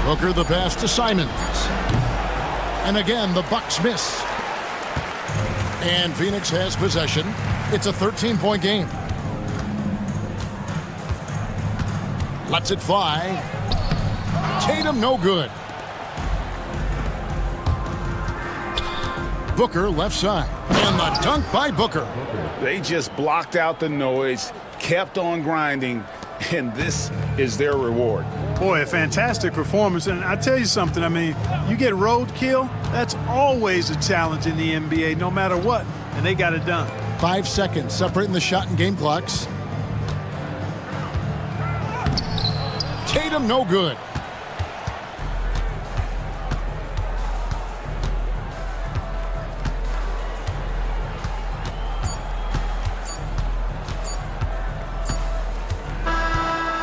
Booker the pass to Simons. And again, the Bucks miss. And Phoenix has possession. It's a 13-point game. Lets it fly. Tatum no good. Booker left side. And the dunk by Booker. They just blocked out the noise, kept on grinding, and this is their reward. Boy, a fantastic performance. And I tell you something, I mean, you get roadkill, that's always a challenge in the NBA, no matter what. And they got it done. 5 seconds separating the shot and game clocks. Tatum no good.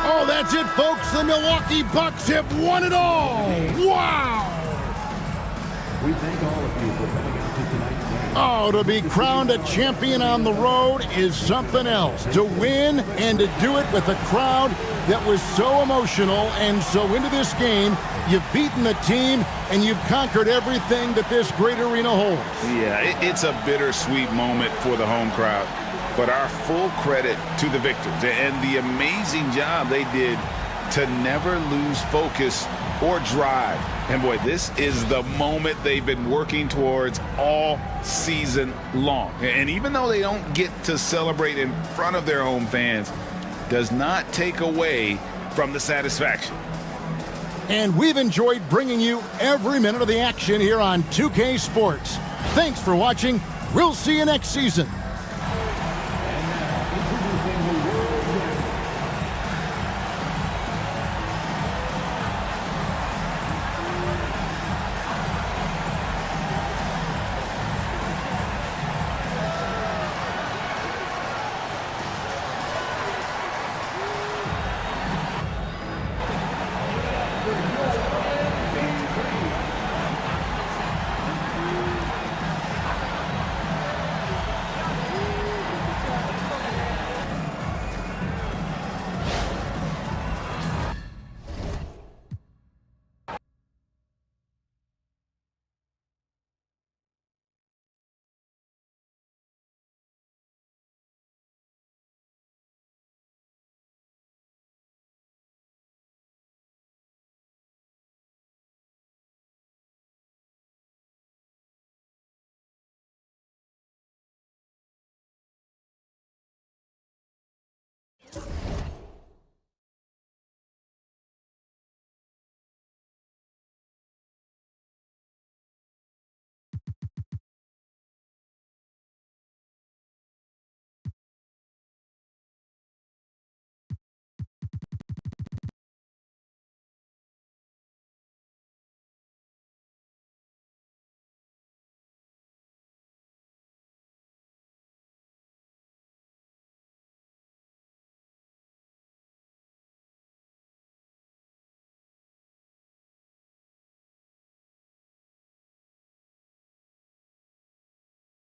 Oh, that's it, folks. The Milwaukee Bucks have won it all. Wow. We thank all of you for coming out to tonight's game. Oh, to be crowned a champion on the road is something else. To win and to do it with a crowd that was so emotional and so into this game, you've beaten the team and you've conquered everything that this great arena holds. Yeah, it's a bittersweet moment for the home crowd. But our full credit to the victors and the amazing job they did to never lose focus or drive. And boy, this is the moment they've been working towards all season long. And even though they don't get to celebrate in front of their home fans, does not take away from the satisfaction. And we've enjoyed bringing you every minute of the action here on 2K Sports. Thanks for watching. We'll see you next season.